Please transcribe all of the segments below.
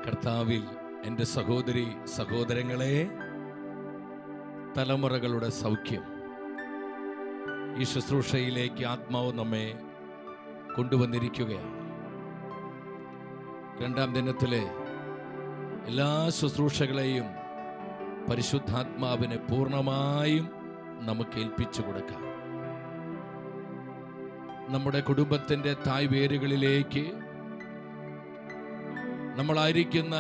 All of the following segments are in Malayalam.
കർത്താവിൽ എൻ്റെ സഹോദരി സഹോദരങ്ങളെ, തലമുറകളുടെ സൗഖ്യം ഈ ശുശ്രൂഷയിലേക്ക് ആത്മാവ് നമ്മെ കൊണ്ടുവന്നിരിക്കുകയാണ്. രണ്ടാം ദിനത്തിലെ എല്ലാ ശുശ്രൂഷകളെയും പരിശുദ്ധാത്മാവിനെ പൂർണ്ണമായും നമുക്ക് ഏൽപ്പിച്ചു കൊടുക്കാം. നമ്മുടെ കുടുംബത്തിൻ്റെ തായ് വേരുകളിലേക്ക്, നമ്മളായിരിക്കുന്ന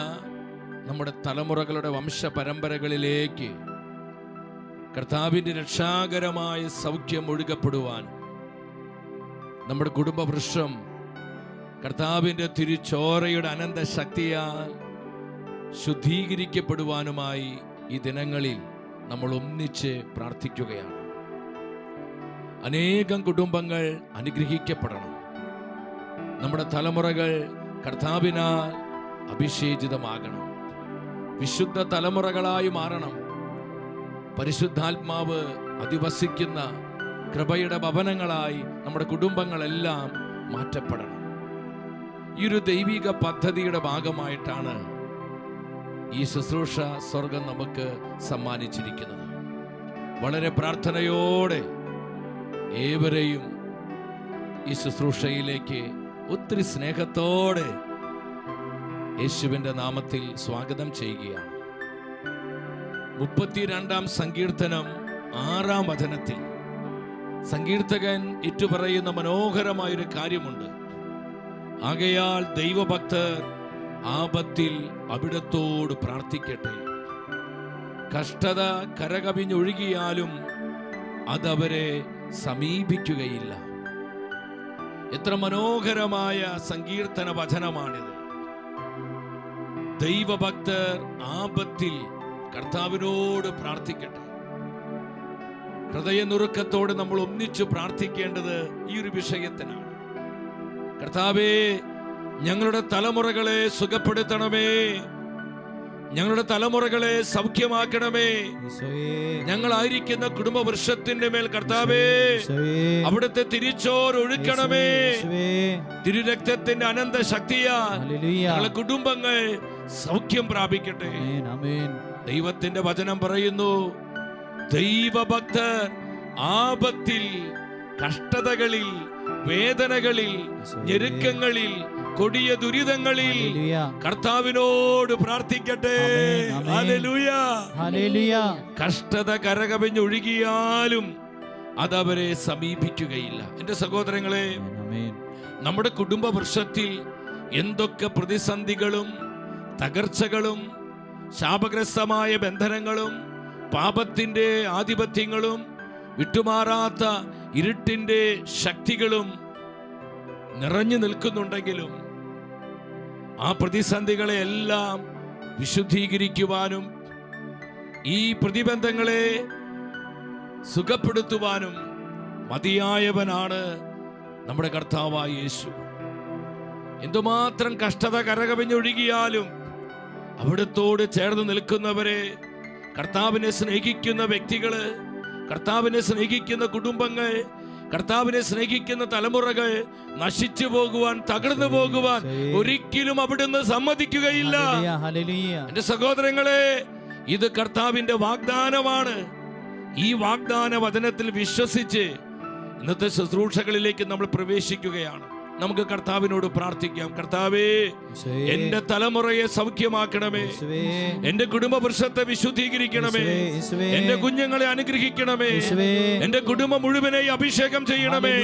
നമ്മുടെ തലമുറകളുടെ വംശപരമ്പരകളിലേക്ക് കർത്താവിൻ്റെ രക്ഷാകരമായ സൗഖ്യം ഒഴുകപ്പെടുവാനും, നമ്മുടെ കുടുംബവൃക്ഷം കർത്താവിൻ്റെ തിരുച്ചോരയുടെ അനന്ത ശക്തിയാൽ ശുദ്ധീകരിക്കപ്പെടുവാനുമായി ഈ ദിനങ്ങളിൽ നമ്മൾ ഒന്നിച്ച് പ്രാർത്ഥിക്കുകയാണ്. അനേകം കുടുംബങ്ങൾ അനുഗ്രഹിക്കപ്പെടണം. നമ്മുടെ തലമുറകൾ കർത്താവിനാൽ അഭിഷേചിതമാകണം. വിശുദ്ധ തലമുറകളായി മാറണം. പരിശുദ്ധാത്മാവ് അധിവസിക്കുന്ന കൃപയുടെ ഭവനങ്ങളായി നമ്മുടെ കുടുംബങ്ങളെല്ലാം മാറ്റപ്പെടണം. ഈ ഒരു ദൈവിക പദ്ധതിയുടെ ഭാഗമായിട്ടാണ് ഈ ശുശ്രൂഷ സ്വർഗം നമുക്ക് സമ്മാനിച്ചിരിക്കുന്നത്. വളരെ പ്രാർത്ഥനയോടെ ഏവരെയും ഈ ശുശ്രൂഷയിലേക്ക് ഒത്തിരി സ്നേഹത്തോടെ യേശുവിൻ്റെ നാമത്തിൽ സ്വാഗതം ചെയ്യുകയാണ്. 32-ാം സങ്കീർത്തനം 6-ാം വചനത്തിൽ സങ്കീർത്തകൻ ഏറ്റുപറയുന്ന മനോഹരമായൊരു കാര്യമുണ്ട്. ആകയാൽ ദൈവഭക്തർ ആപത്തിൽ അവിടത്തോട് പ്രാർത്ഥിക്കട്ടെ. കഷ്ടത കരകവിഞ്ഞൊഴുകിയാലും അതവരെ സമീപിക്കുകയില്ല. എത്ര മനോഹരമായ സങ്കീർത്തന വചനമാണിത്. ദൈവഭക്തർ ആപത്തിൽ കർത്താവിനോട് പ്രാർത്ഥിക്കട്ടെ. ഹൃദയനുറുക്കത്തോടെ നമ്മൾ ഒന്നിച്ചു പ്രാർത്ഥിക്കേണ്ടത് ഈ ഒരു വിഷയത്തിനാണ്. കർത്താവേ, ഞങ്ങളുടെ തലമുറകളെ സുഖപ്പെടുത്തണമേ, ഞങ്ങളുടെ തലമുറകളെ സൗഖ്യമാക്കണമേ. ഞങ്ങളായിരിക്കുന്ന കുടുംബവൃക്ഷത്തിന്റെ മേൽ കർത്താവേ അവിടുത്തെ തിരിച്ചോരൊഴുക്കണമേ. തിരുരക്തത്തിന്റെ അനന്ത ശക്തിയാൽ ഞങ്ങളുടെ കുടുംബങ്ങൾ സൗഖ്യം പ്രാപിക്കട്ടെ. ദൈവത്തിന്റെ വചനം പറയുന്നു, ദൈവഭക്തർ ആപത്തിൽ, കഷ്ടതകളിൽ, വേദനകളിൽ, ഞെരുക്കങ്ങളിൽ, കൊടിയ ദുരിതങ്ങളിൽ കർത്താവിനോട് പ്രാർത്ഥിക്കട്ടെ. ഹല്ലേലൂയ. കഷ്ടത കരകവിഞ്ഞൊഴുകിയാലും അതവരെ സമീപിക്കുകയില്ല. എൻ്റെ സഹോദരങ്ങളെ, നമ്മുടെ കുടുംബ വൃക്ഷത്തിൽ എന്തൊക്കെ പ്രതിസന്ധികളും തകർച്ചകളും ശാപഗ്രസ്തമായ ബന്ധനങ്ങളും പാപത്തിൻ്റെ ആധിപത്യങ്ങളും വിട്ടുമാറാത്ത ഇരുട്ടിൻ്റെ ശക്തികളും നിറഞ്ഞു നിൽക്കുന്നുണ്ടെങ്കിലും ആ പ്രതിസന്ധികളെ എല്ലാം വിശുദ്ധീകരിക്കുവാനും ഈ പ്രതിബന്ധങ്ങളെ സുഖപ്പെടുത്തുവാനും മതിയായവനാണ് നമ്മുടെ കർത്താവായ യേശു. എന്തുമാത്രം കഷ്ടത കരകവിഞ്ഞൊഴുകിയാലും അവിടുത്തോട് ചേർന്ന് നിൽക്കുന്നവരെ, കർത്താവിനെ സ്നേഹിക്കുന്ന വ്യക്തികള്, കർത്താവിനെ സ്നേഹിക്കുന്ന കുടുംബങ്ങൾ, കർത്താവിനെ സ്നേഹിക്കുന്ന തലമുറകൾ നശിച്ചു പോകുവാൻ, തകർന്നു പോകുവാൻ ഒരിക്കലും അവിടുന്ന് സമ്മതിക്കുകയില്ല. എന്റെ സഹോദരങ്ങളെ, ഇത് കർത്താവിന്റെ വാഗ്ദാനമാണ്. ഈ വാഗ്ദാന വചനത്തിൽ വിശ്വസിച്ച് ഇന്നത്തെ ശുശ്രൂഷകളിലേക്ക് നമ്മൾ പ്രവേശിക്കുകയാണ്. നമുക്ക് കർത്താവിനോട് പ്രാർത്ഥിക്കാം. കർത്താവേ, എന്റെ തലമുറയെ സൗഖ്യമാക്കണമേ, എന്റെ കുടുംബവൃക്ഷത്തെ വിശുദ്ധീകരിക്കണമേ, എന്റെ കുഞ്ഞുങ്ങളെ അനുഗ്രഹിക്കണമേ, എന്റെ കുടുംബം മുഴുവനെ അഭിഷേകം ചെയ്യണമേ.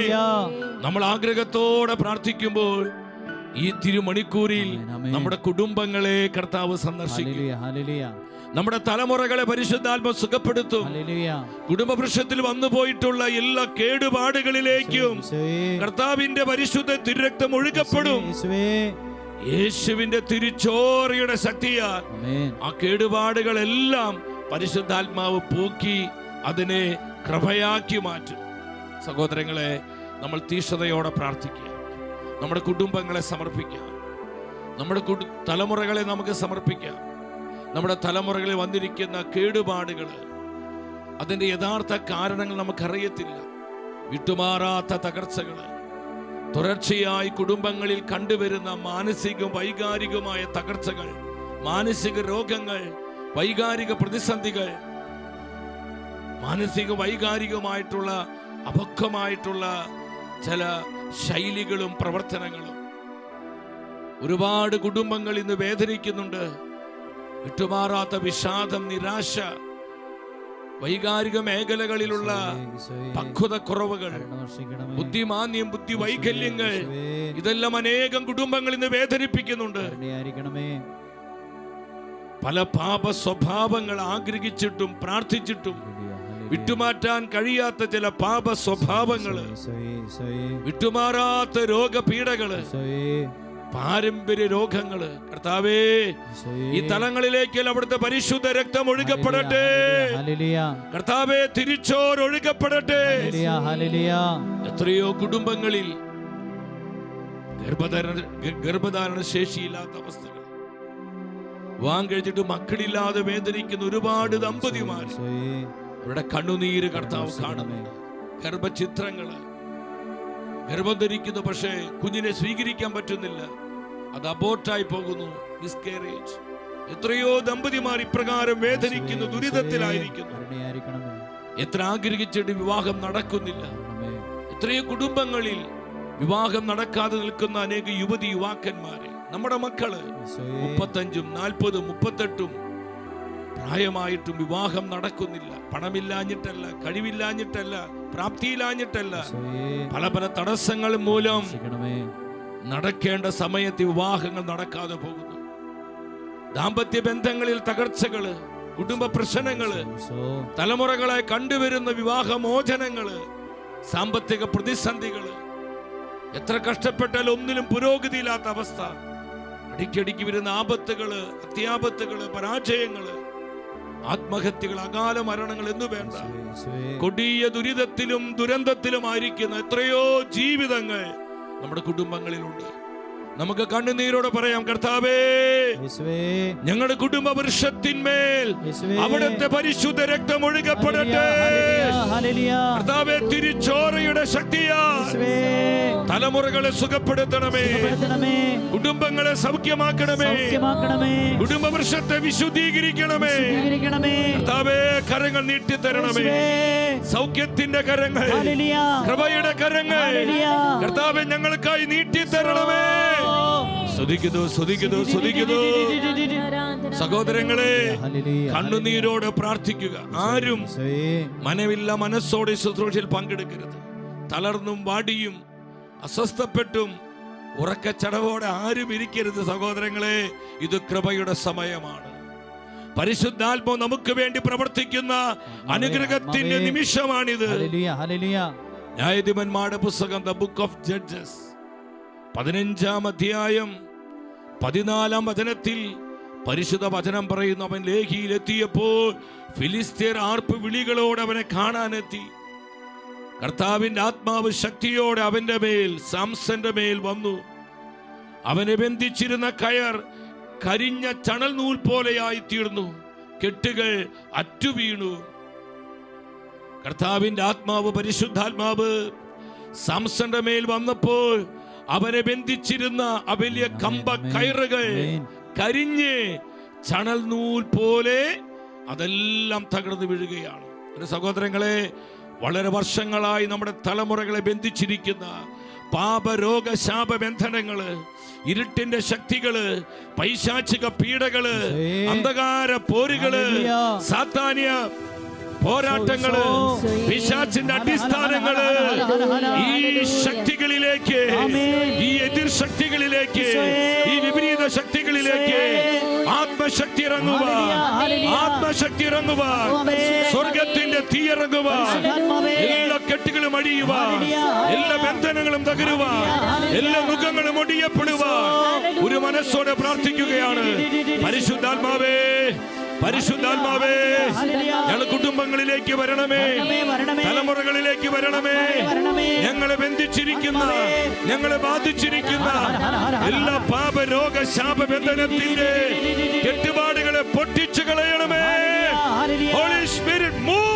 നമ്മൾ ആഗ്രഹത്തോടെ പ്രാർത്ഥിക്കുമ്പോൾ ഈ തിരുമണിക്കൂറിൽ നമ്മുടെ കുടുംബങ്ങളെ കർത്താവ് സന്ദർശിക്കും. നമ്മുടെ തലമുറകളെ പരിശുദ്ധാത്മ സുഖപ്പെടുത്തും. കുടുംബവൃക്ഷത്തിൽ വന്നു പോയിട്ടുള്ള എല്ലാ കേടുപാടുകളിലേക്കും കർത്താവിന്റെ പരിശുദ്ധ തിരുരക്തം ഒഴുകപ്പെടും. യേശുവിന്റെ തിരുച്ചോരയുടെ ശക്തിയാൽ ആ കേടുപാടുകളെല്ലാം പരിശുദ്ധാത്മാവ് പോക്കി അതിനെ കൃപയാക്കി മാറ്റും. സഹോദരങ്ങളെ, നമ്മൾ തീഷ്ണതയോടെ പ്രാർത്ഥിക്കുക. നമ്മുടെ കുടുംബങ്ങളെ സമർപ്പിക്കാം. നമ്മുടെ തലമുറകളെ നമുക്ക് സമർപ്പിക്കാം. നമ്മുടെ തലമുറകളിൽ വന്നിരിക്കുന്ന കേടുപാടുകൾ, അതിൻ്റെ യഥാർത്ഥ കാരണങ്ങൾ നമുക്കറിയത്തില്ല. വിട്ടുമാറാത്ത തകർച്ചകൾ, തുടർച്ചയായി കുടുംബങ്ങളിൽ കണ്ടുവരുന്ന മാനസികവും വൈകാരികവുമായ തകർച്ചകൾ മാനസിക രോഗങ്ങൾ, വൈകാരിക പ്രതിസന്ധികൾ, മാനസിക വൈകാരികമായിട്ടുള്ള അപക്വമായിട്ടുള്ള ചില ശൈലികളും പ്രവർത്തനങ്ങളും ഒരുപാട് കുടുംബങ്ങൾ ഇന്ന് വേദനിക്കുന്നുണ്ട്. വിട്ടുമാറാത്ത വിഷാദം, നിരാശ, വൈകാരിക മേഖലകളിലുള്ള പക്വതക്കുറവുകൾ, ബുദ്ധിമാന്യം, ബുദ്ധി വൈകല്യങ്ങൾ, ഇതെല്ലാം അനേകം കുടുംബങ്ങൾ ഇന്ന് വേദനിപ്പിക്കുന്നുണ്ട്. പല പാപ സ്വഭാവങ്ങൾ ആഗ്രഹിച്ചിട്ടും പ്രാർത്ഥിച്ചിട്ടും വിട്ടുമാറ്റാൻ കഴിയാത്ത ചില പാപ സ്വഭാവങ്ങള്, വിട്ടുമാറാത്ത രോഗപീഠകള്, പാരമ്പര്യ രോഗങ്ങള്, കർത്താവേ ഈ തലങ്ങളിലേക്ക് അവിടുത്തെ പരിശുദ്ധ രക്തം ഒഴുകപ്പെടട്ടെ. കർത്താവേ തിരിച്ചോർ ഒഴുകപ്പെടട്ടെ. എത്രയോ കുടുംബങ്ങളിൽ ഗർഭധാരണ ശേഷിയില്ലാത്ത അവസ്ഥകൾ, വിവാഹം കഴിച്ചിട്ട് മക്കളില്ലാതെ വേദനിക്കുന്ന ഒരുപാട് ദമ്പതിമാർ, അവരുടെ കണ്ണുനീര് കർത്താവ് കാണുന്നു. ഗർഭചിത്രങ്ങള്, ഗർഭം ധരിക്കുന്നു, പക്ഷേ കുഞ്ഞിനെ സ്വീകരിക്കാൻ പറ്റുന്നില്ല, അത് അബോർട്ടായി പോകുന്നു, മിസ്കാരേജ്. എത്രയോ ദമ്പതിമാർ ഇപ്രകാരം വേദനിക്കുന്നു, ദുരിതത്തിലായിരിക്കുന്നു. എത്ര ആഗ്രഹിച്ചിട്ട് വിവാഹം നടക്കുന്നില്ല. എത്രയോ കുടുംബങ്ങളിൽ വിവാഹം നടക്കാതെ നിൽക്കുന്ന അനേക യുവതി യുവാക്കന്മാരെ, നമ്മുടെ മക്കള് 35, 40, 38 പ്രായമായിട്ടും വിവാഹം നടക്കുന്നില്ല. പണമില്ലാഞ്ഞിട്ടല്ല, കഴിവില്ലാഞ്ഞിട്ടല്ല, പ്രാപ്തിയില്ലാഞ്ഞിട്ടല്ല, പല പല തടസ്സങ്ങൾ മൂലം നടക്കേണ്ട സമയത്ത് വിവാഹങ്ങൾ നടക്കാതെ പോകുന്നു. ദാമ്പത്യ ബന്ധങ്ങളിൽ തകർച്ചകള്, കുടുംബ പ്രശ്നങ്ങള്, തലമുറകളെ കണ്ടുവരുന്ന വിവാഹമോചനങ്ങള്, സാമ്പത്തിക പ്രതിസന്ധികള്, എത്ര കഷ്ടപ്പെട്ടാൽ ഒന്നിലും പുരോഗതിയില്ലാത്ത അവസ്ഥ, അടിക്കടിക്ക് വരുന്ന ആപത്തുകള്, അത്യാപത്തുകള്, പരാജയങ്ങള്, ആത്മഹത്യകൾ, അകാല മരണങ്ങൾ എന്നു വേണ്ട കൊടിയ ദുരിതത്തിലും ദുരന്തത്തിലുമായിരിക്കുന്ന എത്രയോ ജീവിതങ്ങൾ നമ്മുടെ കുടുംബങ്ങളിലുണ്ട്. നമുക്ക് കണ്ണുനീരോടെ പറയാം, കർത്താവേ ഞങ്ങളുടെ കുടുംബ വൃക്ഷത്തിന്മേൽ അവിടുത്തെ പരിശുദ്ധ രക്തം ഒഴുകപ്പെടട്ടെ. കർത്താവേ തിരിച്ചോരയുടെ ശക്തിയാൽ തലമുറകളെ സുഖപ്പെടുത്തണമേ, കുടുംബങ്ങളെ സൗഖ്യമാക്കണമേ, കുടുംബ വൃക്ഷത്തെ വിശുദ്ധീകരിക്കണമേ. കർത്താവേ കരങ്ങൾ നീട്ടിത്തരണമേ, സൗഖ്യത്തിന്റെ കരങ്ങൾ, കൃപയുടെ കരങ്ങൾ കർത്താവേ ഞങ്ങൾക്കായി നീട്ടിത്തരണമേ. സ്തുതിക്കുന്നു, സ്തുതിക്കുന്നു, സ്തുതിക്കുന്നു. സഹോദരങ്ങളെ, കണ്ണുനീരോടെ പ്രാർത്ഥിക്കുക. ആരും മനമില്ല മനസ്സോടെ ശുശ്രൂഷയിൽ പങ്കെടുക്കരുത്. തളർന്നും വാടിയും അസ്വസ്ഥപ്പെട്ടും ഉറക്കച്ചടവോടെ ആരും ഇരിക്കരുത്. സഹോദരങ്ങളെ, ഇത് കൃപയുടെ സമയമാണ്. പരിശുദ്ധാത്മാവ് നമുക്ക് വേണ്ടി പ്രവർത്തിക്കുന്ന അനുഗ്രഹത്തിന്റെ നിമിഷമാണിത്. ന്യായാധിപന്മാരുടെ പുസ്തകം, ദ ബുക്ക് ഓഫ് ജഡ്ജസ്, 15-ാം അധ്യായം 14-ാം വചനത്തിൽ പരിശുദ്ധ വചനം പറയുന്നു, അവൻ ലേഹിയിലെത്തിയപ്പോൾ ഫിലിസ്ത്യർ ആർപ്പ് വിളികളോടെ അവനെ കാണാനെത്തി. കർത്താവിന്റെ ആത്മാവ് ശക്തിയോടെ അവന്റെ മേൽ, സാംസന്റെ മേൽ വന്നു. അവനെ ബന്ധിച്ചിരുന്ന കയർ കരിഞ്ഞ ചണൽ നൂൽ പോലെയായി തീർന്നു, കെട്ടുകൾ അറ്റുവീണു. കർത്താവിന്റെ ആത്മാവ്, പരിശുദ്ധാത്മാവ് സാംസന്റെ മേൽ വന്നപ്പോൾ അവനെ ബന്ധിച്ചിരുന്ന ആ വലിയ കമ്പ കയറുകൾ കരിഞ്ഞ് ചണൽ നൂൽ പോലെ അതെല്ലാം തകർന്നു വീഴുകയാണ്. ഒരു സഹോദരങ്ങളെ, വളരെ വർഷങ്ങളായി നമ്മുടെ തലമുറകളെ ബന്ധിച്ചിരിക്കുന്ന പാപരോഗ ശാപ ബന്ധനങ്ങള്, ഇരുട്ടിന്റെ ശക്തികള്, പൈശാചിക പീഡകള്, അന്ധകാര പോരുകള്, സാത്താന്യ പോരാട്ടങ്ങള്, പിശാചിന്റെ അടിസ്ഥാനങ്ങള്, ഈ ശക്തികളിലേക്ക്, ഈ എതിർ ശക്തികളിലേക്ക്, ഈ വിപരീത ശക്തികളിലേക്ക് ആത്മശക്തി ഇറങ്ങുവാൻ, ആത്മശക്തി ഇറങ്ങുവാൻ, സ്വർഗത്തിന്റെ തീ ഇറങ്ങുവാൻ, എല്ലാ കെട്ടുകളും അടിയുവാൻ, എല്ലാ ബന്ധനങ്ങളും തകരുവാൻ, എല്ലാ മുഖങ്ങളും ഒടിയപ്പെടുവാൻ ഒരു മനസ്സോടെ പ്രാർത്ഥിക്കുകയാണ്. പരിശുദ്ധാത്മാവേ, പരിശുദ്ധാത്മാവേ, ഞങ്ങളുടെ കുടുംബങ്ങളിലേക്ക് വരണമേ, തലമുറകളിലേക്ക് വരണമേ. ഞങ്ങളെ ബന്ധിച്ചിരിക്കുന്ന, ഞങ്ങളെ ബാധിച്ചിരിക്കുന്ന എല്ലാ പാപരോഗ ശാപബന്ധനത്തിന്റെ കെട്ടുപാടുകളെ പൊട്ടിച്ചു കളയണമേ. Holy spirit move.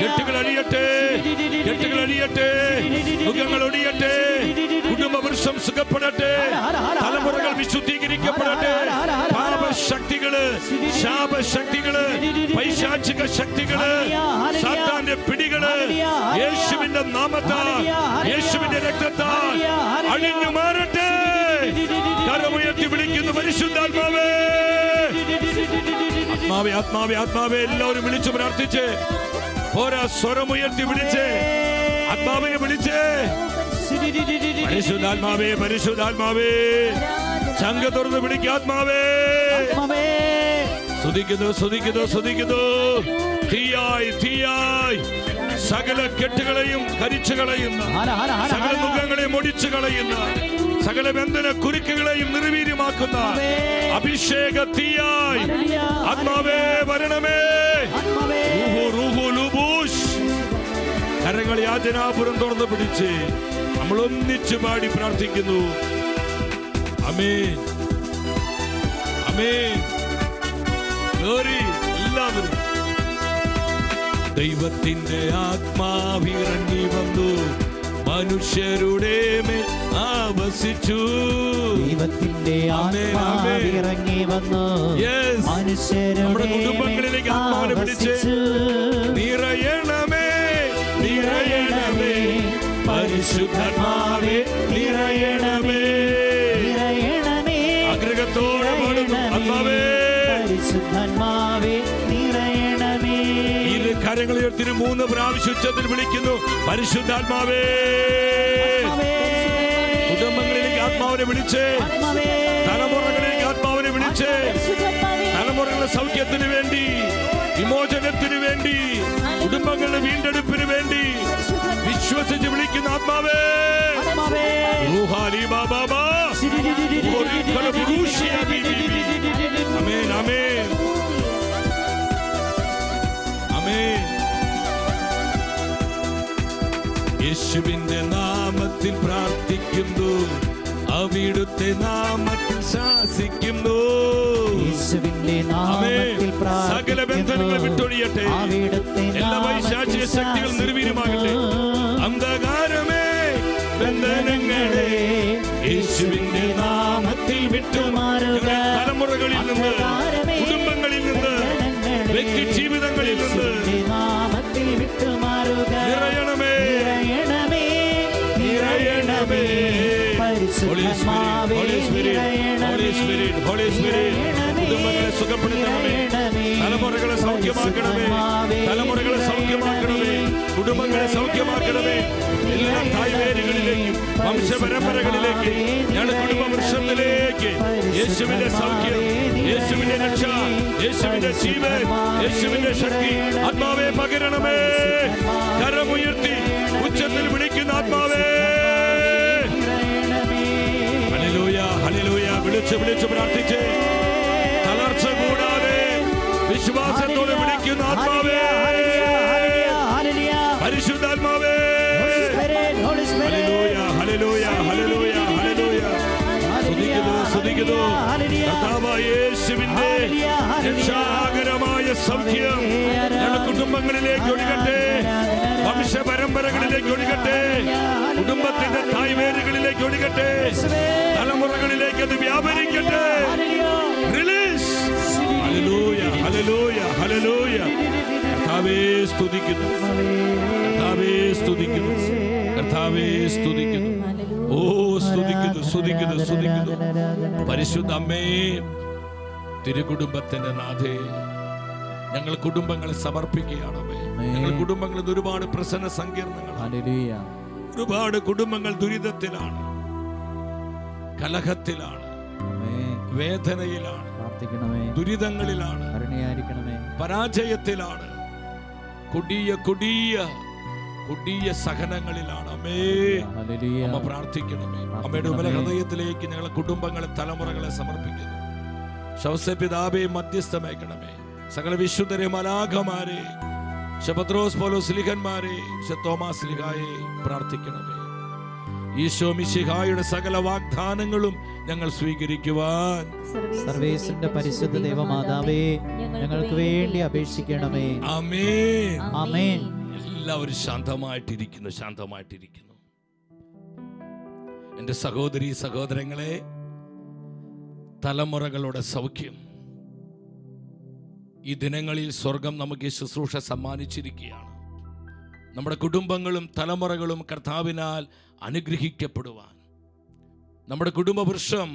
കെട്ടുകൾ അഴിയട്ടെ, കെട്ടുകൾ അഴിയട്ടെ, മുഖങ്ങൾ ഒടിയട്ടെ, കുടുംബവൃക്ഷം സുഖപ്പെടട്ടെ, തലമുറകൾ വിശുദ്ധീകരിക്കപ്പെടട്ടെ. പാപശക്തികള്, ശാപശക്തികള്, പൈശാചിക ശക്തികള്, സാത്താന്റെ പിടികള് യേശുവിന്റെ നാമത്താൽ, യേശുവിന്റെ രക്തത്താൽ അഴിഞ്ഞു മാറട്ടെ. കരമുയർത്തി വിളിക്കുന്നു പരിശുദ്ധാത്മാവേ, ആത്മാവേ, ആത്മാവേ, ആത്മാവേ. എല്ലാവരും വിളിച്ചു പ്രാർത്ഥിച്ച് പോരാ, സ്വരമുയർത്തി വിളിച്ച് ആത്മാവിനെ വിളിച്ച് പരിശുദ്ധാത്മാവേ, പരിശുദ്ധാത്മാവേ. ചങ്ക തുറന്ന് വിളിക്കുക ആത്മാവേ. സ്തുതിക്കുന്നു, സ്തുതിക്കുന്നു, സ്തുതിക്കുന്നു. തീയായി, തീയായി സകല കെട്ടുകളെയും കരിച്ചു കളയുന്ന, സകല മുഖങ്ങളെയും ഒടിച്ചു കളയുന്ന, സകല ബന്ധന കുരുക്കുകളെയും നിർവീര്യമാക്കുന്ന അഭിഷേക തീയായി ആത്മാവേ വരണമേ. കരങ്ങൾ യാചനാപുരം തുറന്നു പിടിച്ച് നമ്മൾ ഒന്നിച്ചു പാടി പ്രാർത്ഥിക്കുന്നു. ആമേൻ, ആമേൻ. ഗ്ലോറി. എല്ലാവരും ദൈവത്തിന്റെ ആത്മാവിറങ്ങി വന്നു, മനുഷ്യരുടെ മേൽ ആവസിച്ചു. ദൈവത്തിന്റെ ആത്മാവിറങ്ങി വന്നു, നമ്മുടെ കുടുംബങ്ങളിലേക്ക് ആത്മാവിനെ വിളിച്ച് നിറയണമേ, നിറയണമേ, പരിശുദ്ധാത്മാവേ നിറയണമേ. ആഗ്രഹത്തോടെ പാടുന്നു ആത്മാവേ, പരിശുദ്ധാത്മാവേ നിറയണമേ. ഇരു കരങ്ങൾ ഉയർത്തി 3 പ്രാവശ്യം ഉച്ചത്തിൽ വിളിക്കുന്നു പരിശുദ്ധാത്മാവേ. കുടുംബങ്ങളിലേക്ക് ആത്മാവിനെ വിളിച്ച്, തലമുറകളിലേക്ക് ആത്മാവിനെ വിളിച്ച്, തലമുറകളുടെ സൗഖ്യത്തിന് വേണ്ടി, വിമോചനത്തിന് വേണ്ടി, കുടുംബങ്ങളുടെ വീണ്ടെടുപ്പിന് വേണ്ടി വിശ്വസിച്ച് വിളിക്കുന്ന ആത്മാവേ. ആമേൻ, ആമേൻ, ആമേൻ. യേശുവിന്റെ നാമത്തിൽ പ്രാർത്ഥിക്കുന്നു, അവിടുത്തെ നാമത്തിൽ ശാസിക്കുന്നു. യേശുവിന്റെ നാമത്തിൽ സകല ബന്ധനങ്ങൾ വിട്ടൊഴിയട്ടെ, എല്ലാ വൈശാചിക ശക്തികൾ നിർവീര്യമാകട്ടെ. അന്ധകാരമേ, ബന്ധനങ്ങളെ യേശുവിന്റെ നാമത്തിൽ വിട്ടുമാറുക. തലമുറകളിൽ നിന്ന്, കുടുംബങ്ങളിൽ നിന്ന്, വ്യക്തി ജീവിതങ്ങളിൽ നിന്ന് നാമത്തിൽ വിട്ടുമാറുക. നിറയണമേ, നിറയണമേ. കുടുംബങ്ങളെ സുഖപ്പെടുത്തണമേ, തലമുറകളെ സൗഖ്യമാക്കണമേ, തലമുറകളെ സൗഖ്യമാക്കണമേ, കുടുംബങ്ങളെ സൗഖ്യമാക്കണമേ. എല്ലാ തായ്വേരുകളിലേക്കും വംശപരമ്പരകളിലേക്ക്, ഞങ്ങളുടെ കുടുംബ വൃക്ഷത്തിലേക്ക് യേശുവിന്റെ സൗഖ്യം, യേശുവിന്റെ രക്ഷ, യേശുവിന്റെ ജീവൻ, യേശുവിന്റെ ശക്തി ആത്മാവേ പകരണമേ. കരമുയർത്തി ഉച്ചത്തിൽ വിളിക്കുന്ന ആത്മാവേ. Hallelujah, hallelujah. വിളിച്ച് വിളിച്ച് പ്രാർത്ഥിച്ച് തളർച്ച കൂടാതെ വിശ്വാസത്തോടെ വിളിക്കുന്ന ആത്മാവേ, പരിശുദ്ധാത്മാവേ. Hallelujah, hallelujah, hallelujah, hallelujah. സ്തുതിക്കുന്നു, സ്തുതിക്കുന്നു. കർത്താവായ യേശുവിന്റെ രക്ഷാകരമായ സൗഖ്യം ഞങ്ങളുടെ കുടുംബങ്ങളിലേക്ക് ഒഴുകട്ടെ, വംശപരമ്പരകളിലേക്ക് ഒഴുകട്ടെ, കുടുംബത്തിന്റെ തായ്വേരുകളിലേക്ക് ഒഴുകട്ടെ, തലമുറകളിലേക്ക് അത് വ്യാപരിക്കട്ടെ. റിലീസ്. Hallelujah, hallelujah, hallelujah. കർത്താവേ സ്തുതിക്കുന്നു, കർത്താവേ സ്തുതിക്കുന്നു, കർത്താവേ സ്തുതിക്കുന്നു. ഓ സ്തുതിക്കുന്നു, സ്തുതിക്കുന്നു, സ്തുതിക്കുന്നു. പരിശുദ്ധ അമ്മേ, തിരുകുടുംബത്തിന്റെ നാഥേ, ഞങ്ങൾ കുടുംബങ്ങളെ സമർപ്പിക്കുകയാണമേ. ഞങ്ങൾ കുടുംബങ്ങളിൽ ഒരുപാട് പ്രശ്ന സങ്കീർണങ്ങളാണ്, ഒരുപാട് കുടുംബങ്ങൾ ദുരിതത്തിലാണ്, കലഹത്തിലാണ്, വേദനയിലാണ്, ദുരിതങ്ങളിലാണ്, പരാജയത്തിലാണ്, കൊടിയ കൊടിയ കൊടിയ സഹനങ്ങളിലാണ്. അമ്മേ, അമ്മ പ്രാർത്ഥിക്കണമേ. അമ്മയുടെ ഉമല ഹൃദയത്തിലേക്ക് ഞങ്ങളെ കുടുംബങ്ങളെ, തലമുറകളെ സമർപ്പിക്കുന്നു. ശവസപിതാവേ മധ്യസ്ഥമേക്കണമേ. സകല വിശുദ്ധരെ, മലാഖമാരെ, പത്രോസ് പൗലോസ് സ്ലീഹന്മാരെ, തോമാസ് സ്ലീഹായെ പ്രാർത്ഥിക്കണമേ. ഈശോ മിശിഹായുടെ സകല വാഗ്ദാനങ്ങളും ഞങ്ങൾ സ്വീകരിക്കുവാൻ സർവേശ്വരന്റെ പരിശുദ്ധ ദേവമാതാവേ ഞങ്ങൾക്ക് വേണ്ടി അപേക്ഷിക്കണമേ. ആമേൻ, ആമേൻ. എല്ലാവരും ശാന്തമായിട്ടിരിക്കുന്നു, ശാന്തമായിട്ടിരിക്കുന്നു. എൻ്റെ സഹോദരി സഹോദരങ്ങളെ, തലമുറകളുടെ സൗഖ്യം ഈ ദിനങ്ങളിൽ സ്വർഗം നമുക്ക് ഈ ശുശ്രൂഷ സമ്മാനിച്ചിരിക്കുകയാണ്. നമ്മുടെ കുടുംബങ്ങളും തലമുറകളും കർത്താവിനാൽ അനുഗ്രഹിക്കപ്പെടുവാൻ, നമ്മുടെ കുടുംബവൃക്ഷം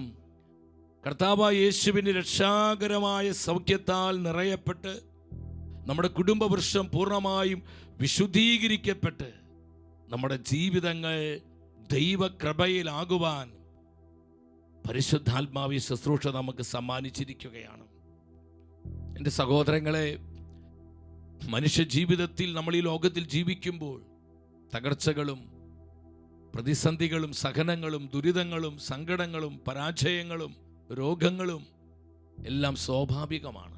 കർത്താവായ യേശുവിൻ്റെ രക്ഷാകരമായ സൗഖ്യത്താൽ നിറയപ്പെട്ട് നമ്മുടെ കുടുംബവൃക്ഷം പൂർണ്ണമായും വിശുദ്ധീകരിക്കപ്പെട്ട് നമ്മുടെ ജീവിതങ്ങൾ ദൈവകൃപയിലാകുവാൻ പരിശുദ്ധാത്മാവി ശുശ്രൂഷ നമുക്ക് സമ്മാനിച്ചിരിക്കുകയാണ്. എൻ്റെ സഹോദരങ്ങളെ, മനുഷ്യ ജീവിതത്തിൽ നമ്മൾ ഈ ലോകത്തിൽ ജീവിക്കുമ്പോൾ തകർച്ചകളും പ്രതിസന്ധികളും സഹനങ്ങളും ദുരിതങ്ങളും സങ്കടങ്ങളും പരാജയങ്ങളും രോഗങ്ങളും എല്ലാം സ്വാഭാവികമാണ്.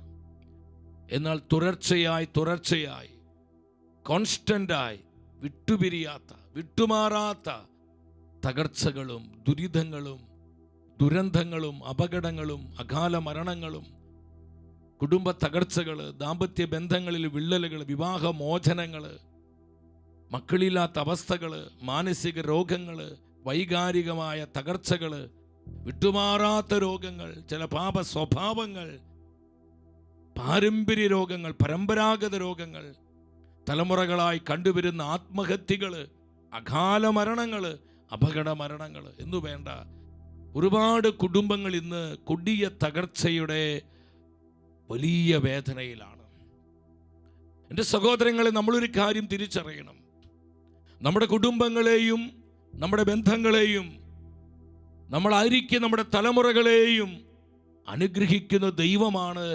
എന്നാൽ തുടർച്ചയായി കോൺസ്റ്റന്റായി വിട്ടുപിരിയാത്ത വിട്ടുമാറാത്ത തകർച്ചകളും ദുരിതങ്ങളും ദുരന്തങ്ങളും അപകടങ്ങളും അകാല മരണങ്ങളും കുടുംബ തകർച്ചകൾ, ദാമ്പത്യ ബന്ധങ്ങളിൽ വിള്ളലുകൾ, വിവാഹമോചനങ്ങൾ, മക്കളില്ലാത്ത അവസ്ഥകൾ, മാനസിക രോഗങ്ങൾ, വൈകാരികമായ തകർച്ചകൾ, വിട്ടുമാറാത്ത രോഗങ്ങൾ, ചില പാപ സ്വഭാവങ്ങൾ, പാരമ്പര്യ രോഗങ്ങൾ, പരമ്പരാഗത രോഗങ്ങൾ, തലമുറകളായി കണ്ടുവരുന്ന ആത്മഹത്യകൾ, അകാല മരണങ്ങൾ, അപകട മരണങ്ങൾ എന്നു വേണ്ട ഒരുപാട് കുടുംബങ്ങൾ ഇന്ന് കൊടിയ തകർച്ചയുടെ വലിയ വേദനയിലാണ്. എൻ്റെ സഹോദരങ്ങളെ, നമ്മളൊരു കാര്യം തിരിച്ചറിയണം. നമ്മുടെ കുടുംബങ്ങളെയും നമ്മുടെ ബന്ധങ്ങളെയും നമ്മളായിരിക്കും നമ്മുടെ തലമുറകളെയും അനുഗ്രഹിക്കുന്ന ദൈവമാണ്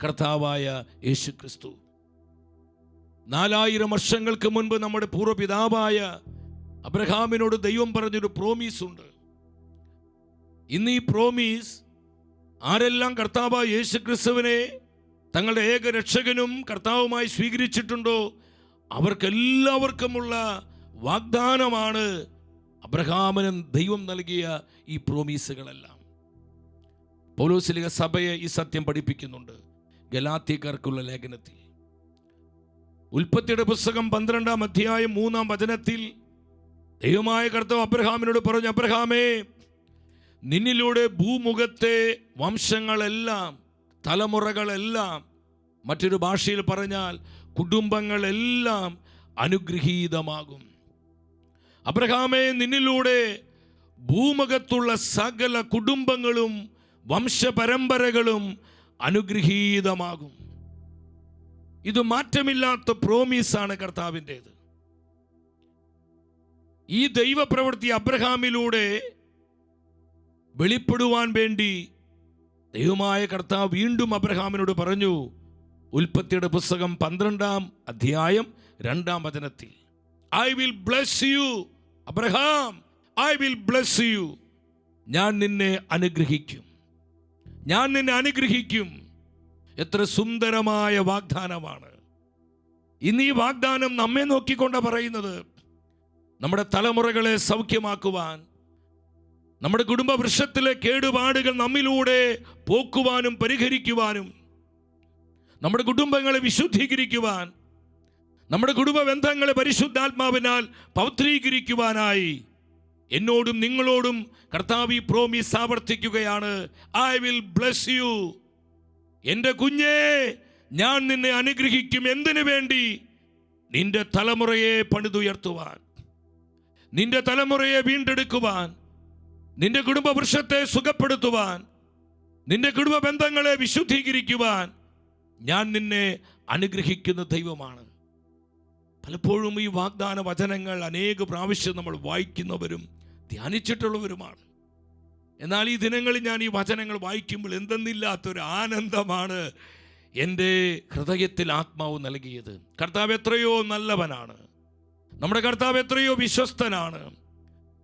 കർത്താവായ യേശു ക്രിസ്തു. 4000 വർഷങ്ങൾക്ക് മുൻപ് നമ്മുടെ പൂർവ്വപിതാവായ അബ്രഹാമിനോട് ദൈവം പറഞ്ഞൊരു പ്രോമീസ് ഉണ്ട്. ഇന്ന് ഈ പ്രോമീസ് ആരെല്ലാം കർത്താവായ യേശു ക്രിസ്തുവിനെ തങ്ങളുടെ ഏക രക്ഷകനും കർത്താവുമായി സ്വീകരിച്ചിട്ടുണ്ടോ അവർക്കെല്ലാവർക്കുമുള്ള വാഗ്ദാനമാണ് അബ്രഹാമിന് ദൈവം നൽകിയ ഈ പ്രോമീസുകളെല്ലാം. പൗലോസ്ലീഹ സഭയെ ഈ സത്യം പഠിപ്പിക്കുന്നുണ്ട് ഗലാത്യക്കാർക്കുള്ള ലേഖനത്തിൽ. ഉൽപ്പത്തിയുടെ പുസ്തകം 12-ാം അധ്യായം 3-ാം വചനത്തിൽ ദൈവമായ കർത്താവ് അബ്രഹാമിനോട് പറഞ്ഞു, അബ്രഹാമേ, നിന്നിലൂടെ ഭൂമുഖത്തെ വംശങ്ങളെല്ലാം, തലമുറകളെല്ലാം, മറ്റൊരു ഭാഷയിൽ പറഞ്ഞാൽ കുടുംബങ്ങളെല്ലാം അനുഗ്രഹീതമാകും. അബ്രഹാമേ, നിന്നിലൂടെ ഭൂമുഖത്തുള്ള സകല കുടുംബങ്ങളും വംശപരമ്പരകളും അനുഗ്രഹീതമാകും. ഇത് മാറ്റമില്ലാത്ത പ്രോമീസാണ് കർത്താവിൻ്റേത്. ഈ ദൈവപ്രവൃത്തി അബ്രഹാമിലൂടെ വെളിപ്പെടുവാൻ വേണ്ടി ദൈവമായ കർത്താവ് വീണ്ടും അബ്രഹാമിനോട് പറഞ്ഞു. ഉൽപ്പത്തിയുടെ പുസ്തകം 12-ാം അധ്യായം 2-ാം വചനത്തിൽ, I will bless U Abraham, I will bless U. ഞാൻ നിന്നെ അനുഗ്രഹിക്കും, ഞാൻ നിന്നെ അനുഗ്രഹിക്കും. എത്ര സുന്ദരമായ വാഗ്ദാനമാണ്. ഇന്ന് ഈ വാഗ്ദാനം നമ്മെ നോക്കിക്കൊണ്ടാണ് പറയുന്നത്. നമ്മുടെ തലമുറകളെ സൗഖ്യമാക്കുവാൻ, നമ്മുടെ കുടുംബ വൃക്ഷത്തിലെ കേടുപാടുകൾ നമ്മിലൂടെ പോക്കുവാനും പരിഹരിക്കുവാനും, നമ്മുടെ കുടുംബങ്ങളെ വിശുദ്ധീകരിക്കുവാൻ, നമ്മുടെ കുടുംബ ബന്ധങ്ങളെ പരിശുദ്ധാത്മാവിനാൽ പവിത്രീകരിക്കുവാനായി എന്നോടും നിങ്ങളോടും കർത്താവ് ഈ പ്രോമീസ് ആവർത്തിക്കുകയാണ്. I will bless you. എൻ്റെ കുഞ്ഞേ, ഞാൻ നിന്നെ അനുഗ്രഹിക്കും. എന്തിനു വേണ്ടി? നിന്റെ തലമുറയെ പണിതുയർത്തുവാൻ, നിന്റെ തലമുറയെ വീണ്ടെടുക്കുവാൻ, നിന്റെ കുടുംബ വൃക്ഷത്തെ സുഖപ്പെടുത്തുവാൻ, നിന്റെ കുടുംബ ബന്ധങ്ങളെ വിശുദ്ധീകരിക്കുവാൻ ഞാൻ നിന്നെ അനുഗ്രഹിക്കുന്ന ദൈവമാണ്. പലപ്പോഴും ഈ വാഗ്ദാന വചനങ്ങൾ അനേക പ്രാവശ്യം നമ്മൾ വായിക്കുന്നവരും ധ്യാനിച്ചിട്ടുള്ളവരുമാണ്. എന്നാൽ ഈ ദിനങ്ങളിൽ ഞാൻ ഈ വചനങ്ങൾ വായിക്കുമ്പോൾ എന്തെന്നില്ലാത്തൊരു ആനന്ദമാണ് എൻ്റെ ഹൃദയത്തിൽ ആത്മാവ് നൽകിയത്. കർത്താവ് എത്രയോ നല്ലവനാണ്. നമ്മുടെ കർത്താവ് എത്രയോ വിശ്വസ്തനാണ്.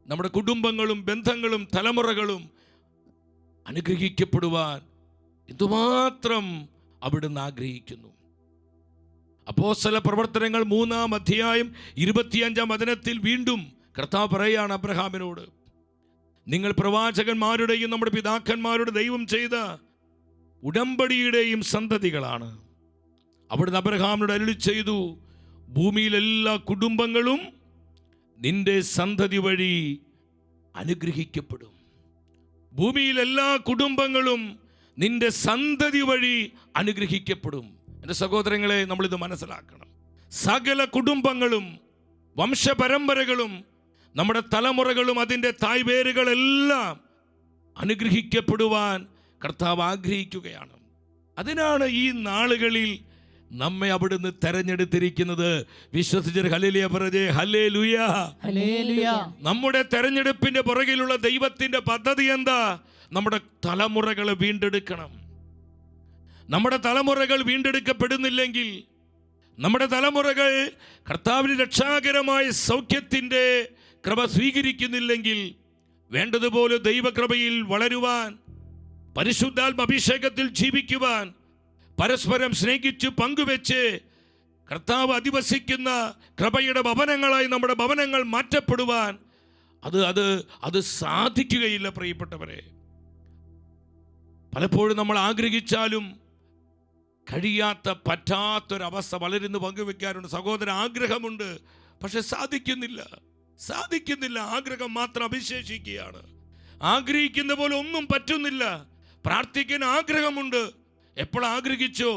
നമ്മുടെ കുടുംബങ്ങളും ബന്ധങ്ങളും തലമുറകളും അനുഗ്രഹിക്കപ്പെടുവാൻ എന്തുമാത്രം അവിടുന്ന് ആഗ്രഹിക്കുന്നു. അപ്പോസ്തല പ്രവർത്തനങ്ങൾ 3-ാം അധ്യായം 25-ാം വചനത്തിൽ വീണ്ടും കർത്താവ് പറയുകയാണ് അബ്രഹാമിനോട്, നിങ്ങൾ പ്രവാചകന്മാരുടെയും നമ്മുടെ പിതാക്കന്മാരുടെ ദൈവം ചെയ്ത ഉടമ്പടിയുടെയും സന്തതികളാണ്. അവിടുന്ന് അബ്രഹാമിനോട് അരുളി ചെയ്തു, ഭൂമിയിലെല്ലാ കുടുംബങ്ങളും നിന്റെ സന്തതി വഴി അനുഗ്രഹിക്കപ്പെടും. ഭൂമിയിൽ എല്ലാ കുടുംബങ്ങളും നിന്റെ സന്തതി വഴി അനുഗ്രഹിക്കപ്പെടും. എൻ്റെ സഹോദരങ്ങളെ, നമ്മളിത് മനസ്സിലാക്കണം. സകല കുടുംബങ്ങളും വംശപരമ്പരകളും നമ്മുടെ തലമുറകളും അതിൻ്റെ തായ്വേരുകളെല്ലാം അനുഗ്രഹിക്കപ്പെടുവാൻ കർത്താവ് ആഗ്രഹിക്കുകയാണ്. അതിനാണ് ഈ നാളുകളിൽ നമ്മെ അവിടുന്ന് തെരഞ്ഞെടുത്തിരിക്കുന്നത്. വിശ്വസിച്ചൊരു ഹല്ലേലൂയ പറഞ്ഞേ. Hallelujah, hallelujah. നമ്മുടെ തെരഞ്ഞെടുപ്പിന്റെ പുറകിലുള്ള ദൈവത്തിന്റെ പദ്ധതി എന്താ? നമ്മുടെ തലമുറകളെ വീണ്ടെടുക്കണം. നമ്മുടെ തലമുറകൾ വീണ്ടെടുക്കപ്പെടുന്നില്ലെങ്കിൽ, നമ്മുടെ തലമുറകൾ കർത്താവിന് രക്ഷാകരമായ സൗഖ്യത്തിൻ്റെ കൃപ സ്വീകരിക്കുന്നില്ലെങ്കിൽ, വേണ്ടതുപോലെ ദൈവകൃപയിൽ വളരുവാൻ, പരിശുദ്ധാത്മ അഭിഷേകത്തിൽ ജീവിക്കുവാൻ, പരസ്പരം സ്നേഹിച്ച് പങ്കുവെച്ച് കർത്താവ് അധിവസിക്കുന്ന കൃപയുടെ ഭവനങ്ങളായി നമ്മുടെ ഭവനങ്ങൾ മാറ്റപ്പെടുവാൻ അത് സാധിക്കുകയില്ല. പ്രിയപ്പെട്ടവരെ, പലപ്പോഴും നമ്മൾ ആഗ്രഹിച്ചാലും കഴിയാത്ത പറ്റാത്തൊരവസ്ഥ പലരിന്ന് പങ്കുവെക്കാറുണ്ട്. സഹോദര, ആഗ്രഹമുണ്ട്, പക്ഷെ സാധിക്കുന്നില്ല. ആഗ്രഹം മാത്രം അവിശേഷിക്കുകയാണ്. ആഗ്രഹിക്കുന്ന പോലെ ഒന്നും പറ്റുന്നില്ല. പ്രാർത്ഥിക്കാൻ ആഗ്രഹമുണ്ട്, എപ്പോൾ ആഗ്രഹിച്ചോ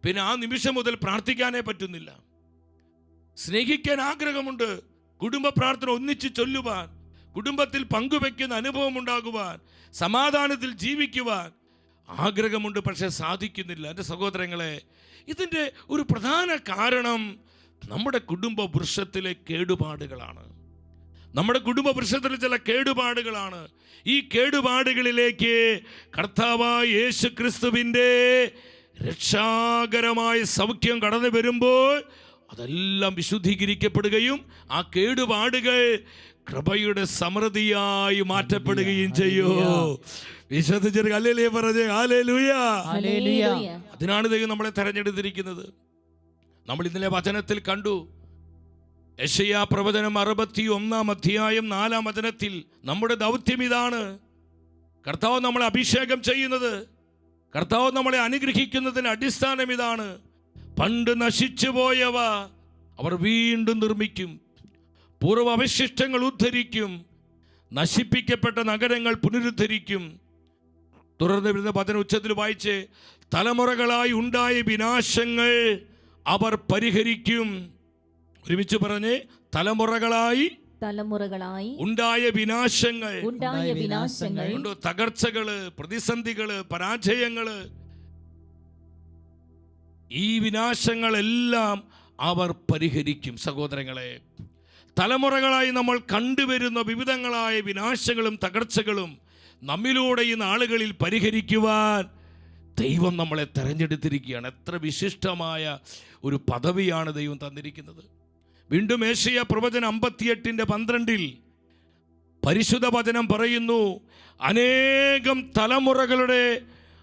പിന്നെ ആ നിമിഷം മുതൽ പ്രാർത്ഥിക്കാനേ പറ്റുന്നില്ല. സ്നേഹിക്കാൻ ആഗ്രഹമുണ്ട്, കുടുംബ പ്രാർത്ഥന ഒന്നിച്ച് ചൊല്ലുവാൻ, കുടുംബത്തിൽ പങ്കുവെക്കുന്ന അനുഭവം ഉണ്ടാകുവാൻ, സമാധാനത്തിൽ ജീവിക്കുവാൻ ആഗ്രഹമുണ്ട്, പക്ഷെ സാധിക്കുന്നില്ല. എൻ്റെ സഹോദരങ്ങളെ, ഇതിൻ്റെ ഒരു പ്രധാന കാരണം നമ്മുടെ കുടുംബ വൃക്ഷത്തിലെ കേടുപാടുകളാണ്. നമ്മുടെ കുടുംബ വൃക്ഷത്തിലെ ചില കേടുപാടുകളാണ്. ഈ കേടുപാടുകളിലേക്ക് കർത്താവായ യേശു ക്രിസ്തുവിൻ്റെ രക്ഷാകരമായ സൗഖ്യം കടന്നു വരുമ്പോൾ അതെല്ലാം വിശുദ്ധീകരിക്കപ്പെടുകയും ആ കേടുപാടുകൾ കൃപയുടെ സമൃദ്ധിയായി മാറ്റപ്പെടുകയും ചെയ്യൂ. വിശ്വസിച്ചൊരു ഹല്ലേലൂയ പറഞ്ഞേ. ഹല്ലേലൂയ. അതിനാണ് ദൈവം നമ്മളെ തെരഞ്ഞെടുത്തിരിക്കുന്നത്. നമ്മൾ ഇന്നലെ വചനത്തിൽ കണ്ടു, യെശയ്യാ പ്രവചനം 61 അധ്യായം 4 വചനത്തിൽ നമ്മുടെ ദൗത്യം ഇതാണ്. കർത്താവ് നമ്മളെ അഭിഷേകം ചെയ്യുന്നത്, കർത്താവ് നമ്മളെ അനുഗ്രഹിക്കുന്നതിന് അടിസ്ഥാനം ഇതാണ്. പണ്ട് നശിച്ചു പോയവ അവർ വീണ്ടും നിർമ്മിക്കും, പൂർവ്വ അവശിഷ്ടങ്ങൾ ഉദ്ധരിക്കും, നശിപ്പിക്കപ്പെട്ട നഗരങ്ങൾ പുനരുദ്ധരിക്കും. തുടർന്ന് വരുന്ന വചനം ഉച്ചത്തിൽ വായിച്ച്, തലമുറകളായി ഉണ്ടായ വിനാശങ്ങൾ അവർ പരിഹരിക്കും. ഒരുമിച്ച് പറഞ്ഞേ, തലമുറകളായി ഉണ്ടായ വിനാശങ്ങൾ, തകർച്ചകള്, പ്രതിസന്ധികള്, പരാജയങ്ങള്, ഈ വിനാശങ്ങളെല്ലാം അവർ പരിഹരിക്കും. സഹോദരങ്ങളെ, തലമുറകളായി നമ്മൾ കണ്ടുവരുന്ന വിവിധങ്ങളായ വിനാശങ്ങളും തകർച്ചകളും നമ്മിലൂടെ ഈ നാളുകളിൽ പരിഹരിക്കുവാൻ ദൈവം നമ്മളെ തെരഞ്ഞെടുത്തിരിക്കുകയാണ്. എത്ര വിശിഷ്ടമായ ഒരു പദവിയാണ് ദൈവം തന്നിരിക്കുന്നത്. വീണ്ടും യെശയ്യാ പ്രവചനം 58:12 പരിശുദ്ധ വചനം പറയുന്നു, അനേകം തലമുറകളുടെ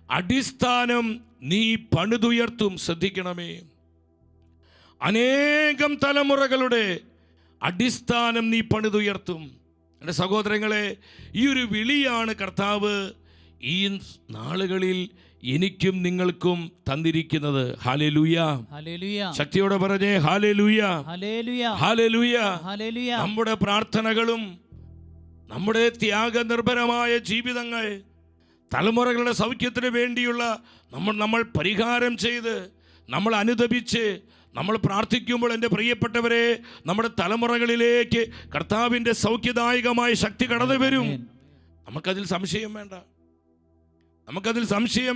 അടിസ്ഥാനം നീ പണിതുയർത്തും. ശ്രദ്ധിക്കണമേ, അനേകം തലമുറകളുടെ അടിസ്ഥാനം നീ പണിതുയർത്തും. എൻ്റെ സഹോദരങ്ങളെ, ഈ ഒരു വിളിയാണ് കർത്താവ് ഈ നാളുകളിൽ എനിക്കും നിങ്ങൾക്കും തന്നിരിക്കുന്നത്. Hallelujah, hallelujah. ശക്തിയോടെ പറഞ്ഞേ ഹല്ലേലൂയ, ഹല്ലേലൂയ, ഹല്ലേലൂയ. ഹല്ലേലൂയ. നമ്മുടെ പ്രാർത്ഥനകളും നമ്മുടെ ത്യാഗനിർഭരമായ ജീവിതങ്ങൾ, തലമുറകളുടെ സൗഖ്യത്തിന് വേണ്ടിയുള്ള നമ്മൾ പരിഹാരം ചെയ്ത്, നമ്മൾ അനുദപിച്ച് നമ്മൾ പ്രാർത്ഥിക്കുമ്പോൾ, എൻ്റെ പ്രിയപ്പെട്ടവരെ, നമ്മുടെ തലമുറകളിലേക്ക് കർത്താവിൻ്റെ സൗഖ്യദായകമായ ശക്തി കടന്നു വരും. നമുക്കതിൽ സംശയം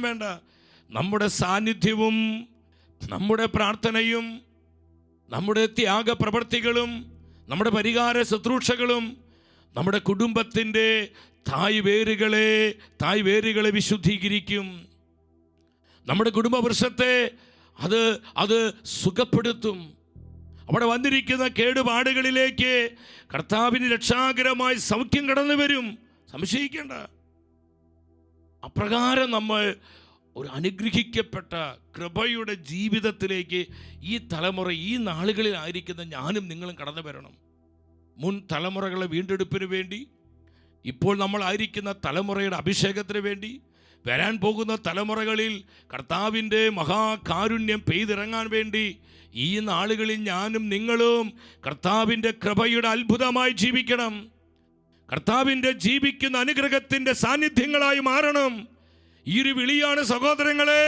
വേണ്ട. നമ്മുടെ സാന്നിധ്യവും നമ്മുടെ പ്രാർത്ഥനയും നമ്മുടെ ത്യാഗപ്രവർത്തികളും നമ്മുടെ പരിഹാര ശുശ്രൂഷകളും നമ്മുടെ കുടുംബത്തിൻ്റെ തായ് വേരുകളെ വിശുദ്ധീകരിക്കും. നമ്മുടെ കുടുംബവൃക്ഷത്തെ അത് സുഖപ്പെടുത്തും. അവിടെ വന്നിരിക്കുന്ന കേടുപാടുകളിലേക്ക് കർത്താവിന് രക്ഷാകരമായ സൗഖ്യം കടന്നു വരും. സംശയിക്കേണ്ട. അപ്രകാരം നമ്മൾ ഒരു അനുഗ്രഹിക്കപ്പെട്ട കൃപയുടെ ജീവിതത്തിലേക്ക് ഈ തലമുറ, ഈ നാളുകളിലായിരിക്കുന്ന ഞാനും നിങ്ങളും കടന്നു വരണം. മുൻ തലമുറകളെ വീണ്ടെടുപ്പിന് വേണ്ടി, ഇപ്പോൾ നമ്മളായിരിക്കുന്ന തലമുറയുടെ അഭിഷേകത്തിന് വേണ്ടി, വരാൻ പോകുന്ന തലമുറകളിൽ കർത്താവിൻ്റെ മഹാകാരുണ്യം പെയ്തിറങ്ങാൻ വേണ്ടി ഈ നാളുകളിൽ ഞാനും നിങ്ങളും കർത്താവിൻ്റെ കൃപയുടെ അത്ഭുതമായി ജീവിക്കണം. കർത്താവിൻ്റെ ജീവിക്കുന്ന അനുഗ്രഹത്തിൻ്റെ സാന്നിധ്യങ്ങളായി മാറണം. ഈ ഒരു വിളിയാണ് സഹോദരങ്ങളെ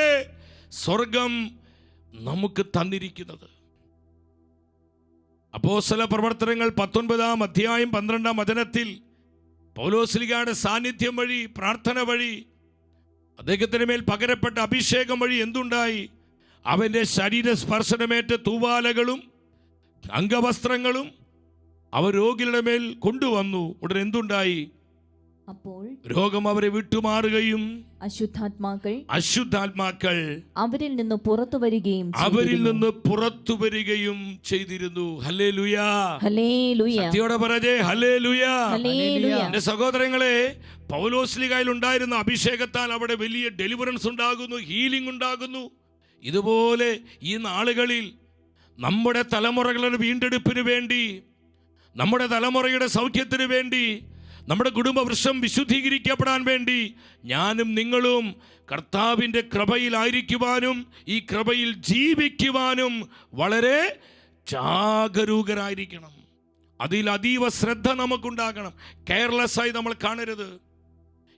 സ്വർഗം നമുക്ക് തന്നിരിക്കുന്നത്. അപ്പോസ്തല പ്രവർത്തനങ്ങൾ 19-ാം അധ്യായം 12-ാം വചനത്തിൽ പൗലോസ്ലീഗയുടെ സാന്നിധ്യം വഴി, പ്രാർത്ഥന വഴി, അദ്ദേഹത്തിന് മേൽ പകരപ്പെട്ട അഭിഷേകം വഴി എന്തുണ്ടായി? അവൻ്റെ ശരീര സ്പർശനമേറ്റ തൂവാലകളും അംഗവസ്ത്രങ്ങളും അവർ രോഗികളുടെ മേൽ കൊണ്ടുവന്നു. ഉടനെ എന്തുണ്ടായി? അപ്പോൾ രോഗം അവരെ വിട്ടുമാറുകയും അശുദ്ധാത്മാക്കൾ അവരിൽ നിന്ന് പുറത്തു വരികയും ചെയ്തിരുന്നു. ഹല്ലേലൂയാ, ഹല്ലേലൂയ. ശക്തിയോടെ പറഞ്ഞേ ഹല്ലേലൂയാ. ഹല്ലേലൂയ. എന്റെ സഹോദരങ്ങളെ, പൗലോസ്ലീഗയിൽ ഉണ്ടായിരുന്ന അഭിഷേകത്താൽ അവിടെ വലിയ ഡെലിവറൻസ് ഉണ്ടാകുന്നു, ഹീലിംഗ് ഉണ്ടാകുന്നു. ഇതുപോലെ ഈ നാളുകളിൽ നമ്മുടെ തലമുറകളുടെ വീണ്ടെടുപ്പിന് വേണ്ടി, നമ്മുടെ തലമുറയുടെ സൗഖ്യത്തിന് വേണ്ടി, നമ്മുടെ കുടുംബവൃക്ഷം വിശുദ്ധീകരിക്കപ്പെടാൻ വേണ്ടി ഞാനും നിങ്ങളും കർത്താവിൻ്റെ കൃപയിലായിരിക്കുവാനും ഈ കൃപയിൽ ജീവിക്കുവാനും വളരെ ജാഗരൂകരായിരിക്കണം. അതിൽ അതീവ ശ്രദ്ധ നമുക്കുണ്ടാകണം. കെയർലെസ്സായി നമ്മൾ കാണരുത്.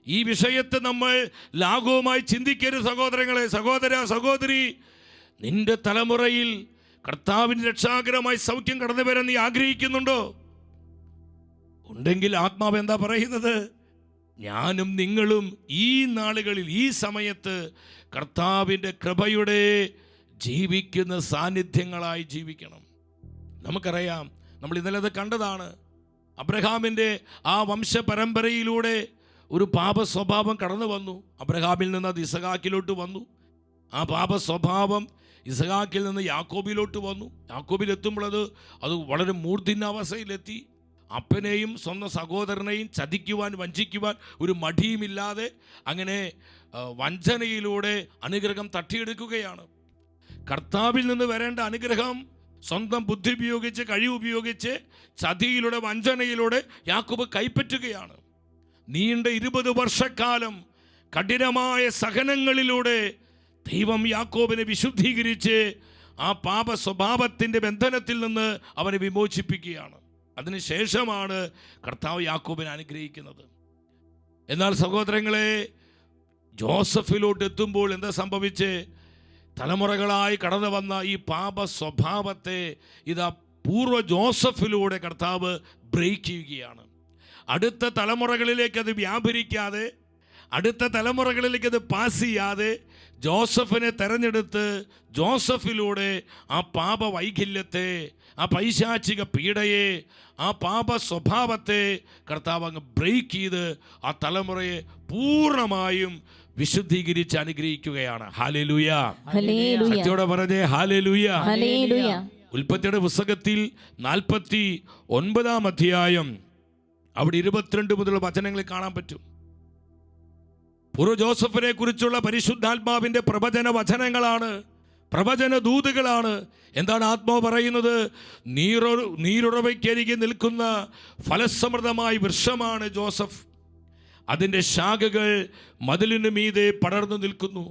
ഈ വിഷയത്തെ നമ്മൾ ലാഘവമായി ചിന്തിക്കരുത്. സഹോദരങ്ങളെ, സഹോദര, സഹോദരി, നിന്റെ തലമുറയിൽ കർത്താവിൻ്റെ രക്ഷാകരമായി സൗഖ്യം കടന്നു വരാൻ നീ ആഗ്രഹിക്കുന്നുണ്ടോ? ഉണ്ടെങ്കിൽ ആത്മാവ് എന്താ പറയുന്നത്? ഞാനും നിങ്ങളും ഈ നാളുകളിൽ, ഈ സമയത്ത് കർത്താവിൻ്റെ കൃപയുടെ ജീവിക്കുന്ന സാന്നിധ്യങ്ങളായി ജീവിക്കണം. നമുക്കറിയാം, നമ്മൾ ഇന്നലെ അത് കണ്ടതാണ്. അബ്രഹാമിൻ്റെ ആ വംശപരമ്പരയിലൂടെ ഒരു പാപ സ്വഭാവം കടന്നു വന്നു. അബ്രഹാമിൽ നിന്ന് അത് ഇസഹാക്കിലോട്ട് വന്നു. ആ പാപ സ്വഭാവം ഇസഹാക്കിൽ നിന്ന് യാക്കോബിലോട്ട് വന്നു. യാക്കോബിലെത്തുമ്പോൾ അത് വളരെ മൂർധന്യാവസ്ഥയിലെത്തി. അപ്പനെയും സ്വന്തം സഹോദരനെയും ചതിക്കുവാൻ, വഞ്ചിക്കുവാൻ ഒരു മടിയുമില്ലാതെ അങ്ങനെ വഞ്ചനയിലൂടെ അനുഗ്രഹം തട്ടിയെടുക്കുകയാണ്. കർത്താവിൽ നിന്ന് വരേണ്ട അനുഗ്രഹം സ്വന്തം ബുദ്ധി ഉപയോഗിച്ച്, കഴിവുപയോഗിച്ച്, ചതിയിലൂടെ, വഞ്ചനയിലൂടെ യാക്കോബ് കൈപ്പറ്റുകയാണ്. നീണ്ട 20 വർഷക്കാലം കഠിനമായ സഹനങ്ങളിലൂടെ ദൈവം യാക്കോബിനെ വിശുദ്ധീകരിച്ച് ആ പാപ സ്വഭാവത്തിൻ്റെ ബന്ധനത്തിൽ നിന്ന് അവനെ വിമോചിപ്പിക്കുകയാണ്. അതിനുശേഷമാണ് കർത്താവ് യാക്കോബിനെ അനുഗ്രഹിക്കുന്നത്. എന്നാൽ സഹോദരങ്ങളെ, ജോസഫിലോട്ട് എത്തുമ്പോൾ എന്താ സംഭവിച്ച്? തലമുറകളായി കടന്നു വന്ന ഈ പാപ സ്വഭാവത്തെ ഇതാ പൂർവ്വ ജോസഫിലൂടെ കർത്താവ് ബ്രേക്ക് ചെയ്യുകയാണ്. അടുത്ത തലമുറകളിലേക്ക് അത് വ്യാപരിക്കാതെ, അടുത്ത തലമുറകളിലേക്ക് അത് പാസ് ചെയ്യാതെ ജോസഫിനെ തെരഞ്ഞെടുത്ത് ജോസഫിലൂടെ ആ പാപ വൈകല്യത്തെ, ആ പൈശാചിക പീഡയെ, ആ പാപ സ്വഭാവത്തെ കർത്താവ് അങ്ങ് ബ്രേക്ക് ചെയ്ത് ആ തലമുറയെ പൂർണ്ണമായും വിശുദ്ധീകരിച്ച് അനുഗ്രഹിക്കുകയാണ്. ഹല്ലേലൂയ, ശക്തിയോടെ പറഞ്ഞേ ഹല്ലേലൂയ. ഉൽപ്പത്തിയുടെ പുസ്തകത്തിൽ 49-ാം അധ്യായം അവിടെ 22 മുതലുള്ള വചനങ്ങളിൽ കാണാൻ പറ്റും. പൂർവ്വ ജോസഫിനെ കുറിച്ചുള്ള പരിശുദ്ധാത്മാവിൻ്റെ പ്രവചന വചനങ്ങളാണ്, പ്രവചന ദൂതുകളാണ്. എന്താണ് ആത്മാവ് പറയുന്നത്? നീരുറവയ്ക്കരികെ നിൽക്കുന്ന ഫലസമൃദ്ധമായ വൃക്ഷമാണ് ജോസഫ്. അതിൻ്റെ ശാഖകൾ മതിലിനു മീതെ പടർന്നു നിൽക്കുന്നു.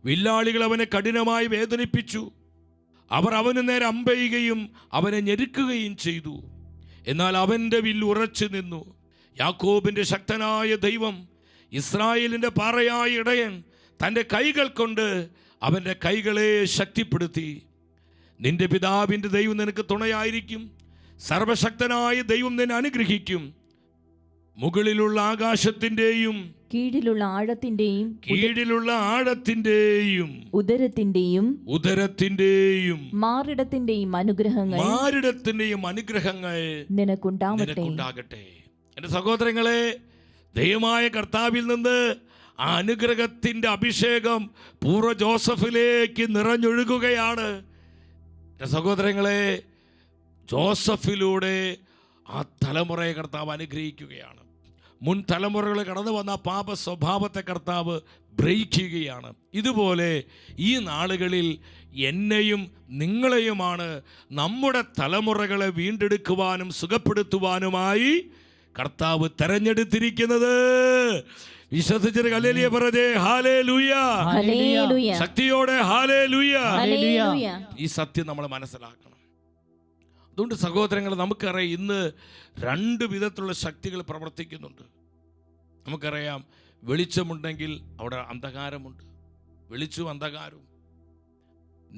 വില്ലാളികൾ അവനെ കഠിനമായി വേദനിപ്പിച്ചു. അവർ അവന് നേരെ അമ്പെയ്യുകയും അവനെ ഞെരുക്കുകയും ചെയ്തു. എന്നാൽ അവൻ്റെ വില്ല് ഉറച്ചു നിന്നു. യാക്കോബിൻ്റെ ശക്തനായ ദൈവം, ഇസ്രായേലിൻ്റെ പാറയായ ഇടയൻ തൻ്റെ കൈകൾ കൊണ്ട് അവൻ്റെ കൈകളെ ശക്തിപ്പെടുത്തി. നിന്റെ പിതാവിൻ്റെ ദൈവം നിനക്ക് തുണയായിരിക്കും. സർവശക്തനായ ദൈവം നിന്നെ അനുഗ്രഹിക്കും. മുകളിലുള്ള ആകാശത്തിൻ്റെയും കീഴിലുള്ള ആഴത്തിന്റെയും ഉദരത്തിന്റെയും മാറിടത്തിന്റെയും അനുഗ്രഹങ്ങൾ നിനക്കുണ്ടാകട്ടെ. എൻ്റെ സഹോദരങ്ങളെ, ദൈവമായ കർത്താവിൽ നിന്ന് ആ അനുഗ്രഹത്തിൻ്റെ അഭിഷേകം പൂർവ്വ ജോസഫിലേക്ക് നിറഞ്ഞൊഴുകുകയാണ്. എൻ്റെ സഹോദരങ്ങളെ, ജോസഫിലൂടെ ആ തലമുറയെ കർത്താവ് അനുഗ്രഹിക്കുകയാണ്. മുൻ തലമുറകൾ കടന്നു വന്ന പാപ സ്വഭാവത്തെ കർത്താവ് ബ്രേക്ക് ചെയ്യുകയാണ്. ഇതുപോലെ ഈ നാളുകളിൽ എന്നെയും നിങ്ങളെയുമാണ് നമ്മുടെ തലമുറകളെ വീണ്ടെടുക്കുവാനും സുഖപ്പെടുത്തുവാനുമായി കർത്താവ് തെരഞ്ഞെടുത്തിരിക്കുന്നത്. വിശ്വസിച്ചൊരു ഹല്ലേലൂയ പറഞ്ഞേ ഹല്ലേലൂയ. ശക്തിയോടെ ഹല്ലേലൂയ. ഈ സത്യം നമ്മൾ മനസ്സിലാക്കണം. അതുകൊണ്ട് സഹോദരങ്ങൾ, നമുക്കറിയാം ഇന്ന് രണ്ട് വിധത്തിലുള്ള ശക്തികൾ പ്രവർത്തിക്കുന്നുണ്ട്. നമുക്കറിയാം, വെളിച്ചമുണ്ടെങ്കിൽ അവിടെ അന്ധകാരമുണ്ട്. വെളിച്ചവും അന്ധകാരവും,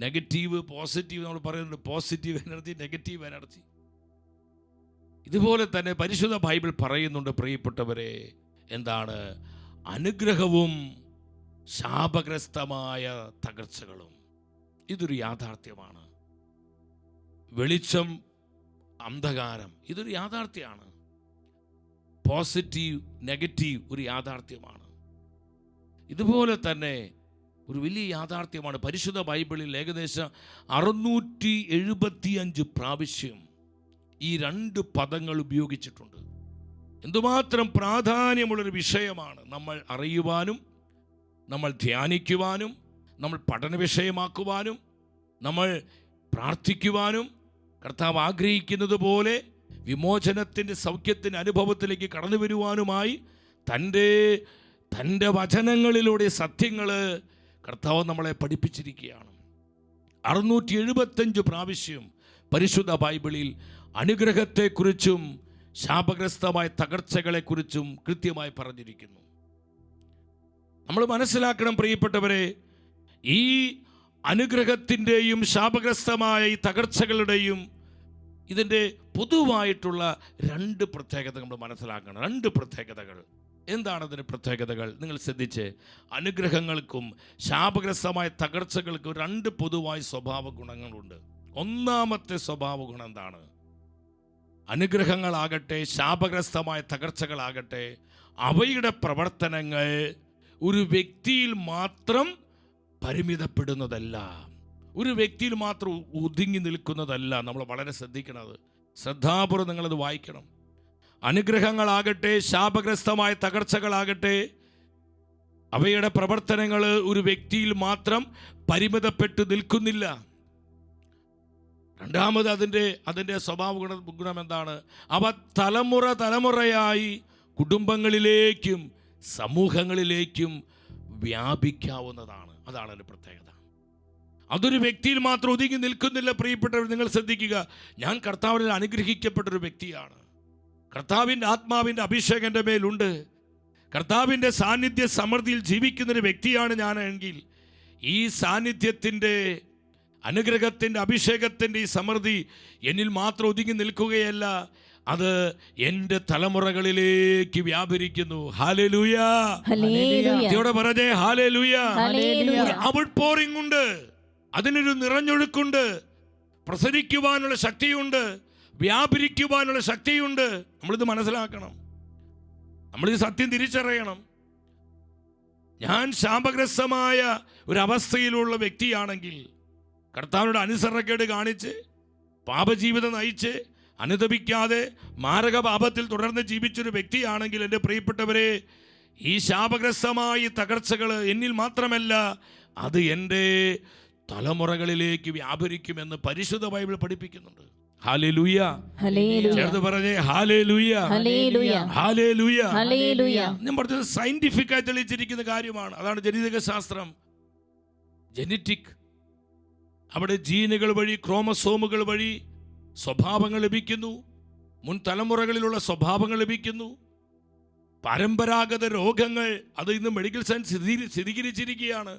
നെഗറ്റീവ് പോസിറ്റീവ്, നമ്മൾ പറയുന്നുണ്ട് പോസിറ്റീവ് എനർജി, നെഗറ്റീവ് എനർജി. ഇതുപോലെ തന്നെ പരിശുദ്ധ ബൈബിൾ പറയുന്നുണ്ട് പ്രിയപ്പെട്ടവരെ, എന്താണ്? അനുഗ്രഹവും ശാപഗ്രസ്തമായ തകർച്ചകളും. ഇതൊരു യാഥാർത്ഥ്യമാണ്. വെളിച്ചം, അന്ധകാരം, ഇതൊരു യാഥാർത്ഥ്യമാണ്. പോസിറ്റീവ്, നെഗറ്റീവ് ഒരു യാഥാർത്ഥ്യമാണ്. ഇതുപോലെ തന്നെ ഒരു വലിയ യാഥാർത്ഥ്യമാണ്. പരിശുദ്ധ ബൈബിളിൽ ഏകദേശം 675 പ്രാവശ്യം ഈ രണ്ട് പദങ്ങൾ ഉപയോഗിച്ചിട്ടുണ്ട്. എന്തുമാത്രം പ്രാധാന്യമുള്ളൊരു വിഷയമാണ്. നമ്മൾ അറിയുവാനും, നമ്മൾ ധ്യാനിക്കുവാനും, നമ്മൾ പഠന വിഷയമാക്കുവാനും, നമ്മൾ പ്രാർത്ഥിക്കുവാനും കർത്താവ് ആഗ്രഹിക്കുന്നത് പോലെ വിമോചനത്തിൻ്റെ സൗഖ്യത്തിൻ്റെ അനുഭവത്തിലേക്ക് കടന്നു വരുവാനുമായി തൻ്റെ വചനങ്ങളിലൂടെ സത്യങ്ങൾ കർത്താവ് നമ്മളെ പഠിപ്പിച്ചിരിക്കുകയാണ്. 675 പ്രാവശ്യം പരിശുദ്ധ ബൈബിളിൽ അനുഗ്രഹത്തെക്കുറിച്ചും ശാപഗ്രസ്തമായ തകർച്ചകളെക്കുറിച്ചും കൃത്യമായി പറഞ്ഞിരിക്കുന്നു. നമ്മൾ മനസ്സിലാക്കണം പ്രിയപ്പെട്ടവരെ, ഈ അനുഗ്രഹത്തിൻ്റെയും ശാപഗ്രസ്തമായ ഈ തകർച്ചകളുടെയും ഇതിൻ്റെ പൊതുവായിട്ടുള്ള രണ്ട് പ്രത്യേകതകൾ നമ്മൾ മനസ്സിലാക്കണം. രണ്ട് പ്രത്യേകതകൾ. എന്താണ് അതിൻ്റെ പ്രത്യേകതകൾ? നിങ്ങൾ ശ്രദ്ധിച്ച്, അനുഗ്രഹങ്ങൾക്കും ശാപഗ്രസ്തമായ തകർച്ചകൾക്കും രണ്ട് പൊതുവായ സ്വഭാവ ഗുണങ്ങളുണ്ട്. ഒന്നാമത്തെ സ്വഭാവ ഗുണം എന്താണ്? അനുഗ്രഹങ്ങളാകട്ടെ ശാപഗ്രസ്തമായ തകർച്ചകളാകട്ടെ, അവയുടെ പ്രവർത്തനങ്ങൾ ഒരു വ്യക്തിയിൽ മാത്രം പരിമിതപ്പെടുന്നതല്ല, ഒരു വ്യക്തിയിൽ മാത്രം ഒതുങ്ങി നിൽക്കുന്നതല്ല. നമ്മൾ വളരെ ശ്രദ്ധിക്കണത്, ശ്രദ്ധാപൂർവ്വം നിങ്ങളത് വായിക്കണം. അനുഗ്രഹങ്ങളാകട്ടെ ശാപഗ്രസ്തമായ തകർച്ചകളാകട്ടെ, അവയുടെ പ്രവർത്തനങ്ങൾ ഒരു വ്യക്തിയിൽ മാത്രം പരിമിതപ്പെട്ട് നിൽക്കുന്നില്ല. രണ്ടാമത് അതിൻ്റെ സ്വഭാവ ഗുണം എന്താണ്? അവ തലമുറയായി കുടുംബങ്ങളിലേക്കും സമൂഹങ്ങളിലേക്കും വ്യാപിക്കാവുന്നതാണ്. അതാണ് അതിൻ്റെ പ്രത്യേകത. അതൊരു വ്യക്തിയിൽ മാത്രം ഒതുങ്ങി നിൽക്കുന്നില്ല. പ്രിയപ്പെട്ടവർ, നിങ്ങൾ ശ്രദ്ധിക്കുക. ഞാൻ കർത്താവിൽ അനുഗ്രഹിക്കപ്പെട്ടൊരു വ്യക്തിയാണ്. കർത്താവിൻ്റെ ആത്മാവിൻ്റെ അഭിഷേകം എൻ്റെ മേലുണ്ട്. കർത്താവിൻ്റെ സാന്നിധ്യ സമൃദ്ധിയിൽ ജീവിക്കുന്നൊരു വ്യക്തിയാണ് ഞാനെങ്കിൽ, ഈ സാന്നിധ്യത്തിൻ്റെ, അനുഗ്രഹത്തിൻ്റെ, അഭിഷേകത്തിൻ്റെ ഈ സമൃദ്ധി എന്നിൽ മാത്രം ഒതുങ്ങി നിൽക്കുകയല്ല, അത് എൻ്റെ തലമുറകളിലേക്ക് വ്യാപരിക്കുന്നു. ഹല്ലേലൂയ, ഹല്ലേലൂയ പറഞ്ഞേ, ഹല്ലേലൂയ. ഒരു ഔട്ട് പോറിംഗ് ഉണ്ട്, അതിനൊരു നിറഞ്ഞൊഴുക്കുണ്ട്, പ്രസരിക്കുവാനുള്ള ശക്തിയുണ്ട്, വ്യാപരിക്കുവാനുള്ള ശക്തിയുണ്ട്. നമ്മളിത് മനസ്സിലാക്കണം, നമ്മളിത് സത്യം തിരിച്ചറിയണം. ഞാൻ ശാപഗ്രസ്തമായ ഒരവസ്ഥയിലുള്ള വ്യക്തിയാണെങ്കിൽ, കർത്താവിനോട് അനുസരണക്കേട് കാണിച്ച് പാപജീവിതം നയിച്ച് അനുതപിക്കാതെ മാരക പാപത്തിൽ തുടർന്ന് ജീവിച്ചൊരു വ്യക്തിയാണെങ്കിൽ, എൻ്റെ പ്രിയപ്പെട്ടവരെ, ഈ ശാപഗ്രസ്തമായ തകർച്ചകൾ എന്നിൽ മാത്രമല്ല, അത് എൻ്റെ തലമുറകളിലേക്ക് വ്യാപരിക്കുമെന്ന് പരിശുദ്ധ ബൈബിൾ പഠിപ്പിക്കുന്നുണ്ട്. ഹല്ലേലൂയ, ചേർത്ത് പറഞ്ഞേ, ഹല്ലേലൂയ, ഹല്ലേലൂയ, ഹല്ലേലൂയ. ഞാൻ പറഞ്ഞത് സയന്റിഫിക് ആയി തെളിയിച്ചിരിക്കുന്ന കാര്യമാണ്. അതാണ് ജനിതക ശാസ്ത്രം, ജെനറ്റിക്. അവിടെ ജീനുകൾ വഴി, ക്രോമസോമുകൾ വഴി സ്വഭാവങ്ങൾ ലഭിക്കുന്നു, മുൻ തലമുറകളിലുള്ള സ്വഭാവങ്ങൾ ലഭിക്കുന്നു. പരമ്പരാഗത രോഗങ്ങൾ, അത് ഇന്ന് മെഡിക്കൽ സയൻസ് സ്ഥിരീകരിച്ചിരിക്കുകയാണ്.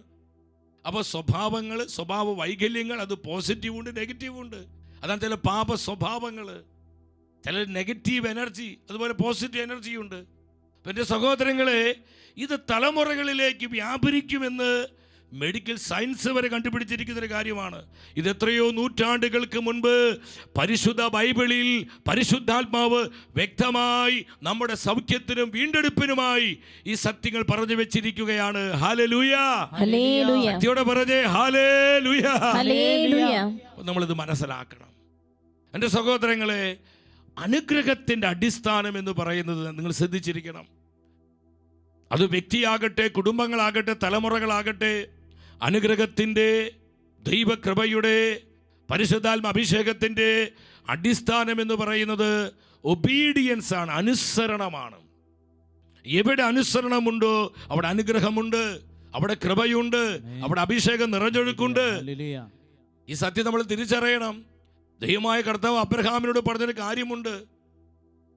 അപ്പോൾ സ്വഭാവ വൈകല്യങ്ങൾ, അത് പോസിറ്റീവ് ഉണ്ട്, നെഗറ്റീവ് ഉണ്ട്. അതാണ് ചില പാപ സ്വഭാവങ്ങൾ, ചില നെഗറ്റീവ് എനർജി, അതുപോലെ പോസിറ്റീവ് എനർജി ഉണ്ട്. അപ്പം എൻ്റെ സഹോദരങ്ങളെ, ഇത് തലമുറകളിലേക്ക് വ്യാപരിക്കുമെന്ന് മെഡിക്കൽ സയൻസ് വരെ കണ്ടുപിടിച്ചിരിക്കുന്നൊരു കാര്യമാണ്. ഇത് എത്രയോ നൂറ്റാണ്ടുകൾക്ക് മുൻപ് പരിശുദ്ധ ബൈബിളിൽ പരിശുദ്ധാത്മാവ് വ്യക്തമായി നമ്മുടെ സൗഖ്യത്തിനും വീണ്ടെടുപ്പിനുമായി ഈ സത്യങ്ങൾ പറഞ്ഞു വെച്ചിരിക്കുകയാണ്. ഹല്ലേലൂയ, ശക്തിയോടെ പറഞ്ഞേ, ഹല്ലേലൂയ. നമ്മളിത് മനസ്സിലാക്കണം. എൻ്റെ സഹോദരങ്ങളെ, അനുഗ്രഹത്തിൻ്റെ അടിസ്ഥാനം എന്ന് പറയുന്നത് നിങ്ങൾ ശ്രദ്ധിച്ചിരിക്കണം. അത് വ്യക്തിയാകട്ടെ, കുടുംബങ്ങളാകട്ടെ, തലമുറകളാകട്ടെ, അനുഗ്രഹത്തിൻ്റെ, ദൈവകൃപയുടെ, പരിശുദ്ധാത്മ അഭിഷേകത്തിൻ്റെ അടിസ്ഥാനം എന്ന് പറയുന്നത് ഒബീഡിയൻസ് ആണ്, അനുസരണമാണ്. എവിടെ അനുസരണമുണ്ടോ അവിടെ അനുഗ്രഹമുണ്ട്, അവിടെ കൃപയുണ്ട്, അവിടെ അഭിഷേകം നിറഞ്ഞൊഴുക്കുണ്ട്. ഈ സത്യം നമ്മൾ തിരിച്ചറിയണം. ദൈവമായ കർത്താവ് അബ്രഹാമിനോട് പറഞ്ഞൊരു കാര്യമുണ്ട്.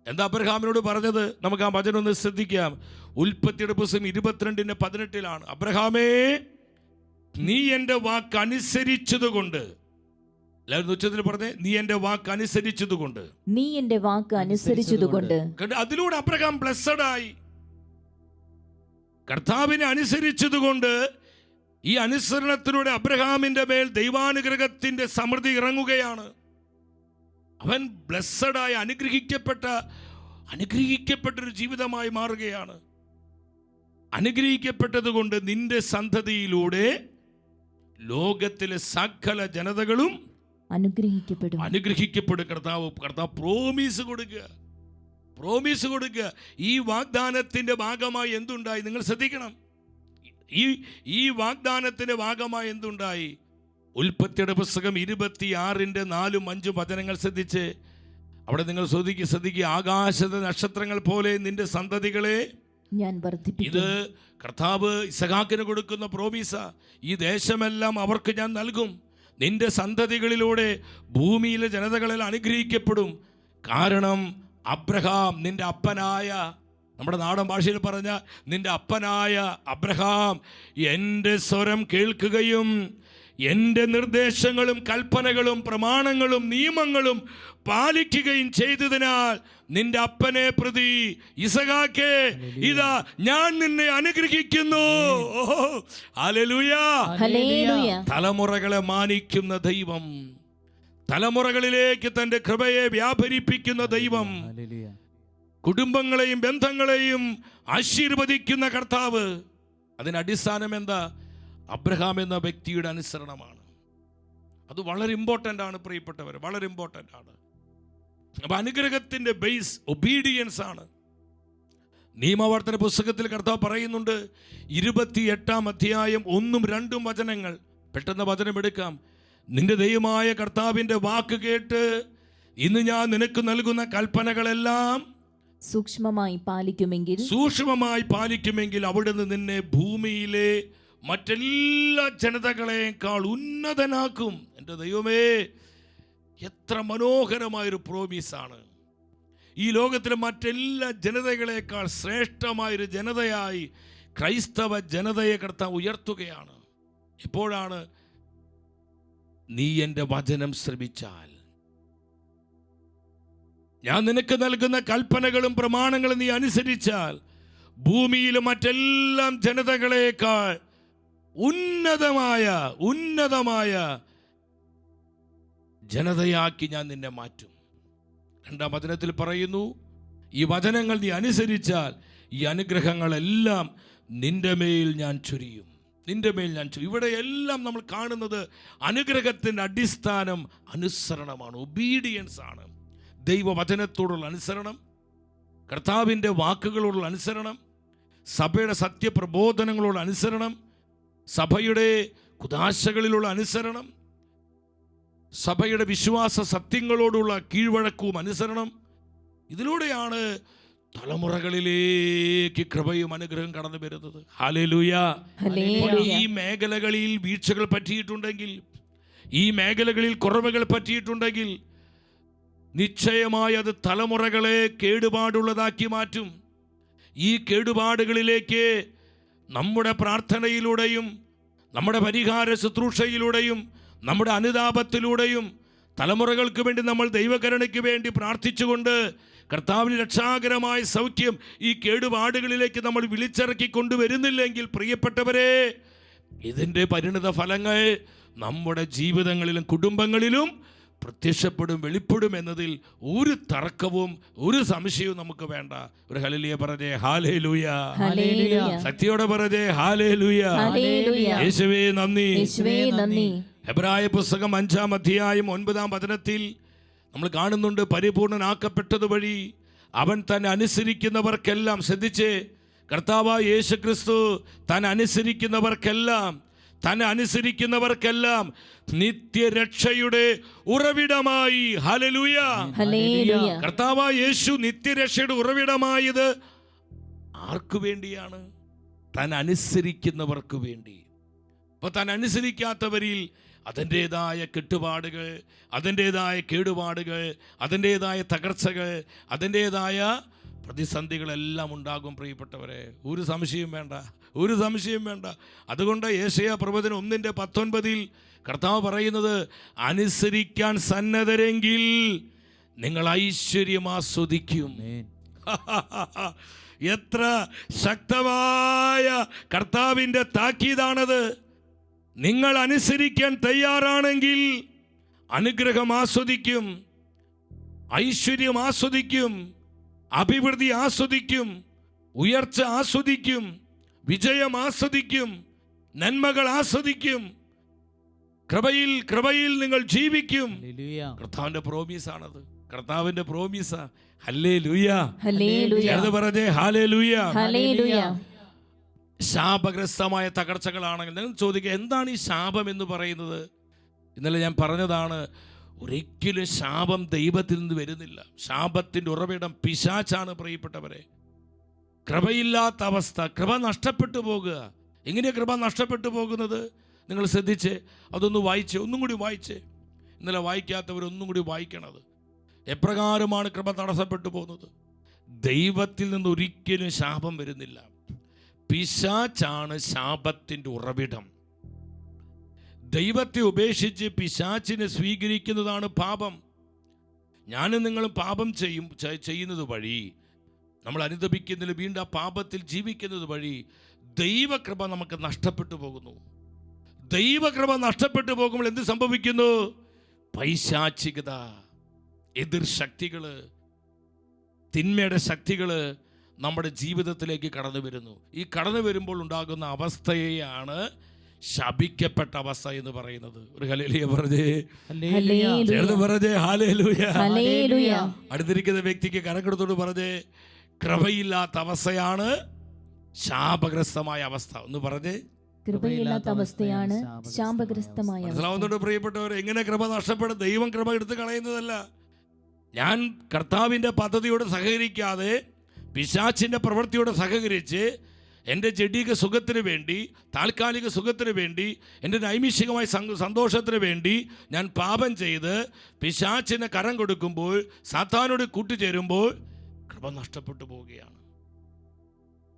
എന്താ അബ്രഹാമിനോട് പറഞ്ഞത്? നമുക്ക് ആ വചനം ഒന്ന് ശ്രദ്ധിക്കാം. ഉൽപ്പത്തിയുടെ പുസ്തകം 22:18 അബ്രഹാമേ, നീ എൻ്റെ വാക്ക് അനുസരിച്ചതുകൊണ്ട്, എല്ലാവരും ഉച്ചത്തിൽ പറഞ്ഞേ, നീ എൻ്റെ വാക്ക് അനുസരിച്ചതുകൊണ്ട്. നീ എൻ്റെ വാക്ക് അനുസരിച്ചതുകൊണ്ട്. അതിലൂടെ അബ്രഹാം ബ്ലെസ്സഡ് ആയി. കർത്താവിനെ അനുസരിച്ചതുകൊണ്ട് ഈ അനുസരണത്തിലൂടെ അബ്രഹാമിന്റെ മേൽ ദൈവാനുഗ്രഹത്തിന്റെ സമൃദ്ധി ഇറങ്ങുകയാണ്. അവൻ ബ്ലെസ്സഡായി അനുഗ്രഹിക്കപ്പെട്ടൊരു ജീവിതമായി മാറുകയാണ്. അനുഗ്രഹിക്കപ്പെട്ടതുകൊണ്ട് നിന്റെ സന്തതിയിലൂടെ ലോകത്തിലെ സകല ജനതകളും അനുഗ്രഹിക്കപ്പെടും. കർത്താവ് പ്രോമിസ് കൊടുക്കുക. ഈ വാഗ്ദാനത്തിന്റെ ഭാഗമായി എന്തുണ്ടായി? നിങ്ങൾ ശ്രദ്ധിക്കണം. ഈ വാഗ്ദാനത്തിന്റെ ഭാഗമായി എന്തുണ്ടായി? ഉൽപ്പത്തിയുടെ പുസ്തകം 26:4-5 വചനങ്ങൾ ശ്രദ്ധിച്ച് അവിടെ നിങ്ങൾ ശ്രദ്ധിക്കുക. ആകാശത്തെ നക്ഷത്രങ്ങൾ പോലെ നിന്റെ സന്തതികളെ ഞാൻ വർദ്ധിപ്പിക്കും. ഇത് കർത്താവ് ഇസഹാക്കിന് കൊടുക്കുന്ന പ്രോമിസ. ഈ ദേശമെല്ലാം അവർക്ക് ഞാൻ നൽകും. നിന്റെ സന്തതികളിലൂടെ ഭൂമിയിലെ ജനതകളെല്ലാം അനുഗ്രഹിക്കപ്പെടും. കാരണം അബ്രഹാം, നിന്റെ അപ്പനായ, നമ്മുടെ നാടൻ ഭാഷയിൽ പറഞ്ഞ നിന്റെ അപ്പനായ അബ്രഹാം എൻ്റെ സ്വരം കേൾക്കുകയും എൻ്റെ നിർദ്ദേശങ്ങളും കൽപ്പനകളും പ്രമാണങ്ങളും നിയമങ്ങളും പാലിക്കുകയും ചെയ്തതിനാൽ നിന്റെ അപ്പനെ പ്രതി ഇസഹാക്കേ, ഇതാ ഞാൻ നിന്നെ അനുഗ്രഹിക്കുന്നു. ഹല്ലേലൂയ. തലമുറകളെ മാനിക്കുന്ന ദൈവം, തലമുറകളിലേക്ക് തന്റെ കൃപയെ വ്യാപരിപ്പിക്കുന്ന ദൈവം, കുടുംബങ്ങളെയും ബന്ധങ്ങളെയും ആശീർവദിക്കുന്ന കർത്താവ്. അതിന് അടിസ്ഥാനം എന്താ? അബ്രഹാം എന്ന വ്യക്തിയുടെ അനുസരണമാണ്. അത് വളരെ ഇമ്പോർട്ടൻ്റ് ആണ് പ്രിയപ്പെട്ടവർ, വളരെ ഇമ്പോർട്ടൻ്റ് ആണ്. അപ്പൊ അനുഗ്രഹത്തിന്റെ ബേസ് ഒബീഡിയൻസ് ആണ്. നിയമവർത്തന പുസ്തകത്തിൽ കർത്താവ് പറയുന്നുണ്ട്, 28-1-2 വചനങ്ങൾ. പെട്ടെന്ന് വചനം എടുക്കാം. നിന്റെ ദൈവമായ കർത്താവിന്റെ വാക്ക് കേട്ട് ഇന്ന് ഞാൻ നിനക്ക് നൽകുന്ന കൽപ്പനകളെല്ലാം സൂക്ഷ്മമായി പാലിക്കുമെങ്കിൽ അവിടുന്ന് നിന്നെ ഭൂമിയിലെ മറ്റെല്ലാ ജനതകളെക്കാൾ ഉന്നതനാക്കും. എൻ്റെ ദൈവമേ, എത്ര മനോഹരമായൊരു പ്രോമിസാണ്. ഈ ലോകത്തിലെ മറ്റെല്ലാ ജനതകളെക്കാൾ ശ്രേഷ്ഠമായൊരു ജനതയായി ക്രൈസ്തവ ജനതയെ കർത്താവ് ഉയർത്തുകയാണ്. എപ്പോഴാണ്? നീ എൻ്റെ വചനം ശ്രമിച്ചാൽ, ഞാൻ നിനക്ക് നൽകുന്ന കൽപ്പനകളും പ്രമാണങ്ങളും നീ അനുസരിച്ചാൽ, ഭൂമിയിലെ മറ്റെല്ലാം ജനതകളെക്കാൾ ഉന്നതമായ ജനതയാക്കി ഞാൻ നിന്നെ മാറ്റും. 2-ാം വചനത്തിൽ പറയുന്നു, ഈ വചനങ്ങൾ നീ അനുസരിച്ചാൽ ഈ അനുഗ്രഹങ്ങളെല്ലാം നിന്റെ മേൽ ഞാൻ ചൊരിയും. ഇവിടെ എല്ലാം നമ്മൾ കാണുന്നത് അനുഗ്രഹത്തിൻ്റെ അടിസ്ഥാനം അനുസരണമാണ്, ഒബീഡിയൻസ് ആണ്. ദൈവവചനത്തോടുള്ള അനുസരണം, കർത്താവിൻ്റെ വാക്കുകളോടുള്ള അനുസരണം, സഭയുടെ സത്യപ്രബോധനങ്ങളോടുള്ള അനുസരണം, സഭയുടെ കുദാശകളിലുള്ള അനുസരണം, സഭയുടെ വിശ്വാസ സത്യങ്ങളോടുള്ള കീഴ്വഴക്കവും അനുസരണം. ഇതിലൂടെയാണ് തലമുറകളിലേക്ക് കൃപയും അനുഗ്രഹം കടന്നു വരുന്നത്. ഹല്ലേലൂയ. ഈ മേഖലകളിൽ വീഴ്ചകൾ പറ്റിയിട്ടുണ്ടെങ്കിൽ, ഈ മേഖലകളിൽ കുറവുകൾ പറ്റിയിട്ടുണ്ടെങ്കിൽ നിശ്ചയമായി അത് തലമുറകളെ കേടുപാടുള്ളതാക്കി മാറ്റും. ഈ കേടുപാടുകളിലേക്ക് നമ്മുടെ പ്രാർത്ഥനയിലൂടെയും നമ്മുടെ പരിഹാര ശുശ്രൂഷയിലൂടെയും നമ്മുടെ അനുതാപത്തിലൂടെയും തലമുറകൾക്ക് വേണ്ടി നമ്മൾ ദൈവകരുണയ്ക്ക് വേണ്ടി പ്രാർത്ഥിച്ചുകൊണ്ട് കർത്താവിന് രക്ഷാകരമായ സൗഖ്യം ഈ കേടുപാടുകളിലേക്ക് നമ്മൾ വിളിച്ചിറക്കി കൊണ്ടുവരുന്നില്ലെങ്കിൽ, പ്രിയപ്പെട്ടവരെ, ഇതിൻ്റെ പരിണിത ഫലങ്ങൾ നമ്മുടെ ജീവിതങ്ങളിലും കുടുംബങ്ങളിലും പ്രത്യക്ഷപ്പെടും, വെളിപ്പെടും എന്നതിൽ ഒരു തർക്കവും ഒരു സംശയവും നമുക്ക് വേണ്ട. ഒരു ഹല്ലേലൂയ പറഞ്ഞേ. ഹല്ലേലൂയ. ശക്തിയോടെ പറഞ്ഞേ. ഹല്ലേലൂയ. യേശുവേ നന്ദി. എബ്രായ പുസ്തകം 5-ാം അധ്യായം 9-ാം വചനത്തിൽ നമ്മൾ കാണുന്നുണ്ട്, പരിപൂർണനാക്കപ്പെട്ടത് വഴി അവൻ തന്നെ അനുസരിക്കുന്നവർക്കെല്ലാം, ശ്രദ്ധിച്ച്, കർത്താവായ യേശു ക്രിസ്തു തന്നെ അനുസരിക്കുന്നവർക്കെല്ലാം നിത്യരക്ഷയുടെ ഉറവിടമായി. ഹല്ലേലൂയ. കർത്താവായ യേശു നിത്യരക്ഷയുടെ ഉറവിടമായത് ആർക്കു വേണ്ടിയാണ്? താൻ അനുസരിക്കുന്നവർക്ക് വേണ്ടി. അപ്പോൾ താൻ അനുസരിക്കാത്തവരിൽ അതിൻ്റേതായ കെട്ടുപാടുകൾ, അതിൻ്റേതായ കേടുപാടുകൾ, അതിൻ്റേതായ തകർച്ചകൾ, അതിൻ്റേതായ പ്രതിസന്ധികളെല്ലാം ഉണ്ടാകും പ്രിയപ്പെട്ടവരെ. ഒരു സംശയം വേണ്ട, ഒരു സംശയം വേണ്ട. അതുകൊണ്ട് യേശയ്യാ പ്രവചനം 1:19 കർത്താവ് പറയുന്നത്, അനുസരിക്കാൻ സന്നദ്ധരെങ്കിൽ നിങ്ങൾ ഐശ്വര്യം ആസ്വദിക്കും. എത്ര ശക്തമായ കർത്താവിൻ്റെ താക്കീതാണത്. നിങ്ങൾ അനുസരിക്കാൻ തയ്യാറാണെങ്കിൽ അനുഗ്രഹം ആസ്വദിക്കും, ഐശ്വര്യം ആസ്വദിക്കും, അഭിവൃദ്ധി ആസ്വദിക്കും, ഉയർച്ച ആസ്വദിക്കും, വിജയം ആസ്വദിക്കും, നന്മകൾ ആസ്വദിക്കും, കൃപയിൽ നിങ്ങൾ ജീവിക്കും. കർത്താവിന്റെ പ്രോമിസാണത്, കർത്താവിന്റെ പ്രോമിസാ. ഹല്ലേലൂയ, എന്ന് പറഞ്ഞേ ഹല്ലേലൂയ. ശാപഗ്രസ്തമായ തകർച്ചകളാണെങ്കിൽ നിങ്ങൾ ചോദിക്കുക, എന്താണ് ഈ ശാപം എന്ന് പറയുന്നത്? ഇന്നലെ ഞാൻ പറഞ്ഞതാണ്, ഒരിക്കലും ശാപം ദൈവത്തിൽ നിന്ന് വരുന്നില്ല. ശാപത്തിൻ്റെ ഉറവിടം പിശാചാണ് പ്രിയപ്പെട്ടവരെ. കൃപയില്ലാത്ത അവസ്ഥ, കൃപ നഷ്ടപ്പെട്ടു പോകുക. എങ്ങനെയാണ് കൃപ നഷ്ടപ്പെട്ടു പോകുന്നത്? നിങ്ങൾ ശ്രദ്ധിച്ച് അതൊന്ന് വായിച്ച്, ഒന്നും കൂടി വായിച്ച്. ഇന്നലെ വായിക്കാത്തവരൊന്നും കൂടി വായിക്കണത്. എപ്രകാരമാണ് കൃപ തടസ്സപ്പെട്ടു പോകുന്നത്? ദൈവത്തിൽ നിന്ന് ഒരിക്കലും ശാപം വരുന്നില്ല. പിശാചാണ് ശാപത്തിൻ്റെ ഉറവിടം. ദൈവത്തെ ഉപേക്ഷിച്ച് പിശാചിനെ സ്വീകരിക്കുന്നതാണ് പാപം. ഞാനും നിങ്ങളും പാപം ചെയ്യുന്നത് വഴി, നമ്മൾ അനുദപിക്കുന്നതിൽ വീണ്ടും ആ പാപത്തിൽ ജീവിക്കുന്നത് വഴി ദൈവകൃപ നമുക്ക് നഷ്ടപ്പെട്ടു പോകുന്നു. ദൈവകൃപ നഷ്ടപ്പെട്ടു പോകുമ്പോൾ എന്ത് സംഭവിക്കുന്നു? പൈശാചികത, എതിർ ശക്തികള്, തിന്മയുടെ ശക്തികള് നമ്മുടെ ജീവിതത്തിലേക്ക് കടന്നു വരുന്നു. ഈ കടന്നു വരുമ്പോൾ ഉണ്ടാകുന്ന അവസ്ഥയെയാണ് ശപിക്കപ്പെട്ട അവസ്ഥ എന്ന് പറയുന്നത്. ഒരു ഹല്ലേലൂയ പറഞ്ഞേ, ചേർന്ന് പറഞ്ഞേ ഹല്ലേലൂയ. അടുത്തിരിക്കുന്ന വ്യക്തിക്ക് കരക്കെടുത്തോട് പറഞ്ഞേ, കൃപയില്ലാത്ത അവസ്ഥയാണ് ശാപഗ്രസ്തമായ അവസ്ഥ. ഒന്ന് പറഞ്ഞേ, കൃപയില്ലാത്ത അവസ്ഥയാണ് ശാപഗ്രസ്തമായ. മനസ്സിലാവുന്നുണ്ട് പ്രിയപ്പെട്ടവർ? എങ്ങനെ കൃപ നഷ്ടപ്പെടും? ദൈവം കൃപ എടുത്തു കളയുന്നതല്ല. ഞാൻ കർത്താവിൻ്റെ പദ്ധതിയോട് സഹകരിക്കാതെ പിശാചിൻ്റെ പ്രവൃത്തിയോട് സഹകരിച്ച് എൻ്റെ ജഡിക സുഖത്തിന് വേണ്ടി, താൽക്കാലിക സുഖത്തിന് വേണ്ടി, എൻ്റെ നൈമിഷികമായ സന്തോഷത്തിന് വേണ്ടി ഞാൻ പാപം ചെയ്ത് പിശാചിന് കരം കൊടുക്കുമ്പോൾ, സാത്താനോട് കൂട്ടുചേരുമ്പോൾ കൃപ നഷ്ടപ്പെട്ടു പോവുകയാണ്.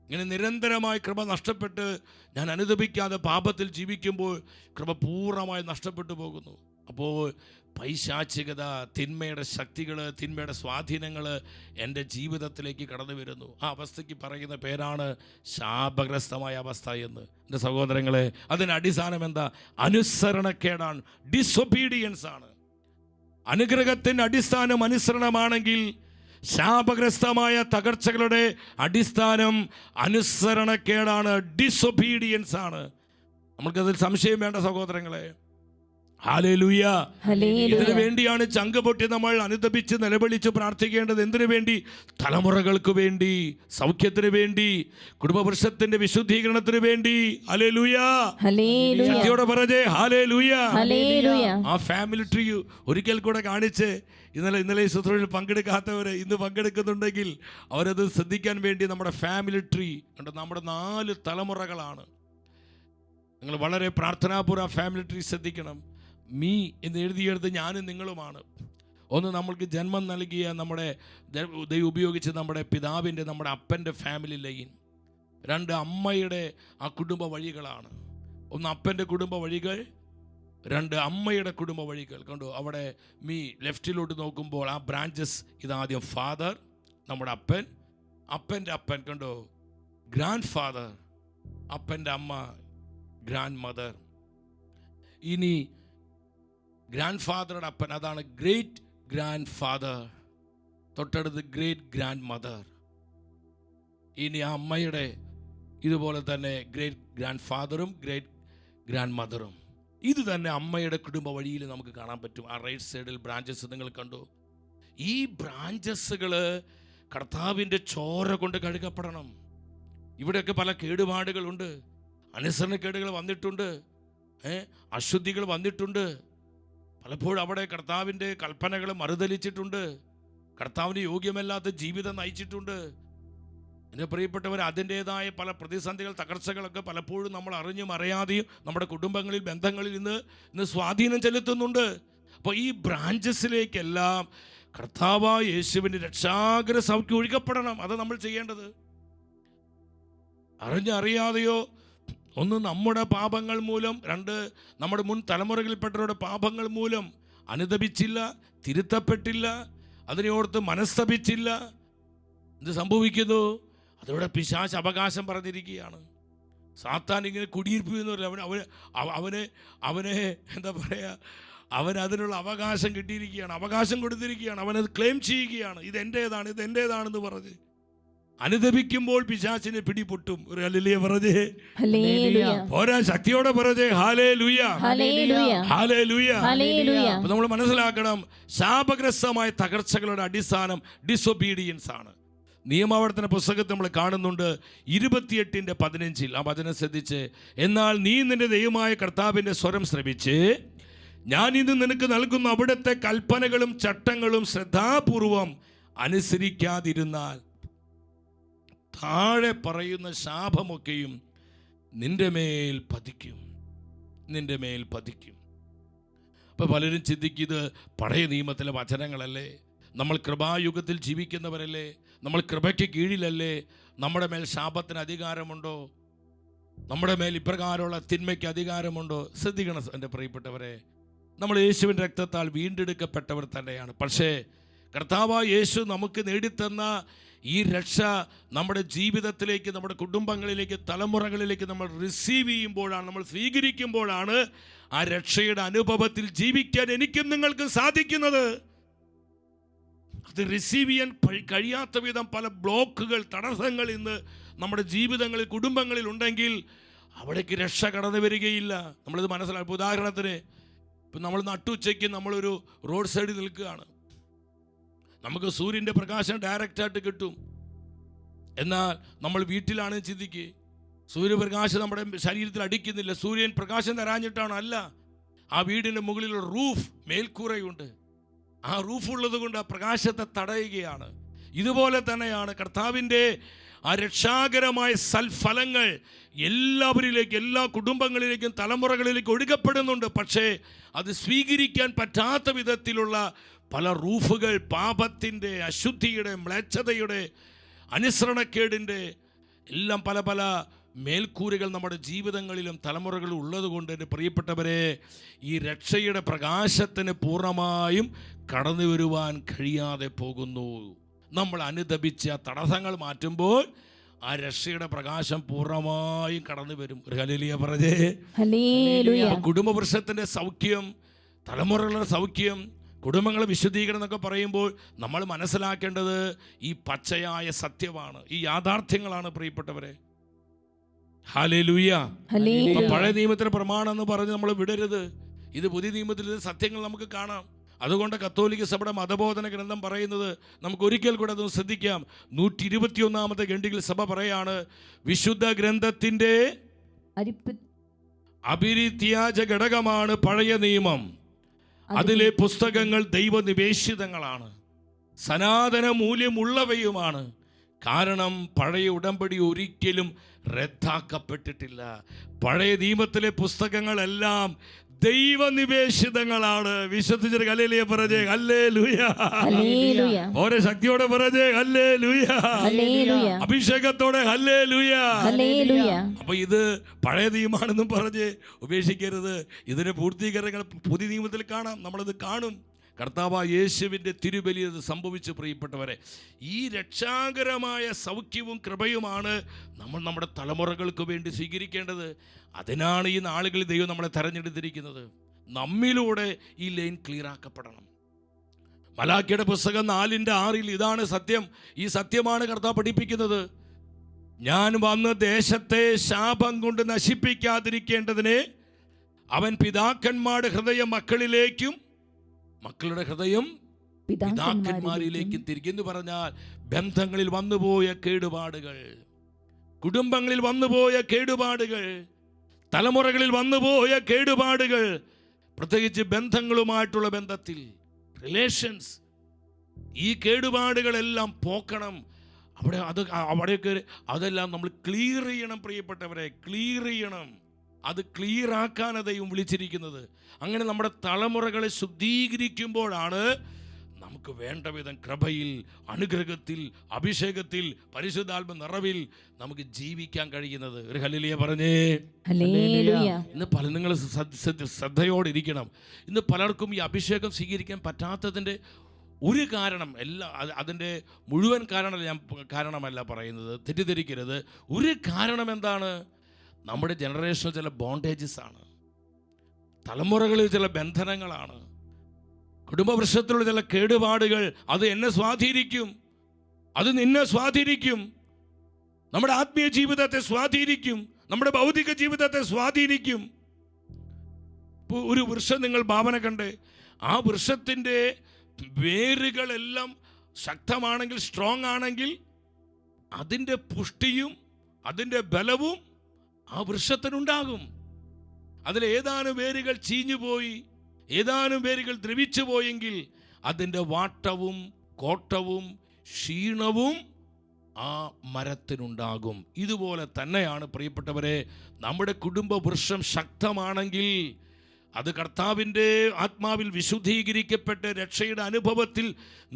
ഇങ്ങനെ നിരന്തരമായി കൃപ നഷ്ടപ്പെട്ട് ഞാൻ അനുദപിക്കാതെ പാപത്തിൽ ജീവിക്കുമ്പോൾ കൃപ പൂർണ്ണമായി നഷ്ടപ്പെട്ടു പോകുന്നു. അപ്പോൾ പൈശാചികത, തിന്മയുടെ ശക്തികൾ, തിന്മയുടെ സ്വാധീനങ്ങൾ എൻ്റെ ജീവിതത്തിലേക്ക് കടന്നു വരുന്നു. ആ അവസ്ഥയ്ക്ക് പറയുന്ന പേരാണ് ശാപഗ്രസ്തമായ അവസ്ഥ എന്ന്. എൻ്റെ സഹോദരങ്ങളെ, അതിന് അടിസ്ഥാനം എന്താ? അനുസരണക്കേടാണ്, ഡിസൊബീഡിയൻസ് ആണ്. അനുഗ്രഹത്തിൻ്റെ അടിസ്ഥാനം അനുസരണമാണെങ്കിൽ ശാപഗ്രസ്തമായ തകർച്ചകളുടെ അടിസ്ഥാനം അനുസരണക്കേടാണ്, ഡിസൊബീഡിയൻസ് ആണ്. നമ്മൾക്കതിൽ സംശയം വേണ്ട സഹോദരങ്ങളെ. ഹല്ലേലൂയ. ഇതിനു വേണ്ടിയാണ് ചങ്ക് പൊട്ടി നമ്മൾ അനുദപിച്ച് നിലവിളിച്ച് പ്രാർത്ഥിക്കേണ്ടത്. എന്തിനു വേണ്ടി? തലമുറകൾക്ക് വേണ്ടി, സൗഖ്യത്തിന് വേണ്ടി, കുടുംബവൃക്ഷത്തിന്റെ വിശുദ്ധീകരണത്തിന് വേണ്ടി. ഹല്ലേലൂയ. ശക്തിയോടെ പറഞ്ഞേ ഹല്ലേലൂയ. ആ ഫാമിലി ട്രീ ഒരിക്കൽ കൂടെ കാണിച്ച്, ഇന്നലെ ഈ ശുശ്രൂഷയിൽ പങ്കെടുക്കാത്തവർ ഇന്ന് പങ്കെടുക്കുന്നുണ്ടെങ്കിൽ അവരത് ശ്രദ്ധിക്കാൻ വേണ്ടി നമ്മുടെ ഫാമിലി ട്രീ ഉണ്ട്. നമ്മുടെ 4 തലമുറകളാണ്. നിങ്ങൾ വളരെ പ്രാർത്ഥനാപൂർവ്വം ഫാമിലി ട്രീ ശ്രദ്ധിക്കണം. മീ എന്ന് എഴുതിയെടുത്ത് ഞാനും നിങ്ങളുമാണ്. ഒന്ന്, നമ്മൾക്ക് ജന്മം നൽകിയ നമ്മുടെ ദൈവം ഉപയോഗിച്ച് നമ്മുടെ പിതാവിൻ്റെ, നമ്മുടെ അപ്പൻ്റെ ഫാമിലി ലൈൻ. 2, അമ്മയുടെ ആ കുടുംബ വഴികളാണ്. ഒന്ന് അപ്പൻ്റെ കുടുംബ വഴികൾ, 2 അമ്മയുടെ കുടുംബ വഴികൾ. കണ്ടു അവിടെ മീ ലെഫ്റ്റിലോട്ട് നോക്കുമ്പോൾ ആ ബ്രാഞ്ചസ്, ഇതാദ്യം ഫാദർ, നമ്മുടെ അപ്പൻ, അപ്പൻ്റെ അപ്പൻ, കണ്ടോ ഗ്രാൻഡ് ഫാദർ, അപ്പൻ്റെ അമ്മ ഗ്രാൻഡ് മദർ. ഇനി ഗ്രാൻഡ് ഫാദറുടെ അപ്പൻ, അതാണ് ഗ്രേറ്റ് ഗ്രാൻഡ് ഫാദർ. തൊട്ടടുത്ത് ഗ്രേറ്റ് ഗ്രാൻഡ് മദർ. ഇനി ആ അമ്മയുടെ ഇതുപോലെ തന്നെ ഗ്രേറ്റ് ഗ്രാൻഡ് ഫാദറും ഗ്രേറ്റ് ഗ്രാൻഡ് മദറും. ഇത് തന്നെ അമ്മയുടെ കുടുംബ വഴിയിൽ നമുക്ക് കാണാൻ പറ്റും. ആ റൈറ്റ് സൈഡിൽ ബ്രാഞ്ചസ് നിങ്ങൾ കണ്ടു. ഈ ബ്രാഞ്ചസുകൾ കർത്താവിൻ്റെ ചോര കൊണ്ട് കഴുകപ്പെടണം. ഇവിടെയൊക്കെ പല കേടുപാടുകളുണ്ട്, അനുസരണക്കേടുകൾ വന്നിട്ടുണ്ട്, അശുദ്ധികൾ വന്നിട്ടുണ്ട്. പലപ്പോഴും അവിടെ കർത്താവിൻ്റെ കൽപ്പനകൾ മറുതലിച്ചിട്ടുണ്ട്, കർത്താവിന് യോഗ്യമല്ലാത്ത ജീവിതം നയിച്ചിട്ടുണ്ട്. എൻ്റെ പ്രിയപ്പെട്ടവർ, അതിൻ്റേതായ പല പ്രതിസന്ധികൾ, തകർച്ചകളൊക്കെ പലപ്പോഴും നമ്മൾ അറിഞ്ഞും അറിയാതെയും നമ്മുടെ കുടുംബങ്ങളിൽ, ബന്ധങ്ങളിൽ ഇന്ന് സ്വാധീനം ചെലുത്തുന്നുണ്ട്. അപ്പോൾ ഈ ബ്രാഞ്ചസിലേക്കെല്ലാം കർത്താവായ യേശുവിൻ്റെ രക്ഷാകര സൗഖ്യം ഒഴുകപ്പെടണം. അത് നമ്മൾ ചെയ്യേണ്ടത്. അറിഞ്ഞറിയാതെയോ, ഒന്ന് നമ്മുടെ പാപങ്ങൾ മൂലം, രണ്ട് നമ്മുടെ മുൻ തലമുറകളിൽപ്പെട്ടവരുടെ പാപങ്ങൾ മൂലം അനുതപിച്ചില്ല, തിരുത്തപ്പെട്ടില്ല, അതിനെയോർത്ത് മനസ്തപിച്ചില്ല, എന്ത് സംഭവിക്കുന്നു? അതോടെ പിശാച് അവകാശം പറഞ്ഞിരിക്കുകയാണ്. സാത്താൻ ഇങ്ങനെ കുടിയിരിപ്പ് എന്ന് പറഞ്ഞാൽ അവനെ എന്താ പറയുക, അവൻ അതിനുള്ള അവകാശം കിട്ടിയിരിക്കുകയാണ്, അവകാശം കൊടുത്തിരിക്കുകയാണ്, അവനത് ക്ലെയിം ചെയ്യുകയാണ്. ഇതെൻ്റേതാണെന്ന് പറഞ്ഞ് അനുദപിക്കുമ്പോൾ പിശാചിനെ പിടിപൊട്ടും. ഒരു ഹല്ലേലൂയ പറഞ്ഞേ. ഹല്ലേലൂയ. പോരാ, ശക്തിയോടെ പറഞ്ഞേ ഹല്ലേലൂയ, ഹല്ലേലൂയ. ഹല്ലേലൂയ. ഹല്ലേലൂയ. അപ്പോൾ നമ്മൾ മനസ്സിലാക്കണം, ശാപഗ്രസ്തമായ തകർച്ചകളുടെ അടിസ്ഥാനം ഡിസൊബീഡിയൻസ് ആണ്. നിയമാവർത്തന പുസ്തകത്തിൽ നമ്മൾ കാണുന്നുണ്ട് 28:15 ആ വചനം ശ്രദ്ധിച്ച്, എന്നാൽ നീ നിന്റെ ദൈവമായ കർത്താവിൻ്റെ സ്വരം ശ്രവിച്ച് ഞാൻ ഇന്ന് നിനക്ക് നൽകുന്ന അവിടുത്തെ കൽപ്പനകളും ചട്ടങ്ങളും ശ്രദ്ധാപൂർവം അനുസരിക്കാതിരുന്നാൽ താഴെ പറയുന്ന ശാപമൊക്കെയും നിന്റെ മേൽ പതിക്കും. അപ്പോൾ പലരും ചിന്തിക്കും, ഇത് പഴയ നിയമത്തിലെ വചനങ്ങളല്ലേ, നമ്മൾ കൃപായുഗത്തിൽ ജീവിക്കുന്നവരല്ലേ, നമ്മൾ കൃപയ്ക്ക് കീഴിലല്ലേ, നമ്മുടെ മേൽ ശാപത്തിന് അധികാരമുണ്ടോ, നമ്മുടെ മേൽ ഇപ്രകാരമുള്ള തിന്മയ്ക്ക് അധികാരമുണ്ടോ? ശ്രദ്ധിക്കണം എൻ്റെ പ്രിയപ്പെട്ടവരെ, നമ്മൾ യേശുവിൻ്റെ രക്തത്താൽ വീണ്ടെടുക്കപ്പെട്ടവർ തന്നെയാണ്. പക്ഷേ കർത്താവായ യേശു നമുക്ക് നേടിത്തന്ന ഈ രക്ഷ നമ്മുടെ ജീവിതത്തിലേക്ക്, നമ്മുടെ കുടുംബങ്ങളിലേക്ക്, തലമുറകളിലേക്ക് നമ്മൾ റിസീവ് ചെയ്യുമ്പോഴാണ്, നമ്മൾ സ്വീകരിക്കുമ്പോഴാണ് ആ രക്ഷയുടെ അനുഭവത്തിൽ ജീവിക്കാൻ എനിക്കും നിങ്ങൾക്കും സാധിക്കുന്നത്. അത് റിസീവ് ചെയ്യാൻ കഴിയാത്ത വിധം പല ബ്ലോക്കുകൾ, തടസ്സങ്ങൾ ഇന്ന് നമ്മുടെ ജീവിതങ്ങളിൽ, കുടുംബങ്ങളിൽ ഉണ്ടെങ്കിൽ അവിടേക്ക് രക്ഷ കടന്നു വരികയില്ല. നമ്മളിത് മനസ്സിലാക്കും. ഉദാഹരണത്തിന്, ഇപ്പം നമ്മൾ നട്ടുച്ചയ്ക്ക് നമ്മളൊരു റോഡ് സൈഡിൽ നിൽക്കുകയാണ്, നമുക്ക് സൂര്യൻ്റെ പ്രകാശം ഡയറക്റ്റായിട്ട് കിട്ടും. എന്നാൽ നമ്മൾ വീട്ടിലാണ് ചിന്തിക്കുക, സൂര്യപ്രകാശം നമ്മുടെ ശരീരത്തിൽ അടിക്കുന്നില്ല, സൂര്യൻ പ്രകാശം തരാഞ്ഞിട്ടാണ്. അല്ല, ആ വീടിൻ്റെ മുകളിൽ റൂഫ്, മേൽക്കൂരയുണ്ട്. ആ റൂഫ് ഉള്ളത് കൊണ്ട് ആ പ്രകാശത്തെ തടയുകയാണ്. ഇതുപോലെ തന്നെയാണ് കർത്താവിൻ്റെ ആ രക്ഷാകരമായ സൽഫലങ്ങൾ എല്ലാവരിലേക്കും, എല്ലാ കുടുംബങ്ങളിലേക്കും, തലമുറകളിലേക്കും ഒഴുകപ്പെടുന്നുണ്ട്. പക്ഷേ അത് സ്വീകരിക്കാൻ പറ്റാത്ത വിധത്തിലുള്ള പല റൂഫുകൾ, പാപത്തിൻ്റെ, അശുദ്ധിയുടെ, മ്ലേച്ഛതയുടെ, അനുസരണക്കേടിൻ്റെ എല്ലാം പല പല മേൽക്കൂരകൾ നമ്മുടെ ജീവിതങ്ങളിലും തലമുറകളിലും ഉള്ളതുകൊണ്ട് എൻ്റെ പ്രിയപ്പെട്ടവരെ, ഈ രക്ഷയുടെ പ്രകാശത്തിന് പൂർണ്ണമായും കടന്നു വരുവാൻ കഴിയാതെ പോകുന്നു. നമ്മൾ അനുദപിച്ച് ആ തടസ്സങ്ങൾ മാറ്റുമ്പോൾ ആ രക്ഷയുടെ പ്രകാശം പൂർണ്ണമായും കടന്നു വരും. ഒരു ഹല്ലേലൂയ പറഞ്ഞേ. ഹല്ലേലൂയ. കുടുംബവൃക്ഷത്തിൻ്റെ സൗഖ്യം, തലമുറകളുടെ സൗഖ്യം, കുടുംബങ്ങളെ വിശുദ്ധീകരണം എന്നൊക്കെ പറയുമ്പോൾ നമ്മൾ മനസ്സിലാക്കേണ്ടത് ഈ പച്ചയായ സത്യമാണ്, ഈ യാഥാർത്ഥ്യങ്ങളാണ് പ്രിയപ്പെട്ടവരെ. ഹല്ലേലൂയ. ഹല്ലേലൂയ. പഴയ നിയമത്തിലെ പ്രമാണം എന്ന് പറഞ്ഞ് നമ്മൾ വിടരുത്. ഇത് പുതിയ നിയമത്തിൽ സത്യങ്ങൾ നമുക്ക് കാണാം. അതുകൊണ്ട് കത്തോലിക്ക സഭയുടെ മതബോധന ഗ്രന്ഥം പറയുന്നത് നമുക്ക് ഒരിക്കൽ കൂടെ അതൊന്ന് ശ്രദ്ധിക്കാം. 121 ഖണ്ഡികയിൽ സഭ പറയാണ്, വിശുദ്ധ ഗ്രന്ഥത്തിൻ്റെ അഭിരിത്യാജ ഘടകമാണ് പഴയ നിയമം. അതിലെ പുസ്തകങ്ങൾ ദൈവനിവേശിതങ്ങളാണ്, സനാതന മൂല്യമുള്ളവയുമാണ്. കാരണം പഴയ ഉടമ്പടി ഒരിക്കലും റദ്ദാക്കപ്പെട്ടിട്ടില്ല. പഴയ നിയമത്തിലെ പുസ്തകങ്ങളെല്ലാം ദൈവനിവേശിതങ്ങളാണ്. വിശ്വസിച്ച ഹല്ലേലൂയ പറഞ്ഞേ. ഹല്ലേലൂയ. ഓരോ ശക്തിയോടെ പറഞ്ഞേ ഹല്ലേലൂയ. അഭിഷേകത്തോടെ ഹല്ലേലൂയ. അപ്പൊ ഇത് പഴയ നിയമമാണെന്നും പറഞ്ഞ് ഉപേക്ഷിക്കരുത്. ഇതിന്റെ പൂർത്തീകരണങ്ങൾ പുതിയ നിയമത്തിൽ കാണാം, നമ്മളത് കാണും. കർത്താവായ യേശുവിൻ്റെ തിരുബലി അത് സംഭവിച്ചു. പ്രിയപ്പെട്ടവരെ, ഈ രക്ഷാകരമായ സൗഖ്യവും കൃപയുമാണ് നമ്മൾ നമ്മുടെ തലമുറകൾക്ക് വേണ്ടി സ്വീകരിക്കേണ്ടത്. അതിനാണ് ഈ നാളുകളിൽ ദൈവം നമ്മളെ തെരഞ്ഞെടുത്തിരിക്കുന്നത്. നമ്മിലൂടെ ഈ ലൈൻ ക്ലിയർ ആക്കപ്പെടണം. മലാക്കിയുടെ പുസ്തകം 4:6 ഇതാണ് സത്യം. ഈ സത്യമാണ് കർത്താവ് പഠിപ്പിക്കുന്നത്. ഞാൻ വന്ന് ദേശത്തെ ശാപം കൊണ്ട് നശിപ്പിക്കാതിരിക്കേണ്ടതിന് അവൻ പിതാക്കന്മാരുടെ ഹൃദയം മക്കളിലേക്കും മക്കളുടെ ഹൃദയം പിതാക്കന്മാരിലേക്കും തിരികെ. എന്ന് പറഞ്ഞാൽ ബന്ധങ്ങളിൽ വന്നുപോയ കേടുപാടുകൾ, കുടുംബങ്ങളിൽ വന്നുപോയ കേടുപാടുകൾ, തലമുറകളിൽ വന്നുപോയ കേടുപാടുകൾ, പ്രത്യേകിച്ച് ബന്ധങ്ങളുമായിട്ടുള്ള ബന്ധത്തിൽ, റിലേഷൻസ്, ഈ കേടുപാടുകളെല്ലാം പോക്കണം. അവിടെയൊക്കെ അതെല്ലാം നമ്മൾ ക്ലിയർ ചെയ്യണം പ്രിയപ്പെട്ടവരെ, ക്ലിയർ ചെയ്യണം. അത് ക്ലിയർ ആക്കാനാണ് ദൈവം വിളിച്ചിരിക്കുന്നത്. അങ്ങനെ നമ്മുടെ തലമുറകളെ ശുദ്ധീകരിക്കുമ്പോഴാണ് നമുക്ക് വേണ്ട വിധം കൃപയിൽ, അനുഗ്രഹത്തിൽ, അഭിഷേകത്തിൽ, പരിശുദ്ധാത്മ നിറവിൽ നമുക്ക് ജീവിക്കാൻ കഴിയുന്നത്. ഒരു ഹല്ലേലൂയ പറഞ്ഞേ. ഹല്ലേലൂയ. ഇന്ന് നിങ്ങൾ ശ്രദ്ധയോടെ ഇരിക്കണം. ഇന്ന് പലർക്കും ഈ അഭിഷേകം സ്വീകരിക്കാൻ പറ്റാത്തതിൻ്റെ ഒരു കാരണം, അതിൻ്റെ മുഴുവൻ കാരണമല്ല പറയുന്നത്, തെറ്റിദ്ധരിക്കരുത്. ഒരു കാരണം എന്താണ്? നമ്മുടെ ജനറേഷനിൽ ചില ബോണ്ടേജസ് ആണ്, തലമുറകളിൽ ചില ബന്ധനങ്ങളാണ്, കുടുംബവൃക്ഷത്തിലുള്ള ചില കേടുപാടുകൾ. അത് എന്നെ സ്വാധീനിക്കും, അത് നിന്നെ സ്വാധീനിക്കും, നമ്മുടെ ആത്മീയ ജീവിതത്തെ സ്വാധീനിക്കും, നമ്മുടെ ഭൗതിക ജീവിതത്തെ സ്വാധീനിക്കും. ഇപ്പോൾ ഒരു വൃക്ഷം നിങ്ങൾ ഭാവന കണ്ട്, ആ വൃക്ഷത്തിൻ്റെ വേരുകളെല്ലാം ശക്തമാണെങ്കിൽ, സ്ട്രോങ് ആണെങ്കിൽ, അതിൻ്റെ പുഷ്ടിയും അതിൻ്റെ ബലവും ആ വൃക്ഷത്തിനുണ്ടാകും. അതിലേതാനും വേരുകൾ ചീഞ്ഞുപോയി, ഏതാനും വേരുകൾ ദ്രവിച്ചു പോയെങ്കിൽ അതിൻ്റെ വാട്ടവും കോട്ടവും ക്ഷീണവും ആ മരത്തിനുണ്ടാകും. ഇതുപോലെ തന്നെയാണ് പ്രിയപ്പെട്ടവരെ, നമ്മുടെ കുടുംബ വൃക്ഷം ശക്തമാണെങ്കിൽ, അത് കർത്താവിൻ്റെ ആത്മാവിൽ വിശുദ്ധീകരിക്കപ്പെട്ട് രക്ഷയുടെ അനുഭവത്തിൽ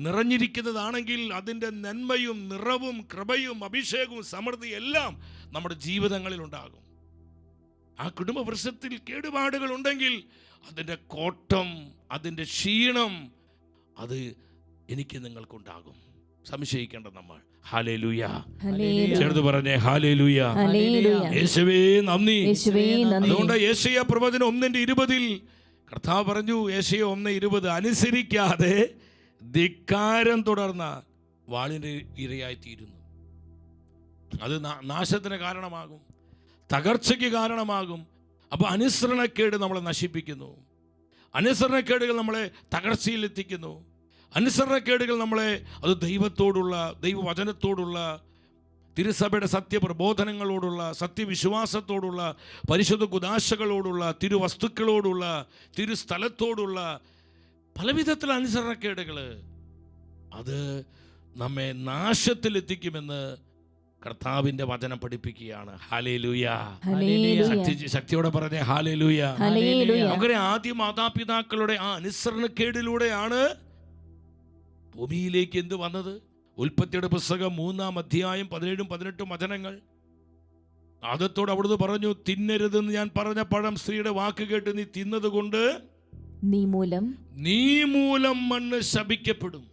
നിറഞ്ഞിരിക്കുന്നതാണെങ്കിൽ, അതിൻ്റെ നന്മയും നിറവും കൃപയും അഭിഷേകവും സമൃദ്ധി എല്ലാം നമ്മുടെ ജീവിതങ്ങളിൽ ഉണ്ടാകും. ആ കുടുംബ വൃക്ഷത്തിൽ കേടുപാടുകൾ ഉണ്ടെങ്കിൽ അതിൻ്റെ കോട്ടം, അതിൻ്റെ ക്ഷീണം അത് എനിക്ക് നിങ്ങൾക്കുണ്ടാകും. സംശയിക്കേണ്ട നമ്മൾ. ഹല്ലേലൂയ. ചേർത്ത് പറഞ്ഞേ ഹല്ലേലൂയ. യേശുവേ നന്ദി. അതുകൊണ്ട് യേശയ്യാ പ്രവചനം 1:20 കർത്താവ് പറഞ്ഞു, യേശയ്യാ 1:20, അനുസരിക്കാതെ ധിക്കാരം തുടർന്ന വാളിൻ്റെ ഇരയായിത്തീരുന്നു. അത് നാശത്തിന് കാരണമാകും, തകർച്ചയ്ക്ക് കാരണമാകും. അപ്പോൾ അനുസരണക്കേട് നമ്മളെ നശിപ്പിക്കുന്നു, അനുസരണക്കേടുകൾ നമ്മളെ തകർച്ചയിലെത്തിക്കുന്നു. അനുസരണക്കേടുകൾ നമ്മളെ, അത് ദൈവത്തോടുള്ള, ദൈവവചനത്തോടുള്ള, തിരുസഭയുടെ സത്യപ്രബോധനങ്ങളോടുള്ള, സത്യവിശ്വാസത്തോടുള്ള, പരിശുദ്ധ കുദാശകളോടുള്ള, തിരുവസ്തുക്കളോടുള്ള, തിരുസ്ഥലത്തോടുള്ള പലവിധത്തിലുള്ള അനുസരണക്കേടുകൾ അത് നമ്മെ നാശത്തിലെത്തിക്കുമെന്ന് കർത്താവിന്റെ വചനം പഠിപ്പിക്കുകയാണ്. ഹല്ലേലൂയ. ശക്തിയോടെ പറഞ്ഞേ ഹല്ലേലൂയ. നമുക്കറിയാം, ആദ്യ മാതാപിതാക്കളുടെ ആ അനുസരണക്കേടിലൂടെയാണ് ഭൂമിയിലേക്ക് എന്ത് വന്നത്? ഉൽപ്പത്തിയുടെ പുസ്തകം 3-ാം അധ്യായം 17-18 വചനങ്ങൾ. ആദത്തോട് അവിടുന്ന് പറഞ്ഞു, തിന്നരുതെന്ന് ഞാൻ പറഞ്ഞ പഴം സ്ത്രീയുടെ വാക്ക് കേട്ട് നീ തിന്നത് കൊണ്ട് നീ മൂലം മണ്ണ് ശപിക്കപ്പെടും.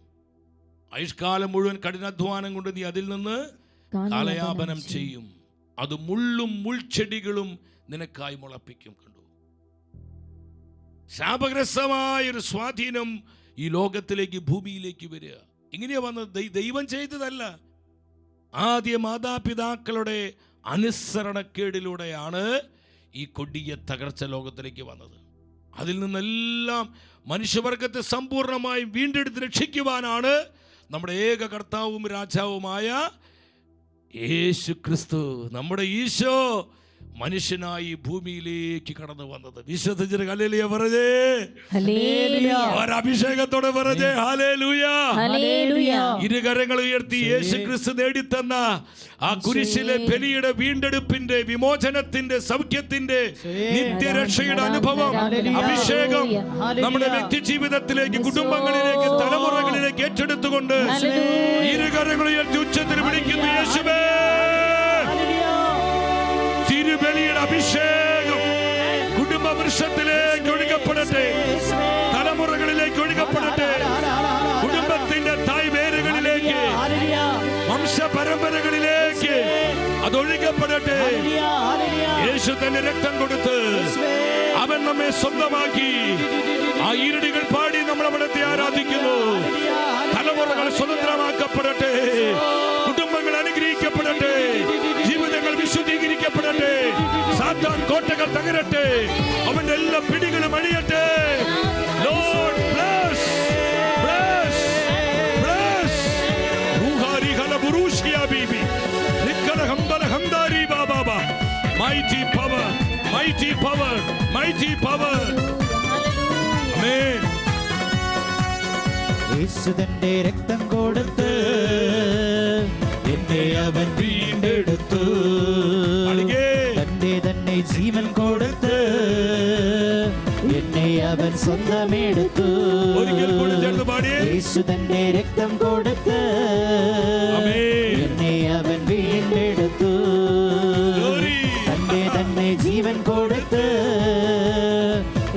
ആയുഷ്കാലം മുഴുവൻ കഠിനാധ്വാനം കൊണ്ട് നീ അതിൽ നിന്ന് കാലയാപനം ചെയ്യും. അത് മുള്ളും മുൾച്ചെടികളും നിനക്കായി മുളപ്പിക്കും. കണ്ടു, ശാപഗ്രസ്തമായൊരു സ്വാധീനം ഈ ലോകത്തിലേക്ക്, ഭൂമിയിലേക്ക് വരിക. ഇങ്ങനെയാ വന്നത്, ദൈവം ചെയ്തതല്ല. ആദ്യ മാതാപിതാക്കളുടെ അനുസരണക്കേടിലൂടെയാണ് ഈ കൊടിയ തകർച്ച ലോകത്തിലേക്ക് വന്നത്. അതിൽ നിന്നെല്ലാം മനുഷ്യവർഗത്തെ സമ്പൂർണമായി വീണ്ടെടുത്ത് രക്ഷിക്കുവാനാണ് നമ്മുടെ ഏക കർത്താവും രാജാവുമായ യേശു ക്രിസ്തു, നമ്മുടെ ഈശോ, മനുഷ്യനായി ഭൂമിയിലേക്ക് കടന്നു വന്നത്. വിശ്വസിച്ച് ഹല്ലേലൂയ പറഞ്ഞേ. അഭിഷേകത്തോടെ പറഞ്ഞേ ഹല്ലേലൂയ. ഇരുകരങ്ങൾ ഉയർത്തി യേശു ക്രിസ്തു നേടിത്തന്ന ആ കുരിശിലെ ബലിയുടെ വീണ്ടെടുപ്പിന്റെ, വിമോചനത്തിന്റെ, സൗഖ്യത്തിന്റെ, നിത്യരക്ഷയുടെ അനുഭവം, അഭിഷേകം നമ്മുടെ വ്യക്തി ജീവിതത്തിലേക്ക്, കുടുംബങ്ങളിലേക്ക്, തലമുറകളിലേക്ക് ഏറ്റെടുത്തുകൊണ്ട് ഇരുകരങ്ങൾ ഉയർത്തി ഉച്ചത്തിൽ വിളിക്കുന്നു, യേശുവേ. തിരുബലിയുടെ അഭിഷേകം കുടുംബ വൃക്ഷത്തിലേക്ക് ഒഴുകപ്പെടട്ടെ, തലമുറകളിലേക്ക് ഒഴുകപ്പെടട്ടെ, കുടുംബത്തിന്റെ തായ് വേരുകളിലേക്ക്, വംശപരമ്പരകളിലേക്ക് അതൊഴുകപ്പെടട്ടെ. യേശു തന്നെ രക്തം കൊടുത്ത് അവൻ നമ്മെ സ്വന്തമാക്കി. ആ ഈരടികൾ പാടി നമ്മൾ അവിടത്തെ ആരാധിക്കുന്നു. തലമുറകൾ സ്വതന്ത്രമാക്കപ്പെടട്ടെ, കുടുംബങ്ങൾ അനുഗ്രഹിക്കപ്പെടട്ടെ, ജീവിതങ്ങൾ വിശുദ്ധീകരിക്കപ്പെടട്ടെ, സാത്താൻ കോട്ടകൾ തകരട്ടെ, അവന്റെ എല്ലാ പിടികളും അഴിയട്ടെ. Lord bless, bless, bless. Ruhari hala burushia bibi, nikala hambala hamdari baba. Mighty power, mighty power, mighty power. Amen. യേശു തന്റെ രക്തം കൊടുത്ത് എന്നെ അവൻ വീണ്ടെടുത്തു. തന്റെ തന്നെ ജീവൻ കൊടുത്ത് എന്നെ അവൻ സ്വന്തമെടുത്തു. യേശു തന്റെ രക്തം കൊടുത്ത് എന്നെ അവൻ വീണ്ടെടുത്തു. തന്റെ തന്നെ ജീവൻ കൊടുത്ത്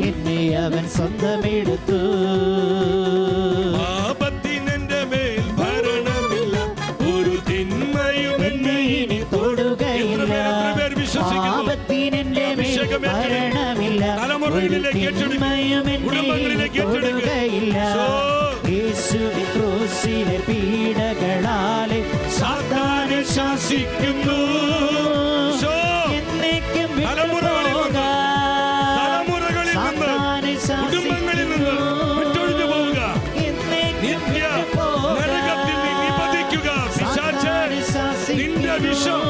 എന്നെ അവൻ സ്വന്തമെടുത്തു. പാപത്തിനെന്റെ മേൽ ഭരണമില്ല, ഒരു തിന്മയും എന്നെ ഇനി തൊടുകയില്ല. പാപത്തിനെന്റെ മേൽ ഭരണമില്ല, തലമുറകളിലേക്ക് ഏറ്റെടുക്കുകയും കുടുംബങ്ങളിലേക്ക് തൊടുകയില്ല. യേശുവിൻ ക്രൂശിലെ പീഡകളാലെ സാത്താനെ ശാസിക്കുന്നു. തലമുറകളിൽ നിന്ന് കുടുംബങ്ങളിൽ നിന്ന് വിട്ടൊഴിഞ്ഞു പോവുക. നിത്യ നരകത്തിൽ നീ നിപതിക്കുക. പിശാചേ, നിന്റെ വിഷം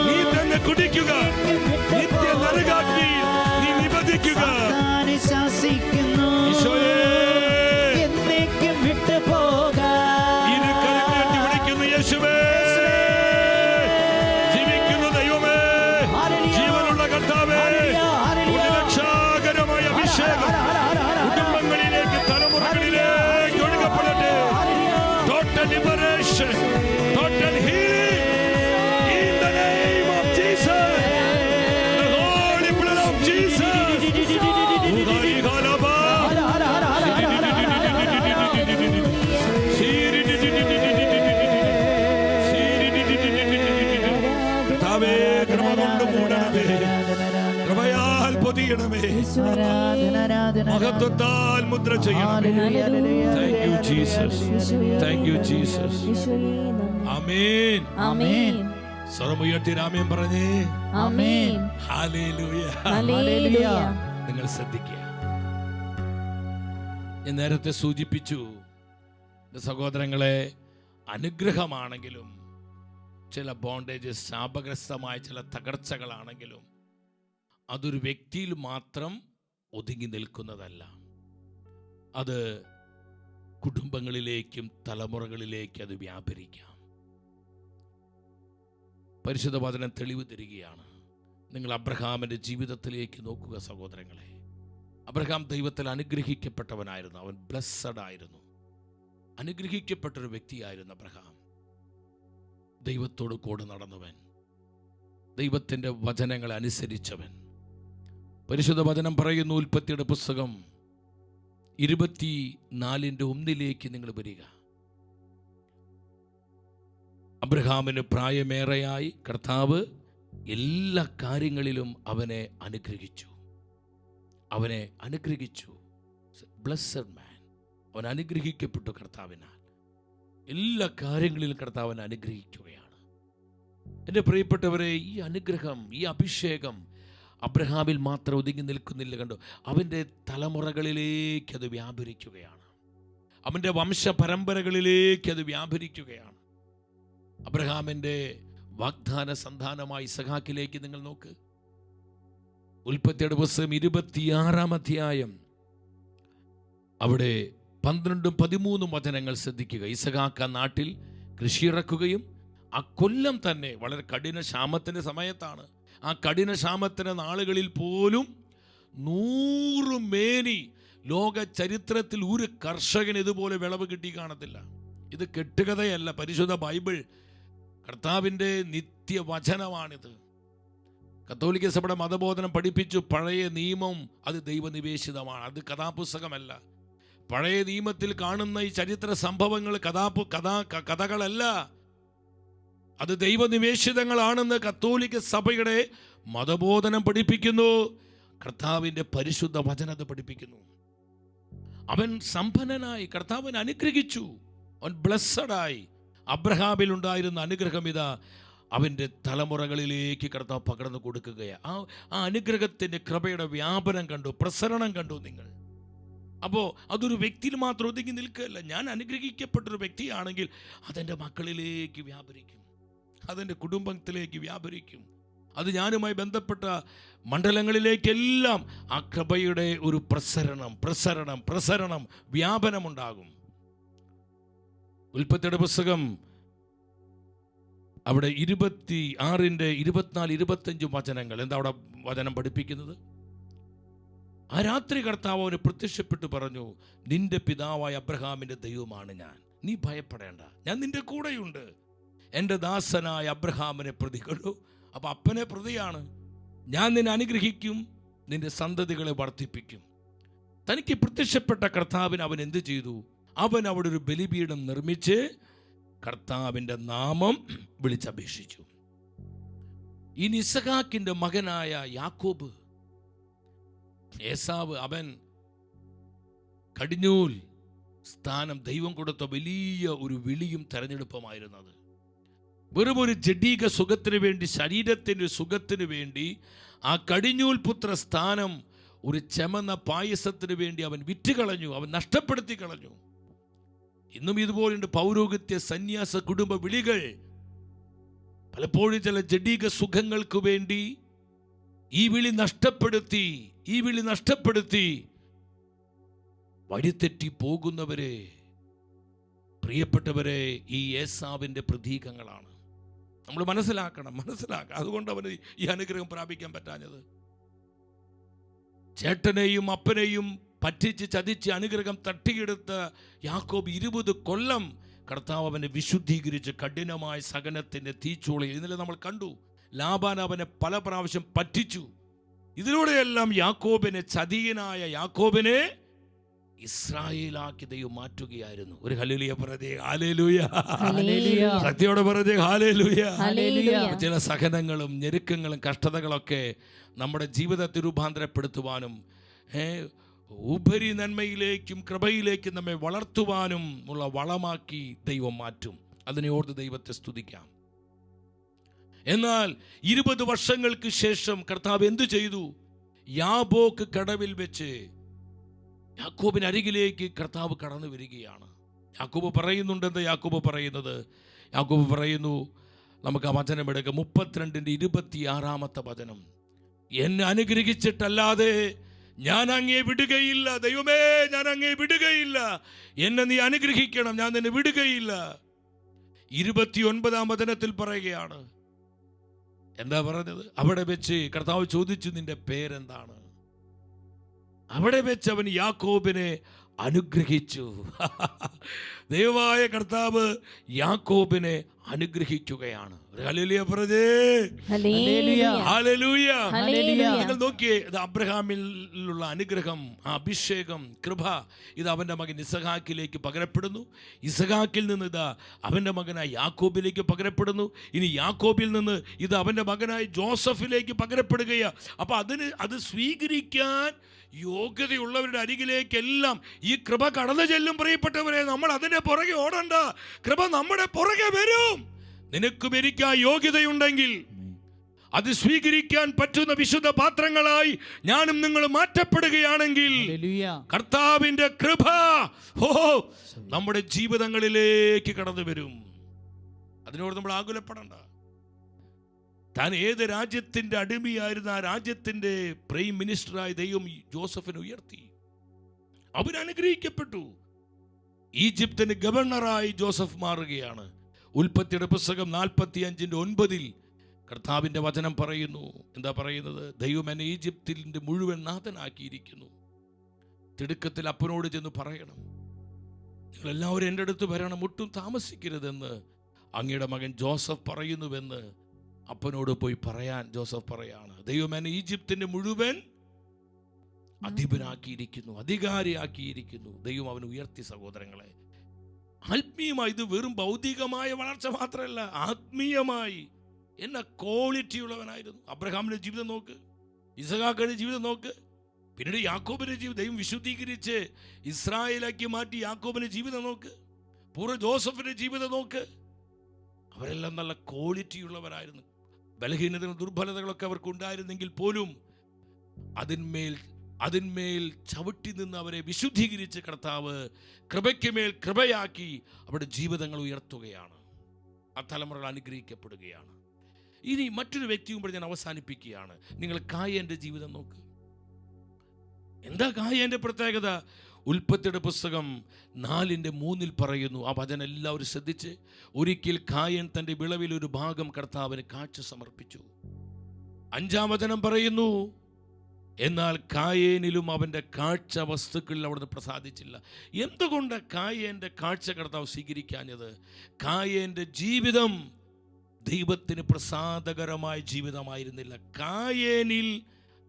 നീ തന്നെ കുടിക്കുക. നിത്യ നരകാഗ്നിയിൽ നീ നിപതിക്കുക. ഈശോയേ, ഇരുകരങ്ങളേറ്റി വിളിക്കുന്നു യേശുവേ. ജീവിക്കുന്ന ദൈവമേ, ജീവനുള്ള കർത്താവേ, രക്ഷാകരമായ അഭിഷേകം കുടുംബങ്ങളിലേക്ക് തലമുറകളിലേക്ക് ഒഴുകപ്പെടട്ടെ. Total liberation, total healing in the name of Jesus, the holy blood of Jesus. കർത്താവേ, കൃപ കൊണ്ട് മൂടണമേ, കൃപയാൽ പൊതിയണമേ, മഹത്വത്താൽ മുദ്ര ചെയ്യണമേ. Thank you Jesus, thank you Jesus. ആമേൻ, ആമേൻ, സ്വരമുയർത്തി ആമേൻ പറഞ്ഞേ. ആമേൻ, ഹല്ലേലൂയ. ഹല്ലേലൂയ. നിങ്ങൾ ശ്രദ്ധിക്കുക, ഞാൻ നേരത്തെ സൂചിപ്പിച്ചു, സഹോദരങ്ങളെ, അനുഗ്രഹമാണെങ്കിലും ചില ബോണ്ടേജസ്, ശാപഗ്രസ്തമായ ചില തകർച്ചകളാണെങ്കിലും അതൊരു വ്യക്തിയിൽ മാത്രം ഒതുങ്ങി നിൽക്കുന്നതല്ല. അത് കുടുംബങ്ങളിലേക്കും തലമുറകളിലേക്ക് അത് വ്യാപരിക്കാം. പരിശുദ്ധ വചനം തെളിവ് തരികയാണ്. നിങ്ങൾ അബ്രഹാമിൻ്റെ ജീവിതത്തിലേക്ക് നോക്കുക സഹോദരങ്ങളെ. അബ്രഹാം ദൈവത്തിൽ അനുഗ്രഹിക്കപ്പെട്ടവനായിരുന്നു. അവൻ ബ്ലെസ്സഡ് ആയിരുന്നു. അനുഗ്രഹിക്കപ്പെട്ടൊരു വ്യക്തിയായിരുന്നു അബ്രഹാം. ദൈവത്തോട് കൂടെ നടന്നവൻ, ദൈവത്തിൻ്റെ വചനങ്ങളെ അനുസരിച്ചവൻ. പരിശുദ്ധ വചനം പറയുന്നു, ഉൽപ്പത്തിയുടെ പുസ്തകം 24:1 നിങ്ങൾ വരിക. അബ്രഹാമിന് പ്രായമേറെയായി കർത്താവ് എല്ലാ കാര്യങ്ങളിലും അവനെ അനുഗ്രഹിച്ചു. ബ്ലെസ്സഡ് മാൻ. അവൻ അനുഗ്രഹിക്കപ്പെട്ടു കർത്താവിനാൽ. എല്ലാ കാര്യങ്ങളിലും കർത്താവിനെ അനുഗ്രഹിക്കുകയാണ്. എൻ്റെ പ്രിയപ്പെട്ടവരെ, ഈ അനുഗ്രഹം, ഈ അഭിഷേകം അബ്രഹാമിൽ മാത്രം ഒതുങ്ങി നിൽക്കുന്നില്ല. കണ്ടോ, അവൻ്റെ തലമുറകളിലേക്ക് അത് വ്യാപരിക്കുകയാണ്. അവൻ്റെ വംശപരമ്പരകളിലേക്ക് അത് വ്യാപരിക്കുകയാണ്. അബ്രഹാമിൻ്റെ വാഗ്ദാന സന്താനമായ ഇസഹാക്കിലേക്ക് നിങ്ങൾ നോക്ക്. ഉൽപ്പത്തിയുടെ പുസ്തകം 26-ാം അധ്യായം, അവിടെ 12-13 വചനങ്ങൾ ശ്രദ്ധിക്കുക. ഇസഹാക്ക് ആ നാട്ടിൽ കൃഷിയിറക്കുകയും ആ കൊല്ലം തന്നെ വളരെ കഠിന ക്ഷാമത്തിൻ്റെ സമയത്താണ്. ആ കഠിന ക്ഷാമത്തിൻ്റെ നാളുകളിൽ പോലും 100 മേനി ലോക ചരിത്രത്തിൽ ഒരു കർഷകന് ഇതുപോലെ വിളവ് കിട്ടി കാണത്തില്ല. ഇത് കെട്ടുകഥയല്ല, പരിശുദ്ധ ബൈബിൾ കർത്താവിൻ്റെ നിത്യവചനമാണിത്. കത്തോലിക്ക സഭയുടെ മതബോധനം പഠിപ്പിച്ചു, പഴയ നിയമം അത് ദൈവനിവേശിതമാണ്, അത് കഥാപുസ്തകമല്ല. പഴയ നിയമത്തിൽ കാണുന്ന ഈ ചരിത്ര സംഭവങ്ങൾ കഥകളല്ല, അത് ദൈവനിവേശിതങ്ങളാണെന്ന് കത്തോലിക്ക സഭയുടെ മതബോധനം പഠിപ്പിക്കുന്നു. കർത്താവിൻ്റെ പരിശുദ്ധ വചനത പഠിപ്പിക്കുന്നു. അവൻ സമ്പന്നനായി, കർത്താവിനെ അനുഗ്രഹിച്ചു, അവൻ ബ്ലെസ്സഡായി. അബ്രഹാമിൽ ഉണ്ടായിരുന്ന അനുഗ്രഹം ഇതാ അവൻ്റെ തലമുറകളിലേക്ക് കർത്താവ് പകർന്നു കൊടുക്കുകയാണ്. ആ അനുഗ്രഹത്തിൻ്റെ കൃപയുടെ വ്യാപനം കണ്ടു, പ്രസരണം കണ്ടു നിങ്ങൾ. അപ്പോൾ അതൊരു വ്യക്തിയിൽ മാത്രം ഒതുങ്ങി നിൽക്കുകയല്ല. ഞാൻ അനുഗ്രഹിക്കപ്പെട്ടൊരു വ്യക്തിയാണെങ്കിൽ അതെൻ്റെ മക്കളിലേക്ക് വ്യാപരിക്കും, അതെൻ്റെ കുടുംബത്തിലേക്ക് വ്യാപരിക്കും, അത് ഞാനുമായി ബന്ധപ്പെട്ട മണ്ഡലങ്ങളിലേക്കെല്ലാം ആ കൃപയുടെ ഒരു പ്രസരണം വ്യാപനമുണ്ടാകും. ഉൽപ്പത്തിയുടെ പുസ്തകം അവിടെ 26-ന്റെ 24-25 വചനങ്ങൾ. എന്താ അവിടെ വചനം പഠിപ്പിക്കുന്നത്? ആ രാത്രി കർത്താവ് അവന് പ്രത്യക്ഷപ്പെട്ടു പറഞ്ഞു, നിന്റെ പിതാവായ അബ്രഹാമിന്റെ ദൈവമാണ് ഞാൻ, നീ ഭയപ്പെടേണ്ട, ഞാൻ നിന്റെ കൂടെയുണ്ട്. എൻ്റെ ദാസനായ അബ്രഹാമിനെ പ്രതി കണ്ടു. അപ്പൊ അപ്പനെ പ്രതിയാണ്. ഞാൻ നിന്നെ അനുഗ്രഹിക്കും, നിന്റെ സന്തതികളെ വർദ്ധിപ്പിക്കും. തനിക്ക് പ്രത്യക്ഷപ്പെട്ട കർത്താവിന് അവൻ എന്ത് ചെയ്തു? അവൻ അവിടെ ഒരു ബലിപീഠം നിർമ്മിച്ച് കർത്താവിൻ്റെ നാമം വിളിച്ചപേക്ഷിച്ചു. ഈ ഇസഹാക്കിന്റെ മകനായ യാക്കോബ്, ഏസാവ്, അവൻ കടിഞ്ഞൂൽ സ്ഥാനം ദൈവം കൊടുത്ത വലിയ ഒരു വിളിയും തെരഞ്ഞെടുപ്പുമായിരുന്നത്. വെറും ഒരു ജഡീക സുഖത്തിന് വേണ്ടി, ശരീരത്തിൻ്റെ സുഖത്തിന് വേണ്ടി ആ കടിഞ്ഞൂൽ പുത്ര സ്ഥാനം ഒരു ചെമന്ന പായസത്തിന് വേണ്ടി അവൻ വിറ്റുകളഞ്ഞു, അവൻ നഷ്ടപ്പെടുത്തി കളഞ്ഞു. ഇന്നും ഇതുപോലുണ്ട് പൗരോഹിത്യ സന്യാസ കുടുംബ വിളികൾ. പലപ്പോഴും ചില ജഡീക സുഖങ്ങൾക്ക് വേണ്ടി ഈ വിളി നഷ്ടപ്പെടുത്തി വഴിതെറ്റി പോകുന്നവരെ, പ്രിയപ്പെട്ടവരെ, ഈ ഏസാവിൻ്റെ പ്രതീകങ്ങളാണ്. നമ്മൾ മനസ്സിലാക്കണം. അതുകൊണ്ട് അവന് ഈ അനുഗ്രഹം പ്രാപിക്കാൻ പറ്റാഞ്ഞത്. ചേട്ടനെയും അപ്പനെയും പറ്റിച്ച് ചതിച്ച് അനുഗ്രഹം തട്ടിയെടുത്ത യാക്കോബ് 20 കൊല്ലം കർത്താവ് അവനെ വിശുദ്ധീകരിച്ച് കഠിനമായ സഹനത്തിന്റെ തീച്ചൂളയിൽ. ഇന്നലെ നമ്മൾ കണ്ടു, ലാബാൻ അവനെ പല പ്രാവശ്യം പറ്റിച്ചു. ഇതിലൂടെയെല്ലാം ചതിയനായ യാക്കോബിനെ ഇസ്രായേലാക്കി ദൈവം മാറ്റുകയായിരുന്നു. ഒരു ഹല്ലേലൂയ പറഞ്ഞേ. ഹല്ലേലൂയ. ശക്തിയോടെ പറഞ്ഞേ ഹല്ലേലൂയ. ചില സഹനങ്ങളും ഞെരുക്കങ്ങളും കഷ്ടതകളൊക്കെ നമ്മുടെ ജീവിതത്തെ രൂപാന്തരപ്പെടുത്തുവാനും ഉപരി നന്മയിലേക്കും കൃപയിലേക്കും നമ്മെ വളർത്തുവാനും ഉള്ള വളമാക്കി ദൈവം മാറ്റും. അതിനെ ഓർത്ത് ദൈവത്തെ സ്തുതിക്കാം. എന്നാൽ 20 വർഷങ്ങൾക്ക് ശേഷം കർത്താവ് എന്തു ചെയ്തു? യാബോക്ക് കടവിൽ വെച്ച് യാക്കോബിന് അരികിലേക്ക് കർത്താവ് കടന്നു വരികയാണ്. യാക്കോബ് പറയുന്നുണ്ട്. എന്താ യാക്കോബ് പറയുന്നത്? യാക്കോബ് പറയുന്നു, നമുക്ക് ആ വചനം എടുക്കാം, 32-ന്റെ 26-ാമത്തെ വചനം. എന്നെ അനുഗ്രഹിച്ചിട്ടല്ലാതെ ഞാൻ അങ്ങേ വിടുകയില്ല. ദൈവമേ, ഞാൻ അങ്ങേ വിടുകയില്ല. എന്നെ നീ അനുഗ്രഹിക്കണം, ഞാൻ നിന്നെ വിടുകയില്ല. 29-ാം വചനത്തിൽ പറയുകയാണ്. എന്താ പറഞ്ഞത്? അവിടെ വെച്ച് കർത്താവ് ചോദിച്ചു, നിന്റെ പേരെന്താണ്? അവിടെ വെച്ച് അവൻ യാക്കോബിനെ അനുഗ്രഹിച്ചു. ദൈവമായ കർത്താവ് യാക്കോബിനെ അനുഗ്രഹിക്കുകയാണ്. ഹല്ലേലൂയ പറഞ്ഞേ. ഹല്ലേലൂയ. നിങ്ങൾ നോക്കിയേ, ഇത് അബ്രഹാമിലുള്ള അനുഗ്രഹം, അഭിഷേകം, കൃപ, ഇത് അവന്റെ മകൻ ഇസഹാക്കിലേക്ക് പകരപ്പെടുന്നു. ഇസഹാക്കിൽ നിന്ന് ഇത് അവന്റെ മകനായ യാക്കോബിലേക്ക് പകരപ്പെടുന്നു. ഇനി യാക്കോബിൽ നിന്ന് ഇത് അവന്റെ മകനായ ജോസഫിലേക്ക് പകരപ്പെടുകയാണ്. അപ്പൊ അത് സ്വീകരിക്കാൻ യോഗ്യതയുള്ളവരുടെ അരികിലേക്കെല്ലാം ഈ കൃപ കടന്നു ചെല്ലും. പ്രിയപ്പെട്ടവരെ, നമ്മൾ അതിന്റെ പുറകെ ഓടണ്ട. കൃപ നമ്മുടെ പുറകെ വരും. നിനക്കും എനിക്ക് ആ യോഗ്യതയുണ്ടെങ്കിൽ അത് സ്വീകരിക്കാൻ പറ്റുന്ന വിശുദ്ധ പാത്രങ്ങളായി ഞാനും നിങ്ങൾ മാറ്റപ്പെടുകയാണെങ്കിൽ കർത്താവിന്റെ കൃപ നമ്മുടെ ജീവിതങ്ങളിലേക്ക് കടന്നു വരും. അതിനോട് നമ്മൾ ആകുലപ്പെടണ്ട. താൻ ഏത് രാജ്യത്തിന്റെ അടിമയായിരുന്ന ആ രാജ്യത്തിന്റെ പ്രൈം മിനിസ്റ്ററായി ദൈവം ജോസഫിനെ ഉയർത്തി. അവൻ അനുഗ്രഹിക്കപ്പെട്ടു. ഈജിപ്തിന് ഗവർണറായി ജോസഫ് മാറുകയാണ്. ഉൽപ്പത്തിയുടെ പുസ്തകം 45-9 കർത്താവിന്റെ വചനം പറയുന്നു. എന്താ പറയുന്നത്? ദൈവം എന്നെ ഈജിപ്തിന്റെ മുഴുവൻ നാഥനാക്കിയിരിക്കുന്നു. തിടുക്കത്തിൽ അപ്പനോട് ചെന്ന് പറയണം, നിങ്ങളെല്ലാവരും എൻ്റെ അടുത്ത് വരണം, ഒട്ടും താമസിക്കരുതെന്ന് അങ്ങയുടെ മകൻ ജോസഫ് പറയുന്നുവെന്ന് അപ്പനോട് പോയി പറയാൻ ജോസഫ് പറയാണ്. ദൈവം എന്നെ ഈജിപ്തിന്റെ മുഴുവൻ അധിപനാക്കിയിരിക്കുന്നു, അധികാരിയാക്കിയിരിക്കുന്നു. ദൈവം അവനെ ഉയർത്തി. സഹോദരങ്ങളെ, ആത്മീയമായി ഇത് വെറും ഭൗതികമായ വളർച്ച മാത്രമല്ല, ആത്മീയമായി എന്ന ക്വാളിറ്റി ഉള്ളവനായിരുന്നു. അബ്രഹാമിന്റെ ജീവിതം നോക്ക്, ഇസഹാക്കിന്റെ ജീവിതം നോക്ക്, പിന്നീട് യാക്കോബിന്റെ ജീവിതം ദൈവം വിശുദ്ധീകരിച്ച് ഇസ്രായേലാക്കി മാറ്റി യാക്കോബിന്റെ ജീവിതം നോക്ക്, പൂർവ്വ ജോസഫിന്റെ ജീവിതം നോക്ക്. അവരെല്ലാം നല്ല ക്വാളിറ്റി ഉള്ളവരായിരുന്നു. ബലഹീനതകളും ദുർബലതകളൊക്കെ അവർക്ക് ഉണ്ടായിരുന്നെങ്കിൽ പോലും അതിന്മേൽ ചവിട്ടി നിന്ന് അവരെ വിശുദ്ധീകരിച്ച് കർത്താവ് കൃപയ്ക്ക് മേൽ കൃപയാക്കി അവരുടെ ജീവിതങ്ങൾ ഉയർത്തുകയാണ്. ആ തലമുറകൾ അനുഗ്രഹിക്കപ്പെടുകയാണ്. ഇനി മറ്റൊരു വ്യക്തിയും കൂടെ ഞാൻ അവസാനിപ്പിക്കുകയാണ്. നിങ്ങൾ കായേന്റെ ജീവിതം നോക്ക്. എന്താ കായേന്റെ പ്രത്യേകത? ഉൽപ്പത്തിയുടെ പുസ്തകം 4:3 പറയുന്നു. ആ വചനം എല്ലാവരും ശ്രദ്ധിച്ച്. ഒരിക്കൽ കായൻ തൻ്റെ വിളവിൽ ഒരു ഭാഗം കർത്താവിന് കാഴ്ച സമർപ്പിച്ചു. 5-ാം വചനം പറയുന്നു, എന്നാൽ കായേനിലും അവൻ്റെ കാഴ്ച വസ്തുക്കളിൽ അവിടുന്ന് പ്രസാദിച്ചില്ല. എന്തുകൊണ്ട് കായേൻ്റെ കാഴ്ച കർത്താവ് സ്വീകരിക്കാഞ്ഞത്? കായേൻ്റെ ജീവിതം ദൈവത്തിന് പ്രസാദകരമായ ജീവിതമായിരുന്നില്ല. കായേനിൽ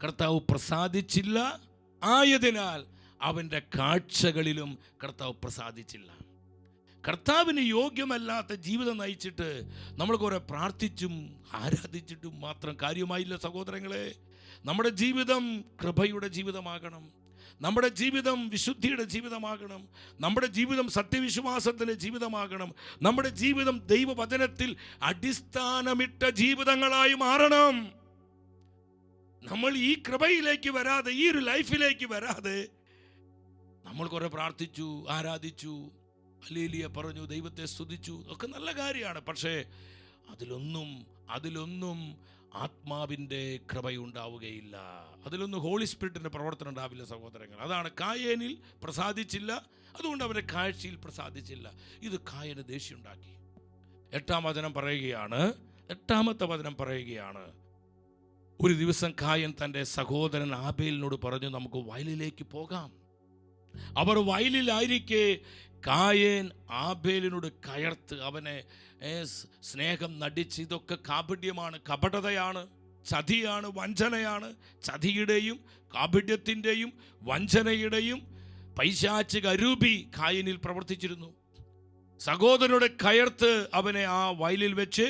കർത്താവ് പ്രസാദിച്ചില്ല, ആയതിനാൽ അവൻ്റെ കാഴ്ചകളിലും കർത്താവ് പ്രസാദിച്ചില്ല. കർത്താവിന് യോഗ്യമല്ലാത്ത ജീവിതം നയിച്ചിട്ട് നമ്മൾ കുറെ പ്രാർത്ഥിച്ചും ആരാധിച്ചിട്ടും മാത്രം കാര്യമായില്ല സഹോദരങ്ങളെ. നമ്മുടെ ജീവിതം കൃപയുടെ ജീവിതമാകണം. നമ്മുടെ ജീവിതം വിശുദ്ധിയുടെ ജീവിതമാകണം. നമ്മുടെ ജീവിതം സത്യവിശ്വാസത്തിൻ്റെ ജീവിതമാകണം. നമ്മുടെ ജീവിതം ദൈവവചനത്തിൽ അടിസ്ഥാനമിട്ട ജീവിതങ്ങളായി മാറണം. നമ്മൾ ഈ കൃപയിലേക്ക് വരാതെ, ഈ ഒരു ലൈഫിലേക്ക് വരാതെ നമ്മൾ കുറെ പ്രാർത്ഥിച്ചു, ആരാധിച്ചു, ഹല്ലേലൂയ പറഞ്ഞു, ദൈവത്തെ സ്തുതിച്ചു, ഒക്കെ നല്ല കാര്യമാണ്. പക്ഷേ അതിലൊന്നും ആത്മാവിൻ്റെ കൃപയുണ്ടാവുകയില്ല. അതിലൊന്നും ഹോളി സ്പിരിറ്റിൻ്റെ പ്രവർത്തനം ഉണ്ടാവില്ല സഹോദരങ്ങൾ. അതാണ് കായേനിൽ പ്രസാദിച്ചില്ല, അതുകൊണ്ട് അവൻ്റെ കാഴ്ചയിൽ പ്രസാദിച്ചില്ല. ഇത് കായന് ദേഷ്യമുണ്ടാക്കി. 8-ാമത്തെ വചനം പറയുകയാണ്, ഒരു ദിവസം കായൻ തൻ്റെ സഹോദരൻ ആബേലിനോട് പറഞ്ഞു, നമുക്ക് വയലിലേക്ക് പോകാം. അവർ വയലിലായിരിക്കെ കായേൻ ആബേലിനോട് കയർത്ത് അവനെ സ്നേഹം നടിച്ച്. ഇതൊക്കെ കാപഢ്യമാണ്, കപടതയാണ്, ചതിയാണ്, വഞ്ചനയാണ്. ചതിയുടെയും കാപഢ്യത്തിൻ്റെയും വഞ്ചനയുടെയും പൈശാചിക അരൂപി കായനിൽ പ്രവർത്തിച്ചിരുന്നു. സഹോദരനോട് കയർത്ത് അവനെ ആ വയലിൽ വെച്ച്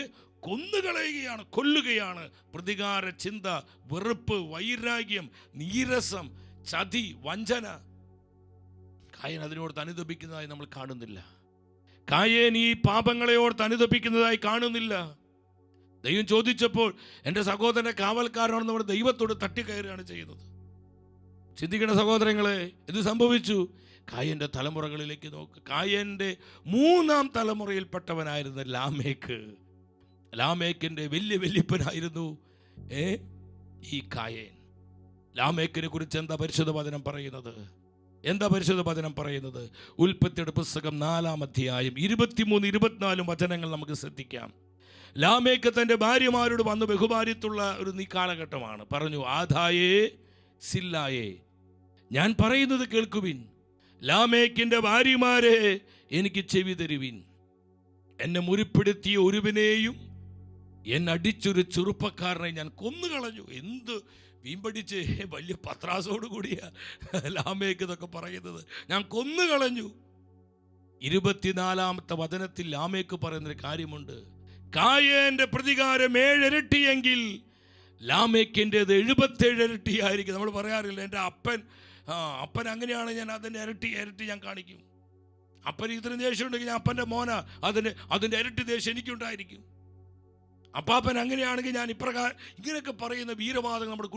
കൊല്ലുകയാണ്. പ്രതികാര ചിന്ത, വെറുപ്പ്, വൈരാഗ്യം, നീരസം, ചതി, വഞ്ചന. കായൻ അതിനോട് അനുതപിക്കുന്നതായി നമ്മൾ കാണുന്നില്ല. കായൻ ഈ പാപങ്ങളെ ഓർത്ത് അനുതപിക്കുന്നതായി കാണുന്നില്ല. ദൈവം ചോദിച്ചപ്പോൾ എൻ്റെ സഹോദരൻ്റെ കാവൽക്കാരനാണെന്ന് പറഞ്ഞ് ദൈവത്തോട് തട്ടിക്കയറുകയാണ് ചെയ്യുന്നത്. ചിന്തിക്കണ സഹോദരങ്ങളെ, ഇത് സംഭവിച്ചു. കായൻ്റെ തലമുറകളിലേക്ക് നോക്ക്. കായൻ്റെ 3-ാം തലമുറയിൽപ്പെട്ടവനായിരുന്നു ലാമേക്കിൻ്റെ വലിയ വല്യപ്പനായിരുന്നു ഈ കായൻ. ലാമേക്കിനെ കുറിച്ച് എന്താ പരിശുദ്ധ വചനം പറയുന്നത്? ഉൽപ്പത്തിയുടെ പുസ്തകം 4-ാം അധ്യായം 23-24 വചനങ്ങൾ നമുക്ക് ശ്രദ്ധിക്കാം. ലാമേക്ക് തൻ്റെ ഭാര്യമാരോട് വന്ന് ബഹുഭാര്യത്തുള്ള ഒരു കാലഘട്ടമാണ്. പറഞ്ഞു, ആദായേ സില്ലായേ, ഞാൻ പറയുന്നത് കേൾക്കുവിൻ. ലാമേക്കിൻ്റെ ഭാര്യമാരെ എനിക്ക് ചെവി തരുവിൻ. എന്നെ മുറിപ്പെടുത്തിയ ഒരുവനെയും എന്നെ അടിച്ചൊരു ചെറുപ്പക്കാരനെ ഞാൻ കൊന്നുകളഞ്ഞു. എന്ത് വീമ്പടിച്ച് വലിയ പത്രാസോട് കൂടിയ ലാമേക്ക് ഇതൊക്കെ പറയുന്നത്. ഞാൻ കൊന്നുകളഞ്ഞു. 24-ാമത്തെ വചനത്തിൽ ലാമേക്ക് പറയുന്നൊരു കാര്യമുണ്ട്. കായേന്റെ പ്രതികാരം 7 ഇരട്ടിയെങ്കിൽ ലാമേക്കിൻ്റെത് 77 ഇരട്ടിയായിരിക്കും. നമ്മൾ പറയാറില്ല, എൻ്റെ അപ്പൻ അങ്ങനെയാണ്, ഞാൻ അതിൻ്റെ ഇരട്ടി ഞാൻ കാണിക്കും. അപ്പന് ഇത്രയും ദേഷ്യം ഉണ്ടെങ്കിൽ ഞാൻ അപ്പൻ്റെ മോന അതിൻ്റെ ഇരട്ടി ദേഷ്യം എനിക്കുണ്ടായിരിക്കും. അപ്പാപ്പൻ അങ്ങനെയാണെങ്കിൽ ഞാൻ ഇപ്രകാരം, ഇങ്ങനെയൊക്കെ പറയുന്ന വീരവാദങ്ങൾ നമ്മുടെ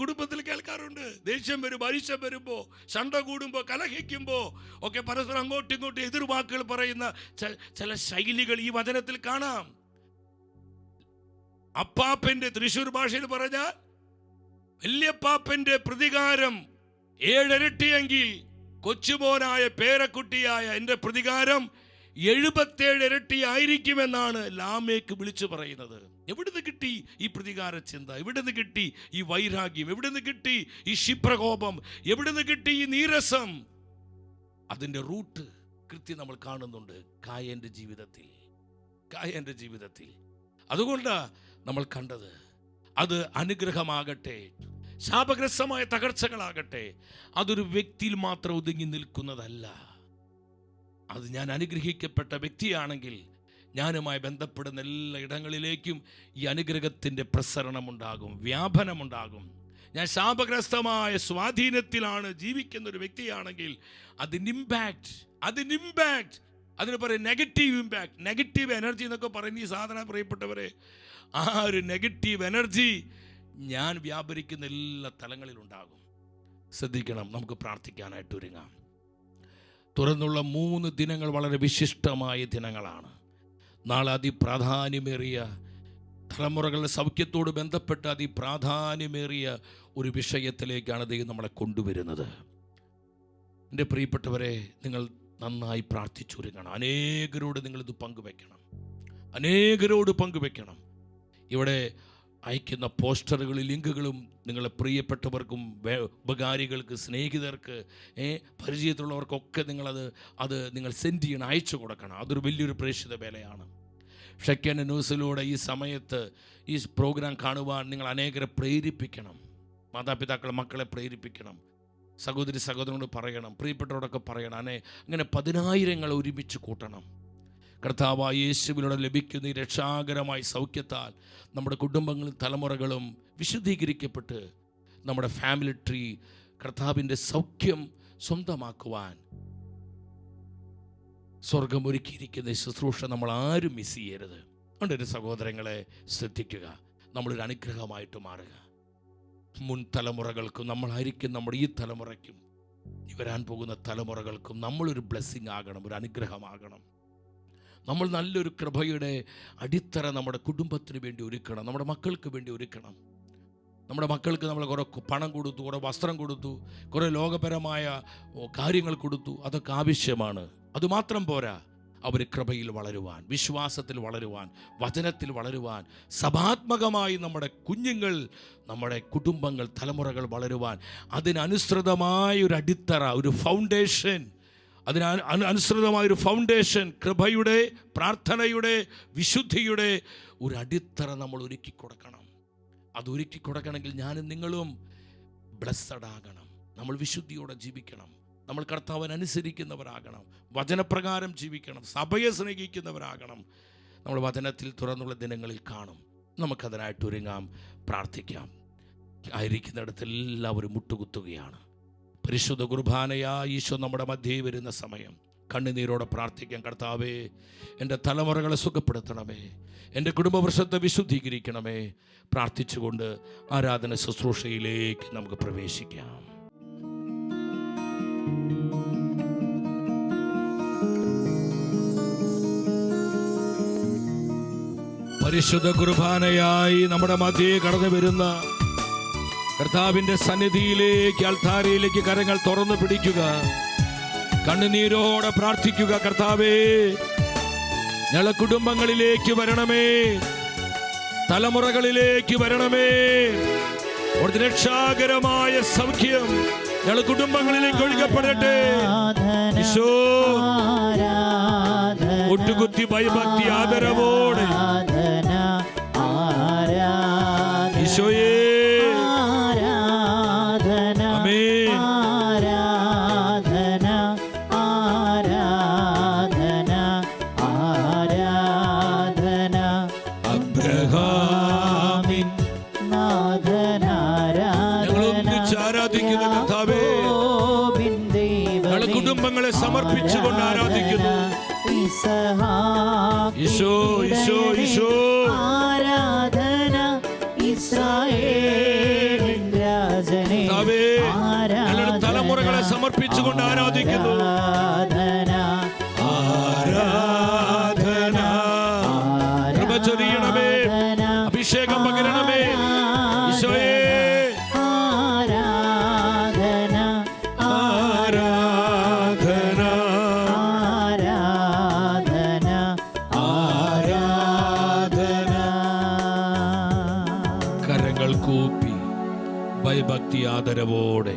കുടുംബത്തിൽ കേൾക്കാറുണ്ട്. ദേഷ്യം വരും, അരിശം വരുമ്പോൾ, ശണ്ട കൂടുമ്പോൾ, കലഹിക്കുമ്പോൾ ഒക്കെ പരസ്പരം അങ്ങോട്ടും ഇങ്ങോട്ടും എതിർവാക്കുകൾ പറയുന്ന ചില ശൈലികൾ ഈ വചനത്തിൽ കാണാം. അപ്പാപ്പന്റെ, തൃശ്ശൂർ ഭാഷയിൽ പറഞ്ഞാൽ വല്യപ്പാപ്പന്റെ പ്രതികാരം 7 ഇരട്ടിയെങ്കിൽ കൊച്ചുമോനായ പേരക്കുട്ടിയായ എൻ്റെ പ്രതികാരം 77 ഇരട്ടി ആയിരിക്കുമെന്നാണ് ലാമേക്ക് വിളിച്ചു പറയുന്നത്. എവിടുന്ന് കിട്ടി ഈ പ്രതികാര ചിന്ത? എവിടുന്ന് കിട്ടി ഈ വൈരാഗ്യം? എവിടുന്ന് കിട്ടി ഈ ക്ഷിപ്രകോപം? എവിടുന്ന് കിട്ടി ഈ നീരസം? അതിൻ്റെ റൂട്ട് കൃത്യം നമ്മൾ കാണുന്നുണ്ട് കായന്റെ ജീവിതത്തിൽ. അതുകൊണ്ടാണ് നമ്മൾ കണ്ടത്. അത് അനുഗ്രഹമാകട്ടെ, ശാപഗ്രസ്തമായ തകർച്ചകളാകട്ടെ, അതൊരു വ്യക്തിയിൽ മാത്രം ഒതുങ്ങി നിൽക്കുന്നതല്ല. അത് ഞാൻ അനുഗ്രഹിക്കപ്പെട്ട വ്യക്തിയാണെങ്കിൽ ഞാനുമായി ബന്ധപ്പെടുന്ന എല്ലാ ഇടങ്ങളിലേക്കും ഈ അനുഗ്രഹത്തിൻ്റെ പ്രസരണമുണ്ടാകും, വ്യാപനമുണ്ടാകും. ഞാൻ ശാപഗ്രസ്തമായ സ്വാധീനത്തിലാണ് ജീവിക്കുന്ന ഒരു വ്യക്തിയാണെങ്കിൽ അതിന് ഇമ്പാക്റ്റ്, അതിന് പറയും നെഗറ്റീവ് ഇമ്പാക്റ്റ്, നെഗറ്റീവ് എനർജി എന്നൊക്കെ പറയുന്ന ഈ സാധനം പ്രിയപ്പെട്ടവരെ, ആ ഒരു നെഗറ്റീവ് എനർജി ഞാൻ വ്യാപരിക്കുന്ന എല്ലാ തലങ്ങളിലുണ്ടാകും. ശ്രദ്ധിക്കണം. നമുക്ക് പ്രാർത്ഥിക്കാനായിട്ട് ഒരുങ്ങാം. തുറന്നുള്ള 3 ദിനങ്ങൾ വളരെ വിശിഷ്ടമായ ദിനങ്ങളാണ്. നാളെ അതിപ്രാധാന്യമേറിയ തലമുറകളുടെ സൗഖ്യത്തോട് ബന്ധപ്പെട്ട് അതിപ്രാധാന്യമേറിയ ഒരു വിഷയത്തിലേക്കാണ് ദൈവം നമ്മളെ കൊണ്ടുവരുന്നത്. എൻ്റെ പ്രിയപ്പെട്ടവരെ, നിങ്ങൾ നന്നായി പ്രാർത്ഥിച്ചൊരുങ്ങണം. അനേകരോട് നിങ്ങളിത് പങ്കുവെക്കണം. ഇവിടെ അയക്കുന്ന പോസ്റ്ററുകളും ലിങ്കുകളും നിങ്ങളെ പ്രിയപ്പെട്ടവർക്കും ഉപകാരികൾക്ക്, സ്നേഹിതർക്ക്, പരിചയത്തിലുള്ളവർക്കൊക്കെ നിങ്ങൾ സെൻഡ് ചെയ്യണം, അയച്ചു കൊടുക്കണം. അതൊരു വലിയൊരു പ്രേക്ഷിത വേലയാണ്. ഷെക്കൻ ന്യൂസിലൂടെ ഈ സമയത്ത് ഈ പ്രോഗ്രാം കാണുവാൻ നിങ്ങൾ അനേകരെ പ്രേരിപ്പിക്കണം. മാതാപിതാക്കളെ, മക്കളെ പ്രേരിപ്പിക്കണം. സഹോദരനോട് പറയണം, പ്രിയപ്പെട്ടവരോടൊക്കെ പറയണം. അങ്ങനെ 10,000 ഒരുമിച്ച് കൂട്ടണം. കർത്താവായ യേശുവിലൂടെ ലഭിക്കുന്ന ഈ രക്ഷാകരമായ സൗഖ്യത്താൽ നമ്മുടെ കുടുംബങ്ങളും തലമുറകളും വിശുദ്ധീകരിക്കപ്പെട്ട് നമ്മുടെ ഫാമിലി ട്രീ കർത്താവിൻ്റെ സൗഖ്യം സ്വന്തമാക്കുവാൻ സ്വർഗം ഒരുക്കിയിരിക്കുന്ന ശുശ്രൂഷ നമ്മൾ ആരും മിസ് ചെയ്യരുത്. അതുകൊണ്ട് സഹോദരങ്ങളെ ശ്രദ്ധിക്കുക, നമ്മളൊരു അനുഗ്രഹമായിട്ട് മാറുക. മുൻ തലമുറകൾക്കും നമ്മളായിരിക്കും നമ്മുടെ ഈ തലമുറയ്ക്കും വരാൻ പോകുന്ന തലമുറകൾക്കും നമ്മളൊരു ബ്ലെസ്സിങ് ആകണം, ഒരു അനുഗ്രഹമാകണം. നമ്മൾ നല്ലൊരു കൃപയുടെ അടിത്തറ നമ്മുടെ കുടുംബത്തിന് വേണ്ടി ഒരുക്കണം, നമ്മുടെ മക്കൾക്ക് വേണ്ടി ഒരുക്കണം. നമ്മുടെ മക്കൾക്ക് നമ്മൾ കുറേ പണം കൊടുത്തു, കുറേ വസ്ത്രം കൊടുത്തു, കുറേ ലോകപരമായ കാര്യങ്ങൾ കൊടുത്തു. അതൊക്കെ ആവശ്യമാണ്. അതുമാത്രം പോരാ. അവർ കൃപയിൽ വളരുവാൻ, വിശ്വാസത്തിൽ വളരുവാൻ, വചനത്തിൽ വളരുവാൻ, സഭാത്മകമായി നമ്മുടെ കുഞ്ഞുങ്ങൾ, നമ്മുടെ കുടുംബങ്ങൾ, തലമുറകൾ വളരുവാൻ അതിനനുസൃതമായ ഒരു അടിത്തറ, ഒരു ഫൗണ്ടേഷൻ, അതിനനുസൃതമായൊരു ഫൗണ്ടേഷൻ, കൃപയുടെ, പ്രാർത്ഥനയുടെ, വിശുദ്ധിയുടെ ഒരു അടിത്തറ നമ്മൾ ഒരുക്കി കൊടുക്കണം. അത് ഒരുക്കി കൊടുക്കണമെങ്കിൽ ഞാനും നിങ്ങളും ബ്ലെസ്സഡ് ആകണം. നമ്മൾ വിശുദ്ധിയോടെ ജീവിക്കണം. നമ്മൾ കർത്താവിനെ അനുസരിക്കുന്നവരാകണം. വചനപ്രകാരം ജീവിക്കണം. സഭയെ സ്നേഹിക്കുന്നവരാകണം. നമ്മൾ വചനത്തിൽ തുറന്നുള്ള ദിനങ്ങളിൽ കാണും. നമുക്കതിനായിട്ട് ഒരുങ്ങാം, പ്രാർത്ഥിക്കാം. ആയിരിക്കുന്നിടത്ത് എല്ലാവരും മുട്ടുകുത്തുകയാണ്. പരിശുദ്ധ കുർബാനയായി ഈശോ നമ്മുടെ മധ്യേ വരുന്ന സമയം കണ്ണുനീരോടെ പ്രാർത്ഥിക്കാം. കർത്താവേ, എൻ്റെ തലമുറകളെ സുഖപ്പെടുത്തണമേ, എൻ്റെ കുടുംബവൃക്ഷത്തെ വിശുദ്ധീകരിക്കണമേ. പ്രാർത്ഥിച്ചുകൊണ്ട് ആരാധന ശുശ്രൂഷയിലേക്ക് നമുക്ക് പ്രവേശിക്കാം. പരിശുദ്ധ കുർബാനയായി നമ്മുടെ മധ്യേ കടന്നു വരുന്ന കർത്താവിന്റെ സന്നിധിയിലേക്ക്, അൾത്താരയിലേക്ക് കരങ്ങൾ തുറന്നു പിടിക്കുക. കണ്ണുനീരോടെ പ്രാർത്ഥിക്കുക. കർത്താവേ, ഞങ്ങളെ കുടുംബങ്ങളിലേക്ക് വരണമേ, തലമുറകളിലേക്ക് വരണമേ. ഒരു രക്ഷാകരമായ സൗഖ്യം ഞങ്ങളെ കുടുംബങ്ങളിലേക്ക് ഒഴുകപ്പെടട്ടെ. ഈശോ, ഒട്ടുകുത്തി ഭയഭക്തി ആദരവോടെ ഈശോയേ, കുടുംബങ്ങളെ സമർപ്പിച്ചുകൊണ്ട് ആരാധിക്കുന്നു. ഈശോ, ഈശോ, ഈശോ, ആരാധന ഇസ്രായേലിൻ രാജനേ, ഞങ്ങളുടെ തലമുറകളെ സമർപ്പിച്ചുകൊണ്ട് ആരാധിക്കുന്നു. ആരാധന, കൃപ ചൊരിയണമേ, അഭിഷേകം പകരണമേ. ഈശോയേ, ഭക്തി ആദരവോടെ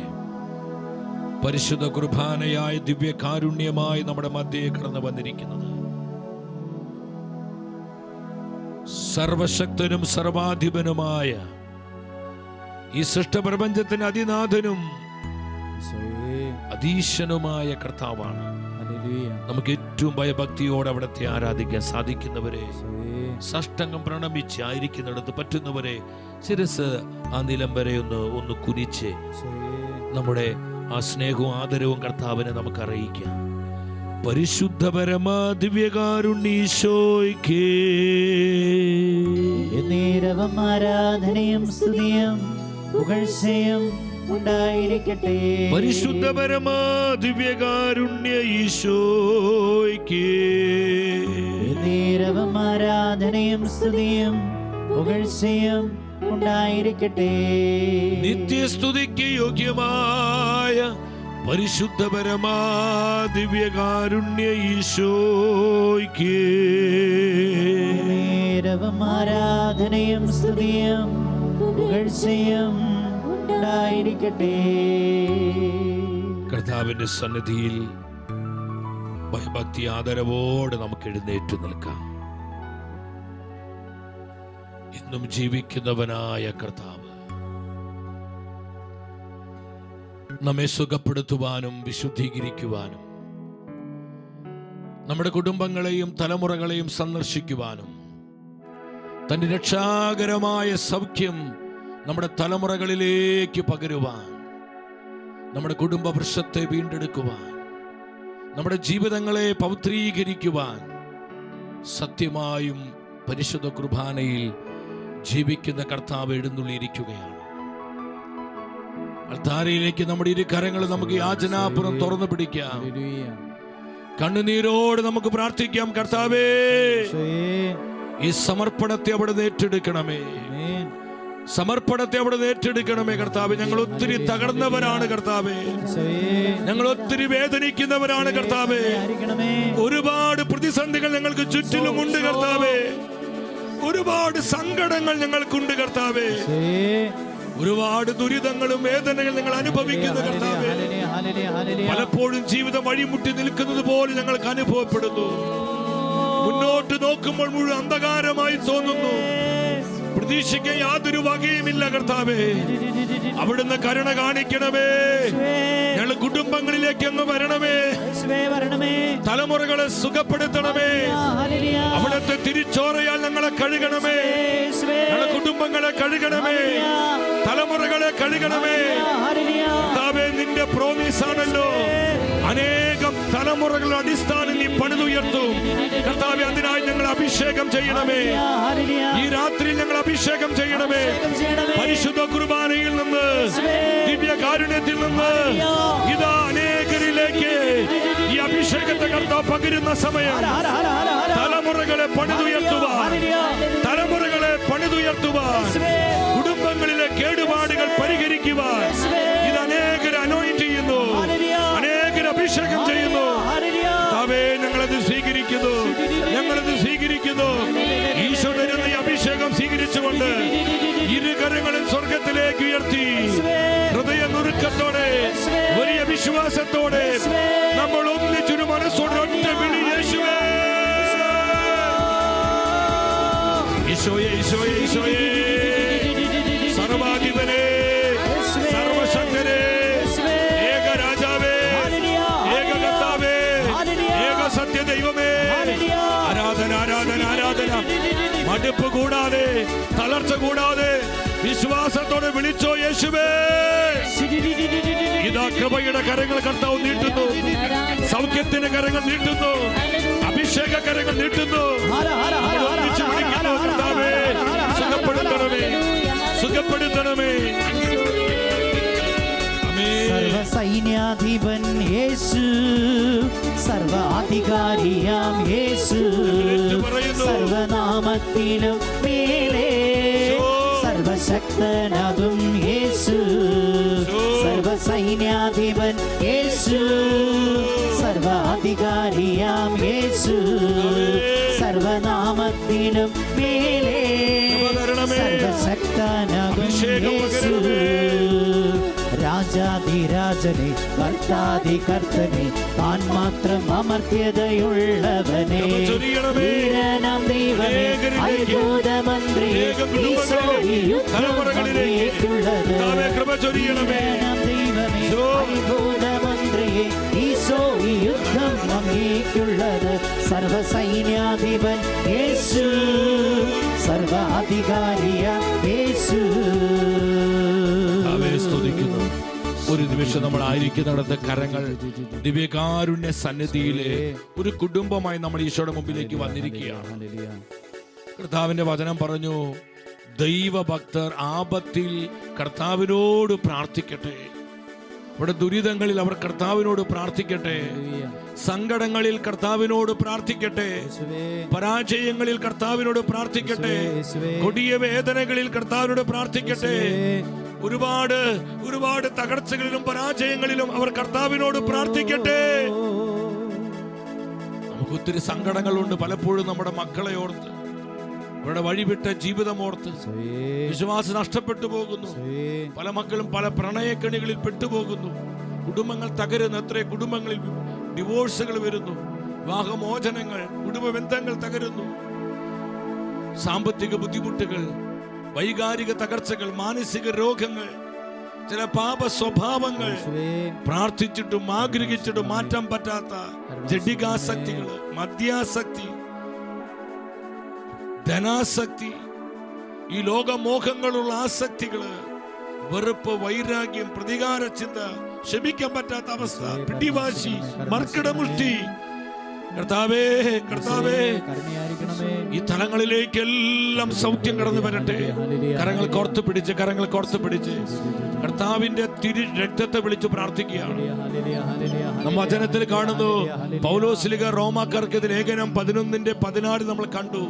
പരിശുദ്ധ കുർബാനയായ ദിവ്യകാരുണ്യമായി നമ്മുടെ മധ്യേ കടന്നു വന്നിരിക്കുന്നത് സർവശക്തനും സർവാധിപനുമായ ഈ സൃഷ്ടപ്രപഞ്ചത്തിന് അതിനാഥനും അധീശനുമായ കർത്താവാണ്. നമുക്ക് ഏറ്റവും ഭയഭക്തിയോടെ അവിടത്തെ ആരാധിക്കാൻ സാധിക്കുന്നവരെ, സാഷ്ടാംഗം പ്രണമിച്ച് ആയിരിക്കുന്നിടത്ത് പറ്റുന്നവരെ ശിരസ് ആ നിലം വരെ ഒന്ന് കുനിച്ച് നമ്മുടെ ആ സ്നേഹവും ആദരവും കർത്താവിനെ നമുക്ക് അറിയിക്കാം. പരിശുദ്ധ പരമാ ദിവ്യകാരുണ്യീശോയ്ക്ക് നേരവും ആരാധനയും സ്തുതിയും പുകഴ്ചയും ഉണ്ടായിരിക്കട്ടെ. പരിശുദ്ധ പരമാ ദിവ്യകാരുണ്യ ഈശോയ്ക്ക് നേരവും ആരാധനയും സ്തുതിയും പുകഴ്ചയും ഉണ്ടായിരിക്കട്ടെ. നിത്യസ്തുതിക്ക് യോഗ്യമായ പരിശുദ്ധപരമാ ദിവ്യകാരുണ്യ ഈശോയ്ക്ക് നേരവും ആരാധനയും സ്തുതിയും പുകഴ്ചയും ഉണ്ടായിരിക്കട്ടെ. കർത്താവിന്റെ സന്നിധിയിൽ ഭയഭക്തി ആദരവോടെ നമുക്ക് എഴുന്നേറ്റ് നിൽക്കാം. ഇന്നും ജീവിക്കുന്നവനായ കർത്താവ് നമ്മെ സുഖപ്പെടുത്തുവാനും വിശുദ്ധീകരിക്കുവാനും നമ്മുടെ കുടുംബങ്ങളെയും തലമുറകളെയും സന്ദർശിക്കുവാനും തന്റെ രക്ഷാകരമായ സൗഖ്യം നമ്മുടെ തലമുറകളിലേക്ക് പകരുവാൻ, നമ്മുടെ കുടുംബ വൃക്ഷത്തെ വീണ്ടെടുക്കുവാൻ, നമ്മുടെ ജീവിതങ്ങളെ പവിത്രീകരിക്കുവാൻ സത്യമായും പരിശുദ്ധ കുർബാനയിൽ ജീവിക്കുന്ന കർത്താവ് എഴുന്നള്ളിയിരിക്കുകയാണ്. അൾത്താരയിലേക്ക് നമ്മുടെ ഇരു കരങ്ങൾ നമുക്ക് യാചനാപുരം തുറന്നു പിടിക്കാം. കണ്ണുനീരോട് നമുക്ക് പ്രാർത്ഥിക്കാം. കർത്താവേ, ഈ സമർപ്പണത്തെ അവിടെ ഏറ്റെടുക്കണമേ. സമർപ്പണത്തെ അവിടെ ഏറ്റെടുക്കണമേ കർത്താവേ. ഞങ്ങൾ ഒത്തിരി തകർന്നവരാണ് കർത്താവേ. ഞങ്ങൾ ഒത്തിരി വേദനിക്കുന്നവരാണ് കർത്താവേ. ഒരുപാട് പ്രതിസന്ധികൾ ഞങ്ങൾക്ക് ചുറ്റിലുമുണ്ട് കർത്താവേ. ഒരുപാട് സങ്കടങ്ങൾ ഞങ്ങൾക്കുണ്ട് കർത്താവേ. ഒരുപാട് ദുരിതങ്ങളും വേദനകളും ഞങ്ങൾ അനുഭവിക്കുന്നു കർത്താവേ. പലപ്പോഴും ജീവിതം വഴിമുട്ടി നിൽക്കുന്നത് പോലെ ഞങ്ങൾക്ക് അനുഭവപ്പെടുന്നു. മുന്നോട്ട് നോക്കുമ്പോൾ മുഴുവൻ അന്ധകാരമായി തോന്നുന്നു. പ്രതീക്ഷിക്കാൻ യാതൊരു വകയുമില്ല കർത്താവേ. അവിടുന്ന് കരുണ കാണിക്കണമേ. ഞങ്ങൾ കുടുംബങ്ങളിലേക്ക് അങ്ങ് വരണമേ. തലമുറകളെ സുഖപ്പെടുത്തണമേ. അവിടുത്തെ തിരിച്ചോറയാൽ ഞങ്ങളെ കഴുകണമേ. ഞങ്ങളെ കുടുംബങ്ങളെ കഴുകണമേ. തലമുറകളെ കഴുകണമേ. കർത്താവേ, നിന്റെ പ്രോമിസ് ആണല്ലോ, അനേകം തലമുറകളുടെ അടിസ്ഥാനം നീ പണിതുയർത്തും. കർത്താവേ, അതിനായി ഞങ്ങൾ അഭിഷേകം ചെയ്യണമേ. ഈ രാത്രി ഞങ്ങൾ അഭിഷേകം ചെയ്യണമേ. പരിശുദ്ധ കുർബാനയിൽ നിന്ന്, ദിവ്യകാരുണ്യത്തിൽ നിന്ന് ഇതാ അനേകരിലേക്ക് ഈ അഭിഷേകത്തെ കർത്താവ് പകരുന്ന സമയം തലമുറകളെ പണിതുയർത്തുവാൻ, തലമുറകളെ പണിതുയർത്തുവാൻ, കുടുംബങ്ങളിലെ കേടുപാടുകൾ പരിഹരിക്കുവാൻ ഇത് അനേകരെ അനോയിന്റ് ചെയ്യുന്നു, അനേകരെ അഭിഷേകം ചെയ്യുന്നു. കർത്താവേ, ഞങ്ങളത് സ്വീകരിക്കുന്നു, ഞങ്ങളത് സ്വീകരിക്കുന്നു. ഈശോ തരുന്ന ഈ അഭിഷേകം സ്വീകരിച്ചുകൊണ്ട് ഇരുകരങ്ങളും സ്വർഗത്തിലേക്ക് ഉയർത്തി ഹൃദയ നുറുക്കത്തോടെ വലിയ വിശ്വാസത്തോടെ നമ്മൾ ഒന്നിച്ചൊരു മനസ്സോടെ ഒറ്റ വിളി, യേശുവേ, ഈശോയെ, ഈശോയെ, ഈശോയെ, സർവാധിപനെ, സർവശക്തനെ, ഏക രാജാവേ, ഏക കർത്താവേ, ഏക സത്യ ദൈവമേ, ആരാധന, ആരാധന, ആരാധന. മടുപ്പ് കൂടാതെ, തളർച്ച കൂടാതെ വിശ്വാസത്തോടെ വിളിച്ചോ യേശുവേ. ഇതാ കൃപയുടെ കരങ്ങൾ കർത്താവ് നീട്ടുന്നു, സൗഖ്യത്തിന്റെ കരങ്ങൾ നീട്ടുന്നു, അഭിഷേക കരങ്ങൾ നീട്ടുന്നു. ഒന്നിച്ച് വിളിക്കുന്നു. കർത്താവേ, സുഖപ്പെടുത്തണമേ, സുഖപ്പെടുത്തണമേ. സർവസൈന്യാധിപൻ യേശു, സർവാധികാരിയാം യേശു, സർവനാമത്തിലും മേലെ സർവശക്തനാകും യേശു, സർവസൈന്യാധിപൻ യേശു, സർവാധികാരിയാം യേശു, സർവനാമത്തിലും മേലെ സർവശക്തനാകും യേശു. രാജാധിരാജനെ, കർത്താധികർത്തനെ, താൻ മാത്രം അമർത്യതയുള്ളവനെ, വീരനാം ദൈവമേ, അത്ഭുതമന്ത്രിയെ, ഈശോ ഈ യുദ്ധം അങ്ങേക്കുള്ളത്. വീരനാം ദൈവമേ, അത്ഭുതമന്ത്രിയെ, ഈശോ ഈ യുദ്ധം അങ്ങേക്കുള്ളത്. സർവസൈന്യാധിപൻ യേശു, സർവാധികാരിയ യേശു. സ്തുതിക്കുന്നു. ഒരു നിമിഷം നമ്മൾ ആയിരിക്കുന്നിടത്ത് കരങ്ങൾ ദിവ്യകാരുണ്യ സന്നിധിയിലെ ഒരു കുടുംബമായി നമ്മൾ ഈശോയുടെ മുമ്പിലേക്ക് വന്നിരിക്കുകയാണ്. കർത്താവിന്റെ വചനം പറഞ്ഞു, ദൈവഭക്തർ ആപത്തിൽ കർത്താവിനോട് പ്രാർത്ഥിക്കട്ടെ. ഇവിടെ ദുരിതങ്ങളിൽ അവർ കർത്താവിനോട് പ്രാർത്ഥിക്കട്ടെ. സങ്കടങ്ങളിൽ കർത്താവിനോട് പ്രാർത്ഥിക്കട്ടെ. പരാജയങ്ങളിൽ കർത്താവിനോട് പ്രാർത്ഥിക്കട്ടെ. കൊടിയ വേദനകളിൽ കർത്താവിനോട് പ്രാർത്ഥിക്കട്ടെ. ഒരുപാട് തകർച്ചകളിലും പരാജയങ്ങളിലും അവർ കർത്താവിനോട് പ്രാർത്ഥിക്കട്ടെ. നമുക്ക് ഒത്തിരി സങ്കടങ്ങളുണ്ട് പലപ്പോഴും നമ്മുടെ മക്കളെ ഓർത്ത്, അവരുടെ വഴിവിട്ട ജീവിതം ഓർത്ത് വിശ്വാസം നഷ്ടപ്പെട്ടു പോകുന്നു. പല മക്കളും പല പ്രണയക്കണികളിൽ പെട്ടുപോകുന്നു. കുടുംബങ്ങൾ തകരുന്നു. എത്ര കുടുംബങ്ങളിൽ ഡിവോഴ്സുകൾ വരുന്നു, വിവാഹമോചനങ്ങൾ, കുടുംബ ബന്ധങ്ങൾ തകരുന്നു. സാമ്പത്തിക ബുദ്ധിമുട്ടുകൾ, വൈകാരിക തകർച്ചകൾ, മാനസിക രോഗങ്ങൾ, ചില പാപ സ്വഭാവങ്ങൾ, പ്രാർത്ഥിച്ചിട്ടും ആഗ്രഹിച്ചിട്ടും മാറ്റാൻ പറ്റാത്ത ജഡികാസക്തികൾ, മദ്യാസക്തി, ധനാസക്തി, ഈ ലോകമോഹങ്ങളുള്ള ആസക്തികള്, വെറുപ്പ്, വൈരാഗ്യം, പ്രതികാര ചിന്ത, ക്ഷമിക്കാൻ പറ്റാത്ത അവസ്ഥ, പിടിവാശി, മർക്കടമുഷ്ടി. കർത്താവേ, ഈ തലങ്ങളിലേക്കെല്ലാം സൗഖ്യം കടന്നു വരട്ടെ. കരങ്ങൾ കോർത്ത് പിടിച്ച് കർത്താവിന്റെ തിരു രക്തത്തെ വിളിച്ച് പ്രാർത്ഥിക്കുകയാണ്. നമ്മ വചനത്തിൽ കാണുന്നു, പൗലോസ്ലിഹ റോമാക്കാർക്ക് ലേഖനം 11:16 നമ്മൾ കണ്ടു.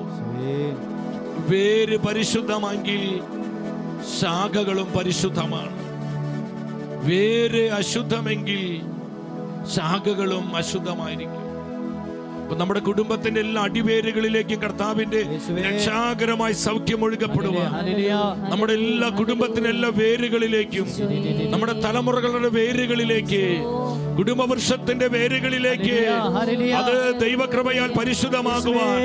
വേര് പരിശുദ്ധമെങ്കിൽ ശാഖകളും പരിശുദ്ധമാണ്. വേര് അശുദ്ധമെങ്കിൽ ശാഖകളും അശുദ്ധമായിരിക്കും. നമ്മുടെ കുടുംബത്തിന്റെ എല്ലാ അടിവേരുകളിലേക്കും കർത്താവിന്റെ രക്ഷാകരമായി സൗഖ്യം ഒഴുകപ്പെടുവാൻ, നമ്മുടെ എല്ലാ കുടുംബത്തിന്റെ എല്ലാ വേരുകളിലേക്കും, നമ്മുടെ തലമുറകളുടെ വേരുകളിലേക്ക്, കുടുംബവൃക്ഷത്തിന്റെ വേരുകളിലേക്ക് അത് ദൈവകൃപയാൽ പരിശുദ്ധമാകുവാൻ,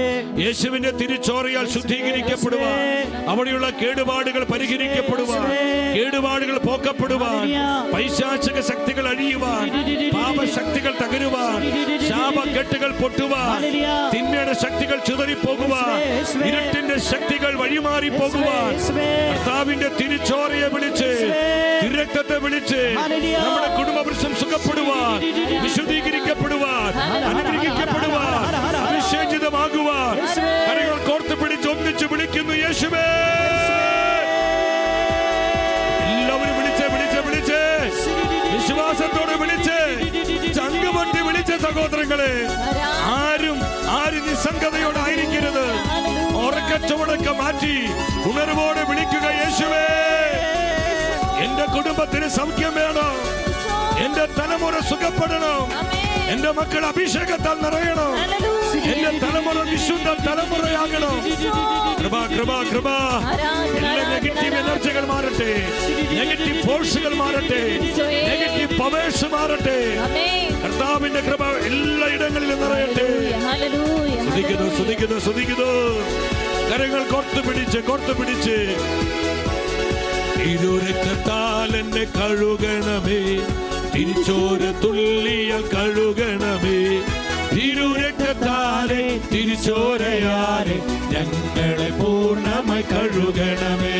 യേശുവിന്റെ തിരുച്ചോരയാൽ ശുദ്ധീകരിക്കപ്പെടുവാൻ, അവിടെയുള്ള കേടുപാടുകൾ പരിഹരിക്കപ്പെടുവാൻ, കേടുപാടുകൾ പോക്കപ്പെടുവാൻ, പൈശാചിക ശക്തികൾ അഴിയുവാൻ, പാപശക്തികൾ തകരുവാൻ, ശാപക്കെട്ടുകൾ പൊട്ടുവാൻ, തിന്മയുടെ ശക്തികൾ ചിതറിപ്പോകുവാൻ, ഇരുട്ടിന്റെ ശക്തികൾ വഴിമാറി പോകുവാൻ, കർത്താവിന്റെ തിരുച്ചോരയെ വിളിച്ച്, തിരുരക്തത്തെ വിളിച്ച് നമ്മുടെ കുടുംബവൃക്ഷം സുഖപ്പെടുവാൻ, വിശുദ്ധീകരിക്കപ്പെടുവാൻ, അനുഗ്രഹിക്കപ്പെടുവാൻ, അഭിഷേചിതമാകുവാൻ കരങ്ങൾ കോർത്ത് പിടിച്ച് ഒന്നിച്ച് വിളിക്കുന്നു, യേശുവേ. എല്ലാവരും വിളിച്ച് വിശ്വാസത്തോടെ വിളിച്ച് ചങ്കുപൊട്ടി വിളിച്ച സഹോദരങ്ങളെ, ആരും നിസ്സംഗതയോടായിരിക്കരുത്. ഉറക്കച്ചുവടൊക്കെ മാറ്റി ഉണർവോടെ വിളിക്കുക, യേശുവേ. എന്റെ കുടുംബത്തിന് സൗഖ്യം വേണം, എന്റെ തലമുറ സുഖപ്പെടണം, എന്റെ മക്കൾ അഭിഷേകത്താൽ നിറയണം, എന്റെ തലമുറ വിശുദ്ധ തലമുറയാകണം. കൃപ. എല്ലാ നെഗറ്റീവ് എനർജികൾ മാറട്ടെ, നെഗറ്റീവ് ഫോഴ്സുകൾ മാറട്ടെ, നെഗറ്റീവ് പവേഴ്സ് മാറട്ടെ. കർത്താവിന്റെ കൃപ എല്ലായിടങ്ങളിലും നിറയട്ടെ. സ്തുതിക്കുന്നു. കരങ്ങൾ കോർത്ത് പിടിച്ച് തിരുരക്തത്താൽ എന്നെ കഴുകണമേ, തിരിച്ചോര തുള്ളിയാൽ കഴുകണമേ, തിരുരക്തത്താലെ തിരിച്ചോരയാലെ ഞങ്ങളെ പൂർണ്ണമായി കഴുകണമേ,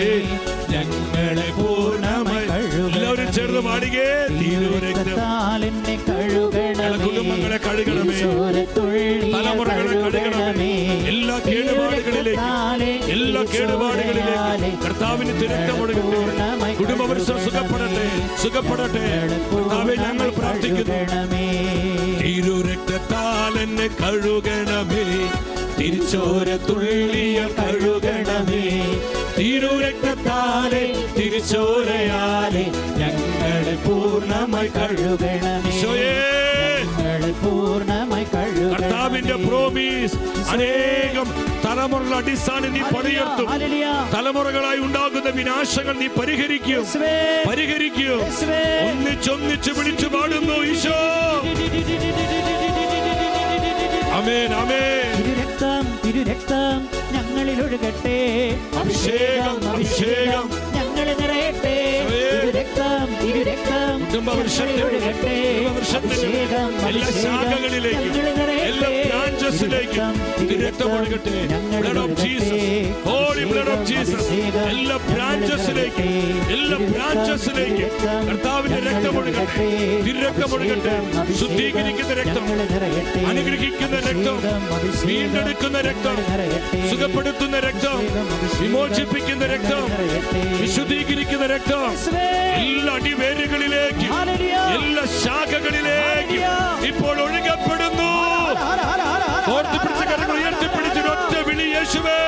ഞങ്ങളെ പൂർണ്ണമായി. എല്ലാവരും ചേർന്ന് പാടുകേ, തിരുരക്തത്താൽ എന്നെ കഴുകണമേ, കുടുംബങ്ങളെ കഴുകണമേ, തലമുറകളെ കഴുകണമേ, എല്ലാ കേടുപാടുകളിലേക്ക് കർത്താവിന് തിരക്കമൊടുകട്ടെ. കുടുംബവൃക്ഷം സുഖപ്പെടട്ടെ. കർത്താവേ, ഞങ്ങൾ പ്രാർത്ഥിക്കുന്നു, തിരുരക്തത്താൽ എന്നെ കഴുകണമേ, തിരിച്ചോര തുള്ളിയാൽ കഴുകണമേ, തിരുരക്തത്താലെ തിരിച്ചോരയാലെ ഞങ്ങളെ പൂർണ്ണമായി കഴുകണമേ. കർത്താവിന്റെ പ്രോമിസ് അനേകം തലമുറകളുടെ അടിസ്ഥാനം നീ പണിയുയർത്തും. തലമുറകളായി ഉണ്ടാകുന്ന വിനാശങ്ങൾ നീ പരിഹരിക്കും. ഒന്നിച്ചൊന്നിച്ച് വിളിച്ചു പാടുന്നു, ഈശോ. ആമേൻ. തിരുരക്തം ഞങ്ങളിൽ ഒഴുകട്ടെ, അഭിഷേകം ഞങ്ങൾ നിറയട്ടെ. തിരുരക്തം കുടുംബവൃക്ഷത്തെ എല്ലാ ശാഖകളിലേക്കും എല്ലാ ബ്രാഞ്ചസിലേക്കും രക്തം ഒഴുകട്ടെ. Blood of Jesus, holy blood of Jesus. എല്ലാ ബ്രാഞ്ചസിലേക്ക് കർത്താവിന്റെ രക്തമൊഴുകട്ടെ, തിരക്തമൊഴുകട്ടെ. ശുദ്ധീകരിക്കുന്ന രക്തം, അനുഗ്രഹിക്കുന്ന രക്തം, വീണ്ടെടുക്കുന്ന രക്തം, സുഖപ്പെടുത്തുന്ന രക്തം, വിമോചിപ്പിക്കുന്ന രക്തം, വിശുദ്ധീകരിക്കുന്ന രക്തം എല്ലാ അടിവേരുകളിലേക്ക്, എല്ലാ ശാഖകളിലേക്ക് ഇപ്പോൾ ഒഴുകപ്പെടുന്നു. ഓർത്തുപിടിച്ച കരങ്ങൾ ഉയർത്തിപ്പിടിച്ച് ഒറ്റ വിളി, യേശുവേ.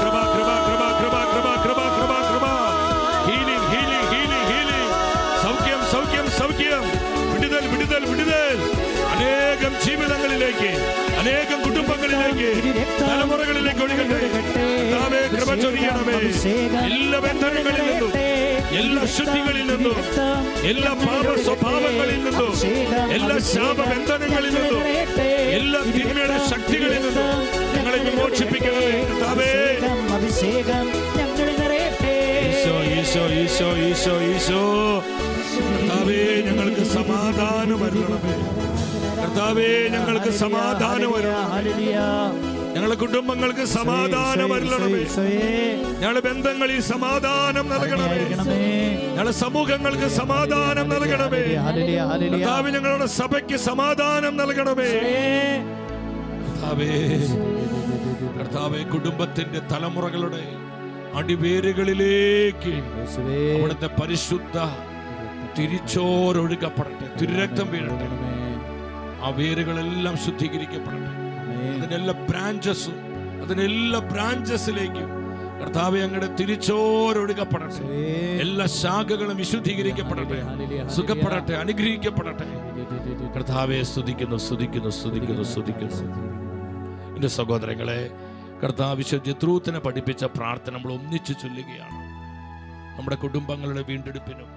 കൃപ, കൃപ, കൃപ, കൃപ, കൃപ, കൃപ, കൃപ, കൃപ. Healing, healing, healing, healing. സൗഖ്യം, സൗഖ്യം, സൗഖ്യം. വിടുതൽ, വിടുതൽ, വിടുതൽ. അനേകം ജീവിതങ്ങളിലേക്ക്, അനേകം കുടുംബങ്ങളിലേക്ക്, തലമുറകളിലേക്ക് ഒഴുകട്ടെ. കർത്താവേ, കൃപ ചൊരിയണമേ. എല്ലാ ബന്ധനങ്ങളിൽ നിന്നും, എല്ലാ ശുദ്ധികളിൽ നിന്നും, എല്ലാ പാപ സ്വഭാവങ്ങളിൽ നിന്നും, എല്ലാ ശാപബന്ധനങ്ങളിൽ നിന്നും, എല്ലാ തിന്മയുടെ ശക്തികളിൽ നിന്നും ഞങ്ങളെ വിമോചിപ്പിക്കണമേ. കർത്താവേ, ഈശോ, ഈശോ, ഈശോ, ഈശോ, ഈശോ. കർത്താവേ, ഞങ്ങൾക്ക് സമാധാനം വരണമേ. കർത്താവേ, ഞങ്ങൾക്ക് സമാധാനം വരണമേ. ഞങ്ങളുടെ കുടുംബങ്ങൾക്ക് സമാധാനം വരണമേ. ഞങ്ങളുടെ ബന്ധങ്ങളിൽ സമാധാനം നൽകണമേ. ഞങ്ങളുടെ സമൂഹങ്ങൾക്ക് സമാധാനം നൽകണമേ. കർത്താവേ, ഞങ്ങളുടെ സഭയ്ക്ക് സമാധാനം നൽകണമേ. കർത്താവേ, കുടുംബത്തിന്റെ തലമുറകളുടെ അടിവേരുകളിലേക്ക് അവിടുത്തെ പരിശുദ്ധ തിരിച്ചോരൊഴുകപ്പെടട്ടെ, തിരുരക്തം വീഴട്ടെ. ആ വേരുകളെല്ലാം ശുദ്ധീകരിക്കപ്പെടട്ടെ. അതിനെല്ലാ ബ്രാഞ്ചസിലേക്കും കർത്താവേ അങ്ങയുടെ തിരിച്ചോരൊഴുകപ്പെടട്ടെ. എല്ലാ ശാഖകളും വിശുദ്ധീകരിക്കപ്പെടട്ടെ, സുഖപ്പെടട്ടെ, അനുഗ്രഹിക്കപ്പെടട്ടെ. കർത്താവെ സ്തുതിക്കുന്നു, സ്തുതിക്കുന്നു, സ്തുതിക്കുന്നു, സ്തുതിക്കുന്നു. എന്റെ സഹോദരങ്ങളെ, കർത്താവ് വിശുദ്ധ ജത്രൂത്തിനെ പഠിപ്പിച്ച പ്രാർത്ഥന നമ്മൾ ഒന്നിച്ചു ചൊല്ലുകയാണ്. നമ്മുടെ കുടുംബങ്ങളുടെ വീണ്ടെടുപ്പിനും,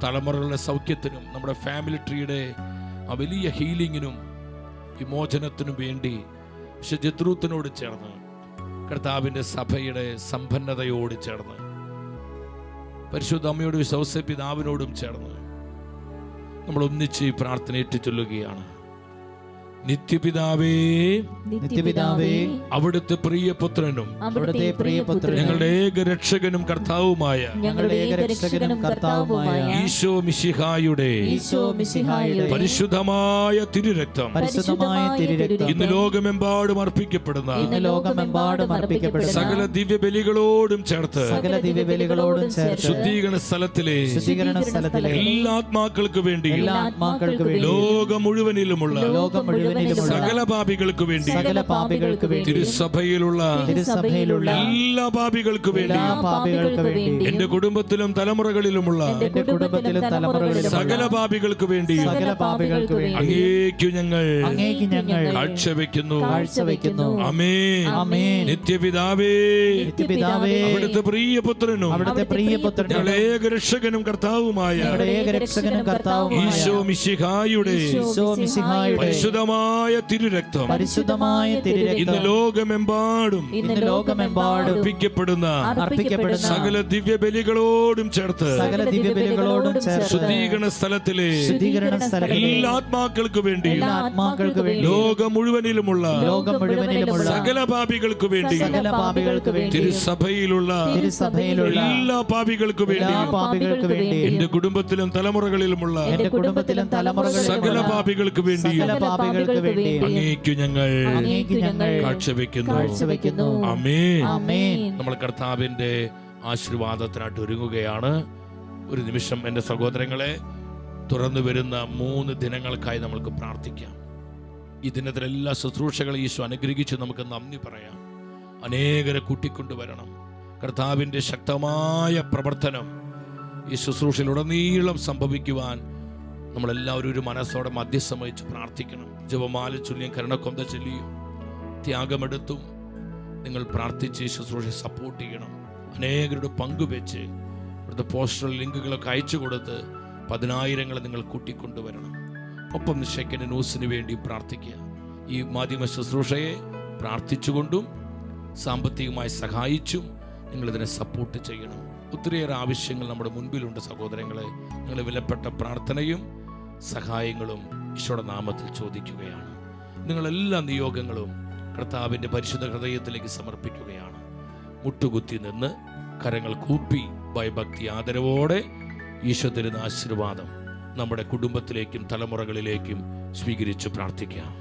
തലമുറകളുടെ സൗഖ്യത്തിനും, നമ്മുടെ ഫാമിലി ട്രീയുടെ ആ വലിയ ഹീലിങ്ങിനും വിമോചനത്തിനും വേണ്ടി വിശുദ്ധ ജത്രൂത്തിനോട് ചേർന്ന്, കർത്താവിൻ്റെ സഭയുടെ സമ്പന്നതയോട് ചേർന്ന്, പരിശുദ്ധ അമ്മയോട് വിശ്വാസ പിതാവിനോടും ചേർന്ന് നമ്മൾ ഒന്നിച്ച് ഈ പ്രാർത്ഥന ഏറ്റുചൊല്ലുകയാണ്. നിത്യപിതാവേ, നിത്യപിതാവേ, അവിടുത്തെ പ്രിയപുത്രനും അവിടുത്തെ പ്രിയപുത്രനും ഞങ്ങളുടെ ഏകരക്ഷകനും കർത്താവുമായ ഈശോ മിശിഹായുടെ പരിശുദ്ധമായ തിരുരക്തം ഇന്ന് ലോകമെമ്പാടും അർപ്പിക്കപ്പെടുന്ന സകല ദിവ്യബലികളോടും ചേർത്ത് ശുദ്ധീകരണ സ്ഥലത്തിലെ എല്ലാ ആത്മാക്കൾക്ക് വേണ്ടി ലോകം മുഴുവനിലുമുള്ള സകല പാപികൾക്ക് വേണ്ടി തിരുസഭയിലുള്ള എല്ലാ പാപികൾക്ക് വേണ്ടി എന്റെ കുടുംബത്തിലും തലമുറകളിലുമുള്ള സകല പാപികൾക്ക് വേണ്ടി അങ്ങേക്കു ഞങ്ങൾ കാഴ്ചവെക്കുന്നു. ആമേൻ. നിത്യപിതാവേ, അവിടുത്തെ പ്രിയപുത്രനും ഞങ്ങളുടെ ഏകരക്ഷകനും കർത്താവുമായ ഈശോ മിശിഹായുടെ പരിശുദ്ധമായ തിരുരക്തം ഇന്ന് ലോകമെമ്പാടും അർപ്പിക്കപ്പെടുന്ന സകല ദിവ്യബലികളോടും ചേർത്ത് ശുദ്ധീകരണ സ്ഥലത്തിലെ എല്ലാ ആത്മാക്കൾക്ക് വേണ്ടി ലോകം മുഴുവനിലുമുള്ള സകല പാപികൾക്ക് വേണ്ടി തിരുസഭയിലുള്ള എല്ലാ പാപികൾക്ക് വേണ്ടി എന്റെ കുടുംബത്തിലും തലമുറകളിലുമുള്ള സകല പാപികൾക്ക് വേണ്ടി അങ്ങേക്കു ഞങ്ങൾ കാഴ്ചവെക്കുന്നു. ആമേൻ. നമ്മൾ കർത്താവിന്റെ ആശീർവാദത്തിനായിട്ട് ഒരുങ്ങുകയാണ്. ഒരു നിമിഷം എൻ്റെ സഹോദരങ്ങളെ, തുറന്നു വരുന്ന 3 ദിനങ്ങൾക്കായി നമ്മൾക്ക് പ്രാർത്ഥിക്കാം. ഈ ദിനത്തിൽ എല്ലാ ശുശ്രൂഷകളും ഈശോ അനുഗ്രഹിച്ച് നമുക്ക് നന്ദി പറയാം. അനേകരെ കൂട്ടിക്കൊണ്ടുവരണം. കർത്താവിൻ്റെ ശക്തമായ പ്രവർത്തനം ഈ ശുശ്രൂഷയിലുടനീളം സംഭവിക്കുവാൻ നമ്മളെല്ലാവരും ഒരു മനസ്സോടെ മധ്യസ്ഥം വഹിച്ച് പ്രാർത്ഥിക്കണം. ജപമാല ചൊല്ലിയും കരുണക്കൊന്ത ചൊല്ലിയും ത്യാഗമെടുത്തും നിങ്ങൾ പ്രാർത്ഥിച്ച് ശുശ്രൂഷ സപ്പോർട്ട് ചെയ്യണം. അനേകരുടെ പങ്കുവെച്ച് ഇവിടുത്തെ പോസ്റ്റൽ ലിങ്കുകളൊക്കെ അയച്ചു കൊടുത്ത് 10,000 നിങ്ങൾ കൂട്ടിക്കൊണ്ടുവരണം. ഒപ്പം സെക്കൻഡ് ന്യൂസിന് വേണ്ടി പ്രാർത്ഥിക്കുക. ഈ മാധ്യമ ശുശ്രൂഷയെ പ്രാർത്ഥിച്ചുകൊണ്ടും സാമ്പത്തികമായി സഹായിച്ചും നിങ്ങളിതിനെ സപ്പോർട്ട് ചെയ്യണം. ഒത്തിരിയേറെ ആവശ്യങ്ങൾ നമ്മുടെ മുൻപിലുണ്ട് സഹോദരങ്ങളെ. നിങ്ങളുടെ വിലപ്പെട്ട പ്രാർത്ഥനയും സഹായങ്ങളും ഈശോയുടെ നാമത്തിൽ ചോദിക്കുകയാണ്. നിങ്ങളെല്ലാ നിയോഗങ്ങളും കർത്താവിൻ്റെ പരിശുദ്ധ ഹൃദയത്തിലേക്ക് സമർപ്പിക്കുകയാണ്. മുട്ടുകുത്തി നിന്ന് കരങ്ങൾ കൂപ്പി ഭയഭക്തി ആദരവോടെ ഈശോ തരുന്ന ആശീർവാദം നമ്മുടെ കുടുംബത്തിലേക്കും തലമുറകളിലേക്കും സ്വീകരിച്ച് പ്രാർത്ഥിക്കാം.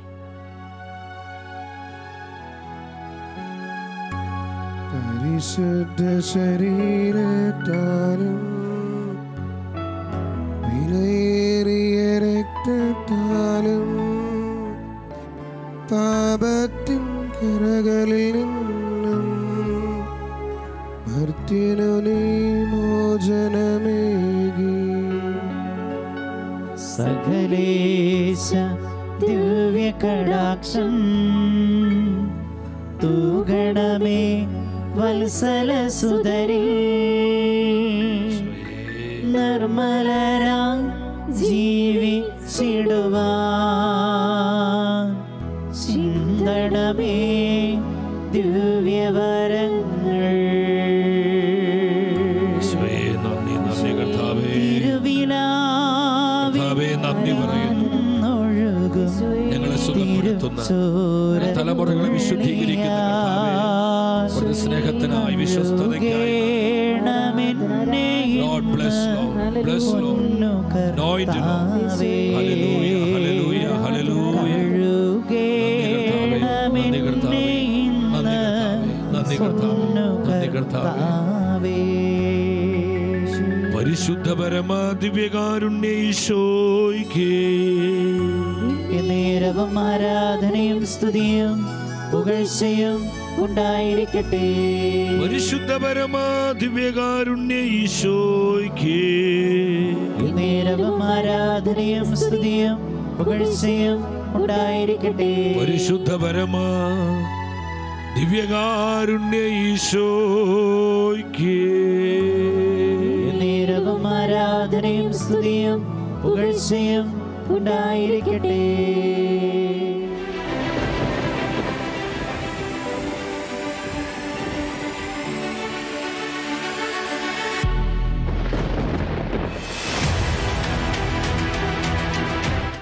പരിശുദ്ധ ശരീരത്താലും വിലയേറിയ രക്തത്താലും പാപത്തിൻ കരകളിൽ നിന്നും മർത്യനു നീ മോചനമേകി. സകലേശ ദിവ്യ കടാക്ഷം തൂകണമേ വത്സല സുതരിൽ. നിർമ്മലരാ ജീവിച്ചിടുവാൻ ചിന്തണമേ ദിവ്യവരങ്ങൾ. നന്ദി പറയുന്നു. ഞങ്ങളെ സുഖപ്പെടുത്തുന്ന തലമുറകളെ വിശുദ്ധീകരിക്കുന്ന കർത്താവേ, സ്നേഹത്തിനായി വിശ്വസ്തതയ്ക്കായി Lord bless Lord bless Lord anoint Lord. Hallelujah hallelujah hallelujah. നന്ദി കർത്താവേ നന്ദി കർത്താവേ നന്ദി കർത്താവേ. പരിശുദ്ധ പരമ ദിവ്യകാരുണ്യ ഈശോയ്ക്ക് നേരവും ആരാധനയും സ്തുതിയും പുകഴ്ചയും ഉണ്ടായിരിക്കട്ടെ. പരിശുദ്ധ പരമ ദിവ്യകാരുണ്യ ഈശോയ്ക്ക് നേരവും ആരാധനയും സ്തുതിയും പുകഴ്ചയും ഉണ്ടായിരിക്കട്ടെ. പരിശുദ്ധ പരമ ദിവ്യകാരുണ്യ ഈശോയ്ക്ക് നേരവും ആരാധനയും സ്തുതിയും പുകഴ്ചയും ഉണ്ടായിരിക്കട്ടെ.